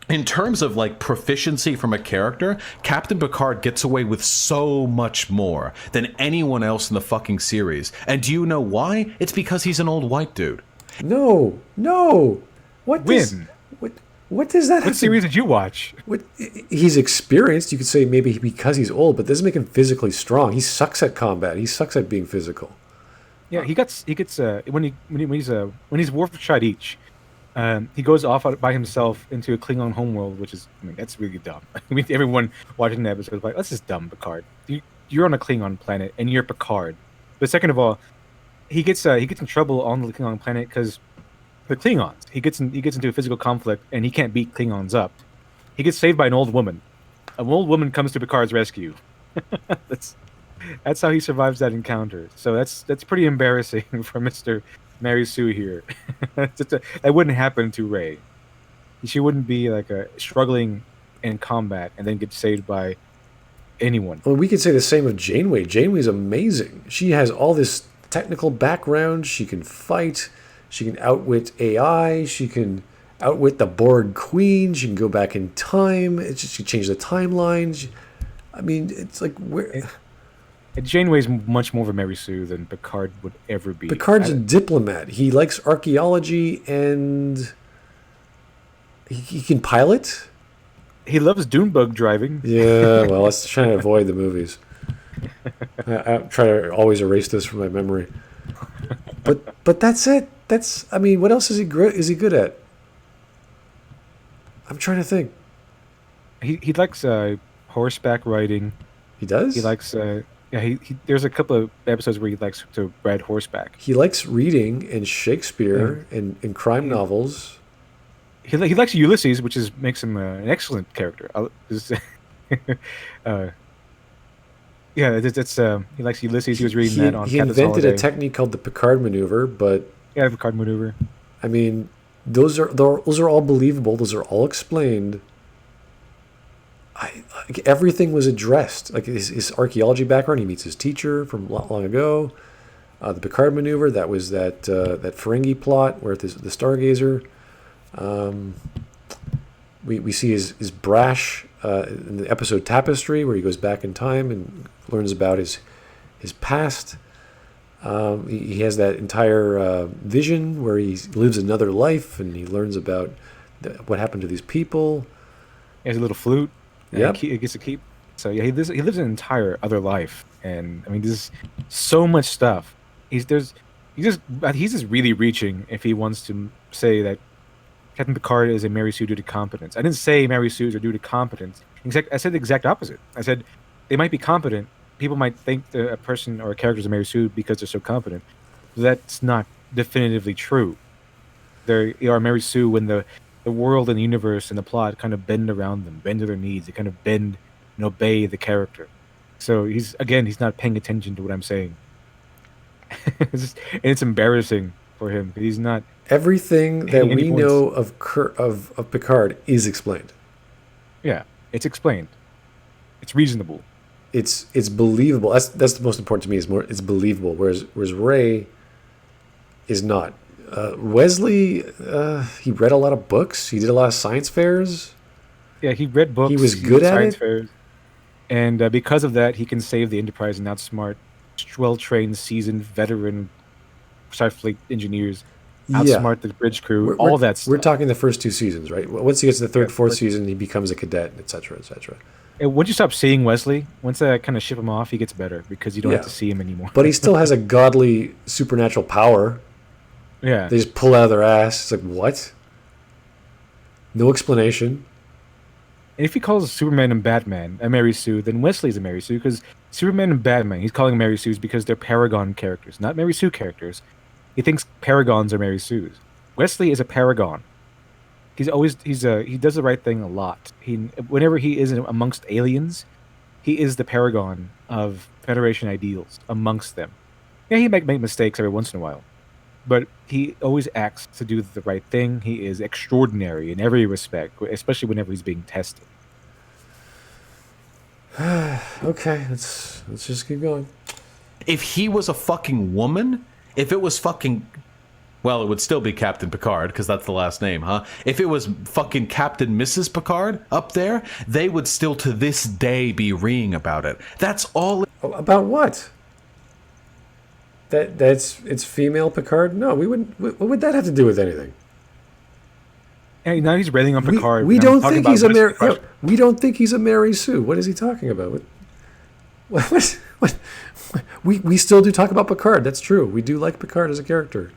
in terms of like proficiency from a character, Captain Picard gets away with so much more than anyone else in the fucking series. And do you know why? It's because he's an old white dude. No. What does that have What to series did you watch? He's experienced. You could say maybe because he's old, but this doesn't make him physically strong. He sucks at combat. He sucks at being physical. Yeah, he gets when he's Warshad each, he goes off by himself into a Klingon homeworld, which is that's really dumb. I mean, everyone watching the episode is like, that's just dumb, Picard. You're on a Klingon planet and you're Picard. But second of all, he gets in trouble on the Klingon planet because the Klingons. He gets into a physical conflict and he can't beat Klingons up. He gets saved by an old woman. An old woman comes to Picard's rescue. That's how he survives that encounter. So that's pretty embarrassing for Mr. Mary Sue here. That wouldn't happen to Rey. She wouldn't be like struggling in combat and then get saved by anyone. Well, we could say the same of Janeway. Janeway's amazing. She has all this technical background. She can fight. She can outwit AI. She can outwit the Borg Queen. She can go back in time. She can change the timeline. I mean, it's like where. Janeway's much more of a Mary Sue than Picard would ever be. Picard's a diplomat. He likes archaeology and he can pilot. He loves dune bug driving. Yeah, well, let's try to avoid the movies. I try to always erase this from my memory. But that's it. What else is he good at? I'm trying to think. He likes horseback riding. He does? He likes there's a couple of episodes where he likes to ride horseback. He likes reading and Shakespeare and crime novels. He likes Ulysses, which makes him an excellent character. He likes Ulysses. He was reading that on He Captain's invented Holiday. a technique called the Picard maneuver, but Yeah, Picard maneuver. I mean, those are all believable. Those are all explained. Everything was addressed. Like his archaeology background, he meets his teacher from long ago. The Picard maneuver, that was that Ferengi plot where the Stargazer. We see his brash in the episode Tapestry, where he goes back in time and learns about his past. He has that entire vision where he lives another life and he learns about what happened to these people. He has a little flute. Yep. He gets to keep. So yeah, he lives an entire other life, and I mean, there's so much stuff. He's just really reaching if he wants to say that Captain Picard is a Mary Sue due to competence. I didn't say Mary Sues are due to competence. I said the exact opposite. I said they might be competent. People might think a person or a character is a Mary Sue because they're so competent. That's not definitively true. They are Mary Sue when the world and the universe and the plot kind of bend around them, bend to their needs. They kind of bend and obey the character. So he's not paying attention to what I'm saying. And it's embarrassing for him because he's not. Everything that we know of Picard is explained. Yeah, it's explained. It's reasonable. It's believable. That's the most important to me. It's believable. Whereas Rey is not. Wesley, he read a lot of books. He did a lot of science fairs. Yeah, he read books. He was good at science it. fairs. And because of that, he can save the Enterprise and outsmart well-trained, seasoned, veteran Starfleet engineers, outsmart the bridge crew, all that stuff. We're talking the first 2 seasons, right? Once he gets to the third, fourth season, he becomes a cadet, etc., etc. And once you stop seeing Wesley, once I kind of ship him off, he gets better because you don't have to see him anymore. But he still has a godly supernatural power. Yeah. They just pull out of their ass. It's like, what? No explanation. And if he calls Superman and Batman a Mary Sue, then Wesley's a Mary Sue because Superman and Batman, he's calling Mary Sues because they're Paragon characters, not Mary Sue characters. He thinks Paragons are Mary Sues. Wesley is a Paragon. He does the right thing a lot. Whenever he is amongst aliens, he is the Paragon of Federation ideals amongst them. Yeah, he might make mistakes every once in a while, but he always acts to do the right thing. He is extraordinary in every respect, especially whenever he's being tested. Okay, let's just keep going. If he was a fucking woman, if it was fucking... Well, it would still be Captain Picard, because that's the last name, huh? If it was fucking Captain Mrs. Picard up there, they would still to this day be reeing about it. That's all... About what? It's female Picard? No, we wouldn't. What would that have to do with anything? And now he's railing on Picard. We don't think he's a Mary. We don't think he's a Mary Sue. What is he talking about? What? We still do talk about Picard. That's true. We do like Picard as a character.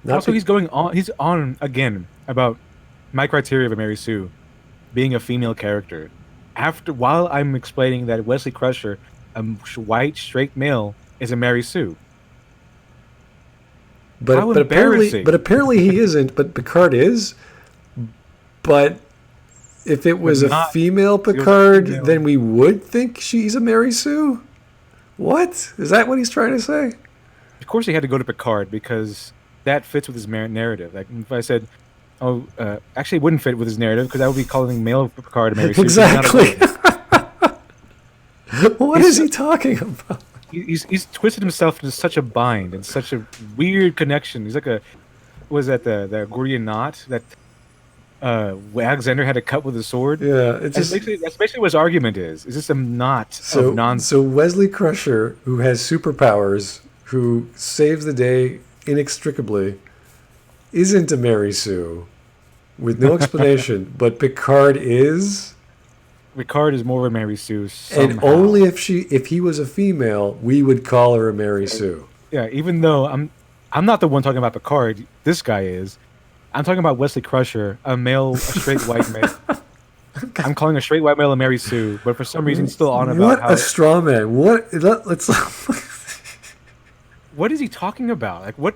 Also, he's on again about my criteria of a Mary Sue being a female character. While I'm explaining that Wesley Crusher, a white straight male, is a Mary Sue. But apparently he isn't. But Picard is. But if it was a female Picard, then we would think she's a Mary Sue. What is that? What he's trying to say? Of course, he had to go to Picard because that fits with his narrative. Like if I said, actually, it wouldn't fit with his narrative because I would be calling male Picard a Mary Sue. Exactly. What is he talking about? He's twisted himself into such a bind and such a weird connection. He's like the Gordian knot that Alexander had to cut with a sword. Yeah, that's basically what his argument is. Is this a knot of nonsense? So Wesley Crusher, who has superpowers, who saves the day inextricably, isn't a Mary Sue with no explanation, but Picard is. Picard is more of a Mary Sue somehow. And only if he was a female, we would call her a Mary Sue. Yeah, even though I'm not the one talking about Picard, this guy is. I'm talking about Wesley Crusher, a straight white male. I'm calling a straight white male a Mary Sue, but for some reason he's still on about what a straw man. What is he talking about? Like what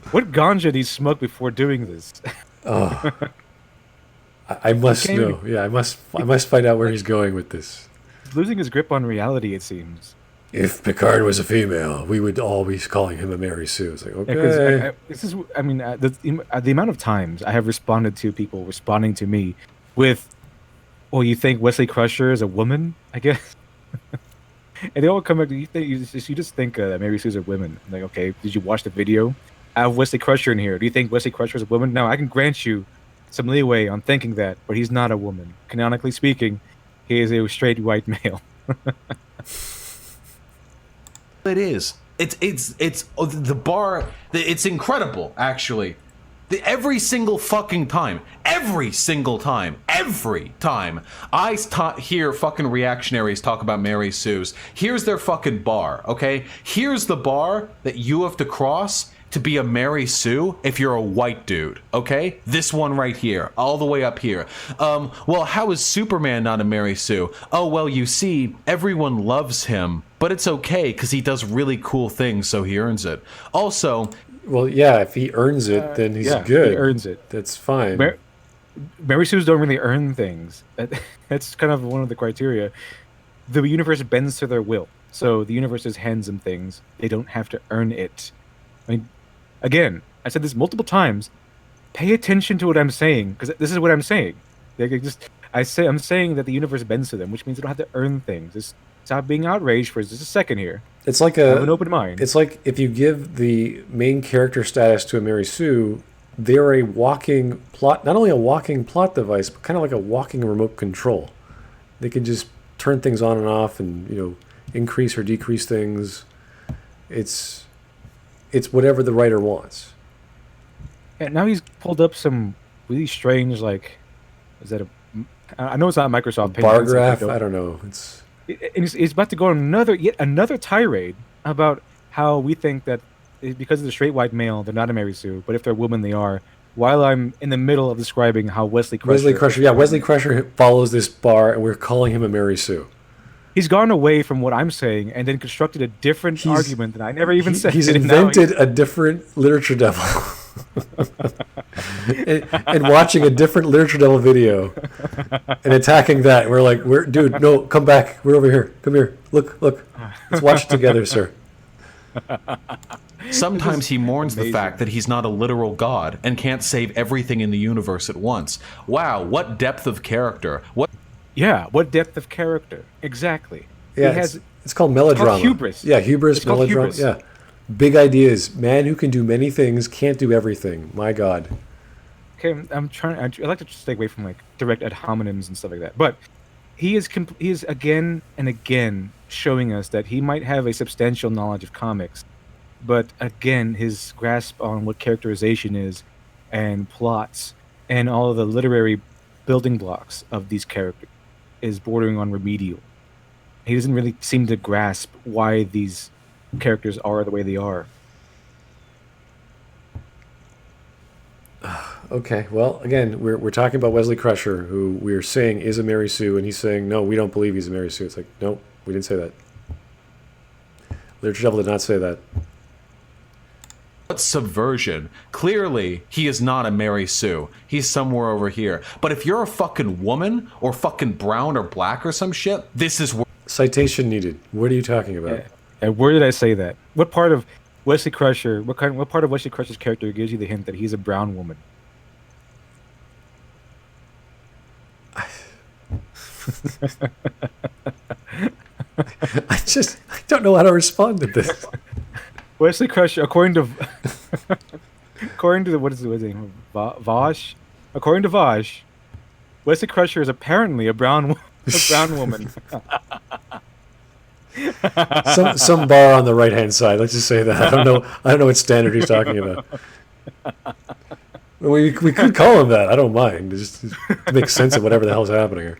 ganja did he smoke before doing this? Oh. I must know. Yeah, I must find out where he's going with this. He's losing his grip on reality, it seems. If Picard was a female, we would all be calling him a Mary Sue. It's like, okay. The amount of times I have responded to people responding to me with, well, you think Wesley Crusher is a woman, I guess? And they all come back, you just think that Mary Sue's are women. I'm like, okay, did you watch the video? I have Wesley Crusher in here. Do you think Wesley Crusher is a woman? No, I can grant you some leeway on thinking that, but he's not a woman. Canonically speaking, he is a straight white male. It is. It's the bar. It's incredible, actually. Every single fucking time, every time I hear fucking reactionaries talk about Mary Sue's, here's their fucking bar, okay? Here's the bar that you have to cross to be a Mary Sue if you're a white dude, okay? This one right here, all the way up here. Well, how is Superman not a Mary Sue? Oh, well, you see, everyone loves him, but it's okay because he does really cool things, so he earns it. Also... Well, yeah, if he earns it, then he's good. He earns it. That's fine. Mary Sues don't really earn things. That's kind of one of the criteria. The universe bends to their will. So the universe just hands them things. They don't have to earn it. I mean, again, I said this multiple times. Pay attention to what I'm saying, because this is what I'm saying. I'm saying that the universe bends to them, which means they don't have to earn things. Just stop being outraged for just a second here. It's like have an open mind. It's like if you give the main character status to a Mary Sue, they're a walking plot, not only a walking plot device, but kind of like a walking remote control. They can just turn things on and off, and increase or decrease things. It's whatever the writer wants. And now he's pulled up some really strange, like, is that I know it's not Microsoft Paint. Bar graph? I don't know. He's about to go on yet another tirade about how we think that because of the straight white male, they're not a Mary Sue, but if they're a woman, they are. While I'm in the middle of describing how Wesley Crusher follows this bar, and we're calling him a Mary Sue. He's gone away from what I'm saying and then constructed a different argument that I never even said. He's invented a different literature devil. and watching a different literature devil video and attacking that. We're like, dude, no, come back. We're over here. Come here. Look. Let's watch it together, sir. Sometimes he mourns the fact that he's not a literal god and can't save everything in the universe at once. Wow, what depth of character. What depth of character. Exactly. Yeah, it's called melodrama. It's called hubris. Yeah, hubris, melodrama. Hubris. Yeah. Big ideas. Man who can do many things can't do everything. My God. Okay, I like to stay away from like direct ad hominems and stuff like that. But he is again and again showing us that he might have a substantial knowledge of comics. But again, his grasp on what characterization is and plots and all of the literary building blocks of these characters is bordering on remedial. He doesn't really seem to grasp why these characters are the way they are. Okay, well, again, we're talking about Wesley Crusher, who we're saying is a Mary Sue, and he's saying, no, we don't believe he's a Mary Sue. It's like, no, we didn't say that. LiteratureDevil did not say that. What subversion? Clearly, he is not a Mary Sue. He's somewhere over here. But if you're a fucking woman, or fucking brown or black or some shit, this is where... Citation needed. What are you talking about? And where did I say that? What part of Wesley Crusher, what part of Wesley Crusher's character gives you the hint that he's a brown woman? I don't know how to respond to this. Wesley Crusher, according to what is his name? Vosh? According to Vosh, Wesley Crusher is apparently a brown woman. some bar on the right hand side. Let's just say that. I don't know what standard he's talking about. We could call him that. I don't mind. Just to make sense of whatever the hell's happening here.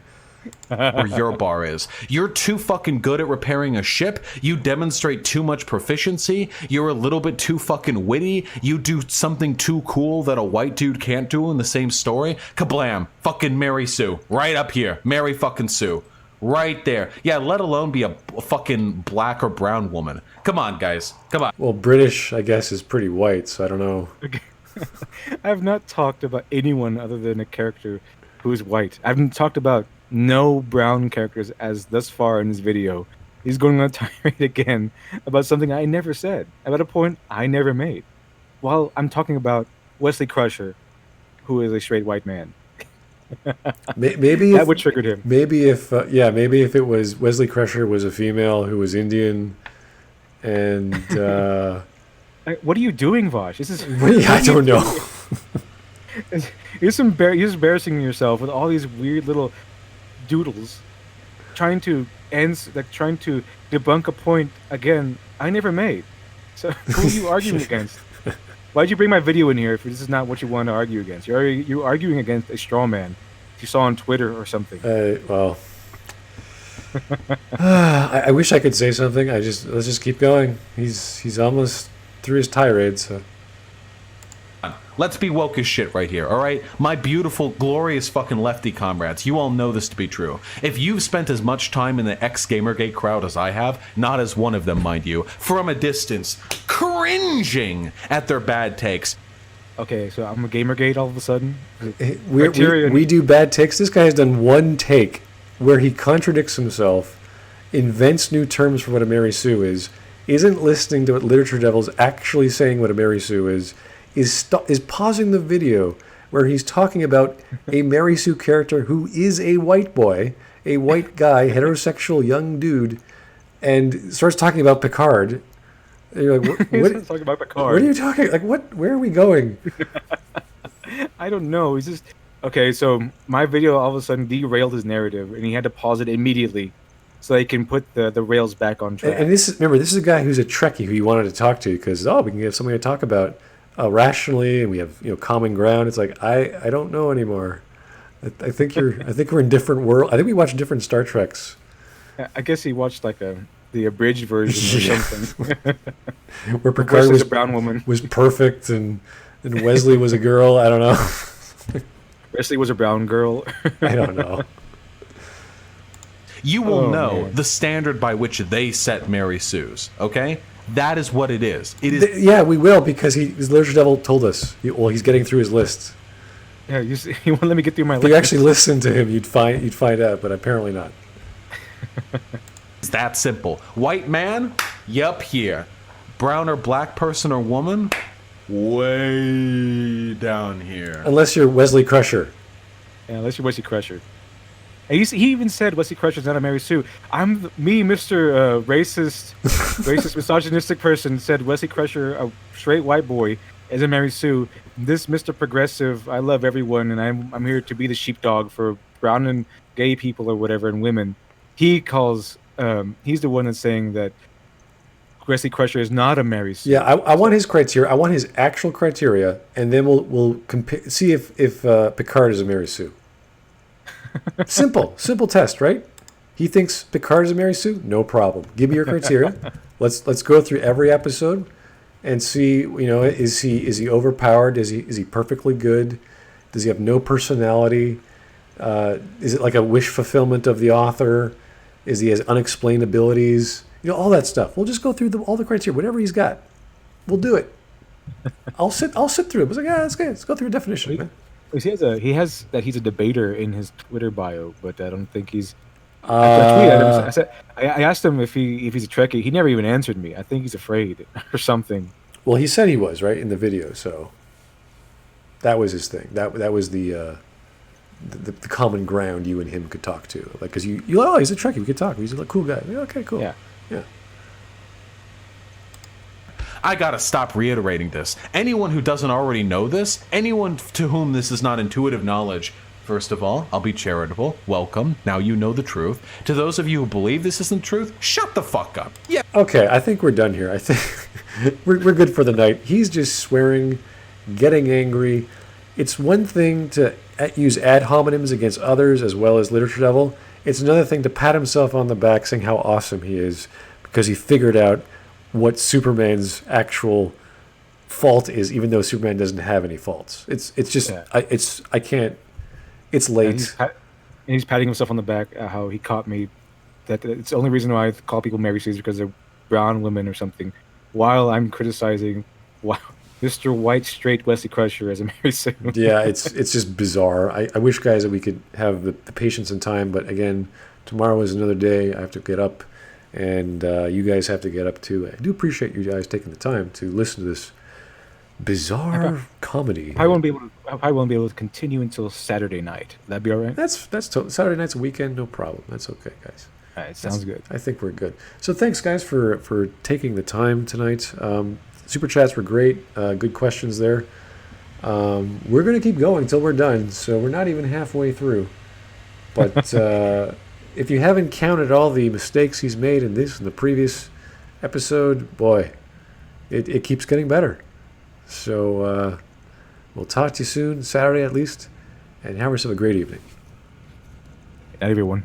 Where your bar is. You're too fucking good at repairing a ship. You demonstrate too much proficiency. You're a little bit too fucking witty. You do something too cool that a white dude can't do in the same story. Kablam. Fucking Mary Sue. Right up here. Mary fucking Sue. Right there. Yeah, let alone be a fucking black or brown woman. Come on, guys. Come on. Well, British, I guess, is pretty white, so I don't know. I have not talked about anyone other than a character who is white. I haven't talked about no brown characters as thus far in this video. He's going on a tirade again about something I never said, about a point I never made. While I'm talking about Wesley Crusher, who is a straight white man. Maybe that would trigger him. Maybe if it was Wesley Crusher was a female who was Indian, and what are you doing, Vosh? This is I don't know. You're embarrassing yourself with all these weird little doodles, trying to debunk a point again I never made. So who are you arguing against? Why'd you bring my video in here if this is not what you want to argue against? You're arguing against a straw man you saw on Twitter or something. Well, I wish I could say something. Let's just keep going. He's almost through his tirade, so. Let's be woke as shit right here, all right? My beautiful, glorious fucking lefty comrades, you all know this to be true. If you've spent as much time in the ex-Gamergate crowd as I have, not as one of them, mind you, from a distance, cringing at their bad takes. Okay, so I'm a Gamergate all of a sudden? We do bad takes. This guy has done one take where he contradicts himself, invents new terms for what a Mary Sue is, isn't listening to what LiteratureDevil's actually saying what a Mary Sue is pausing the video where he's talking about a Mary Sue character who is a white boy, a white guy, heterosexual young dude, and starts talking about Picard. And you're like, what? Talking about Picard. What are you talking? Like, what? Where are we going? I don't know. He's just okay. So my video all of a sudden derailed his narrative, and he had to pause it immediately so they can put the rails back on track. And this is a guy who's a Trekkie who you wanted to talk to because we can get something to talk about rationally, and we have common ground. It's like I don't know anymore. I think we're in different world. I think we watch different Star Treks. I guess he watched like the abridged version or something. Where Picard was a brown woman, was perfect, and Wesley was a girl. I don't know. Wesley was a brown girl. I don't know. You will know the standard by which they set Mary Sue's. Okay, that is what it is. It is. Yeah, we will because his LiteratureDevil told us. He's getting through his list. Yeah, he won't let me get through my If list. you actually listen to him, you'd find out, but apparently not. It's that simple. White man, yup, here. Brown or black person or woman, way down here. Unless you're Wesley Crusher. Yeah, unless you're Wesley Crusher. And he even said Wesley Crusher's not a Mary Sue. Mr. Racist, misogynistic person, said Wesley Crusher, a straight white boy, is a Mary Sue. This Mr. Progressive, I love everyone, and I'm here to be the sheepdog for brown and gay people or whatever, and women. He calls, he's the one that's saying that Wesley Crusher is not a Mary Sue. Yeah, I want his criteria. I want his actual criteria, and then we'll see if Picard is a Mary Sue. Simple test, right? He thinks Picard is a Mary Sue. No problem. Give me your criteria. Let's go through every episode and see. Is he overpowered? Is he perfectly good? Does he have no personality? Is it like a wish fulfillment of the author? Is he has unexplained abilities? All that stuff. We'll just go through all the criteria, whatever he's got. We'll do it. I'll sit through it. It's like, that's good. Let's go through a definition, man. He has that he's a debater in his Twitter bio, but I don't think he's. I asked him if he's a Trekkie. He never even answered me. I think he's afraid or something. Well, he said he was right in the video, so that was his thing. That was the common ground you and him could talk to. Like, because he's a Trekkie. We could talk. He's a cool guy. Yeah, okay, cool. Yeah. I gotta stop reiterating this. Anyone who doesn't already know this, anyone to whom this is not intuitive knowledge, first of all, I'll be charitable. Welcome. Now you know the truth. To those of you who believe this isn't truth, shut the fuck up. Yeah. Okay, I think we're done here. I think we're good for the night. He's just swearing, getting angry. It's one thing to use ad hominems against others as well as LiteratureDevil. It's another thing to pat himself on the back saying how awesome he is because he figured out what Superman's actual fault is, even though Superman doesn't have any faults. It's just I can't. It's late. And he's patting himself on the back how he caught me. That it's the only reason why I call people Mary Sue's because they're brown women or something. While I'm criticizing, Mr. White straight Wesley Crusher as a Mary Sue. Yeah, it's just bizarre. I wish, guys, that we could have the patience and time, but again, tomorrow is another day. I have to get up. And you guys have to get up too. I do appreciate you guys taking the time to listen to this bizarre comedy. I won't be able to continue until Saturday night. That'd be all right. That's Saturday night's a weekend, no problem. That's okay, guys. All right, sounds good. I think we're good. So thanks, guys, for taking the time tonight. Super chats were great. Good questions there. We're gonna keep going until we're done. So we're not even halfway through. But if you haven't counted all the mistakes he's made in this and the previous episode, boy, it keeps getting better. So we'll talk to you soon, Saturday at least, and have yourself a great evening. Night, everyone.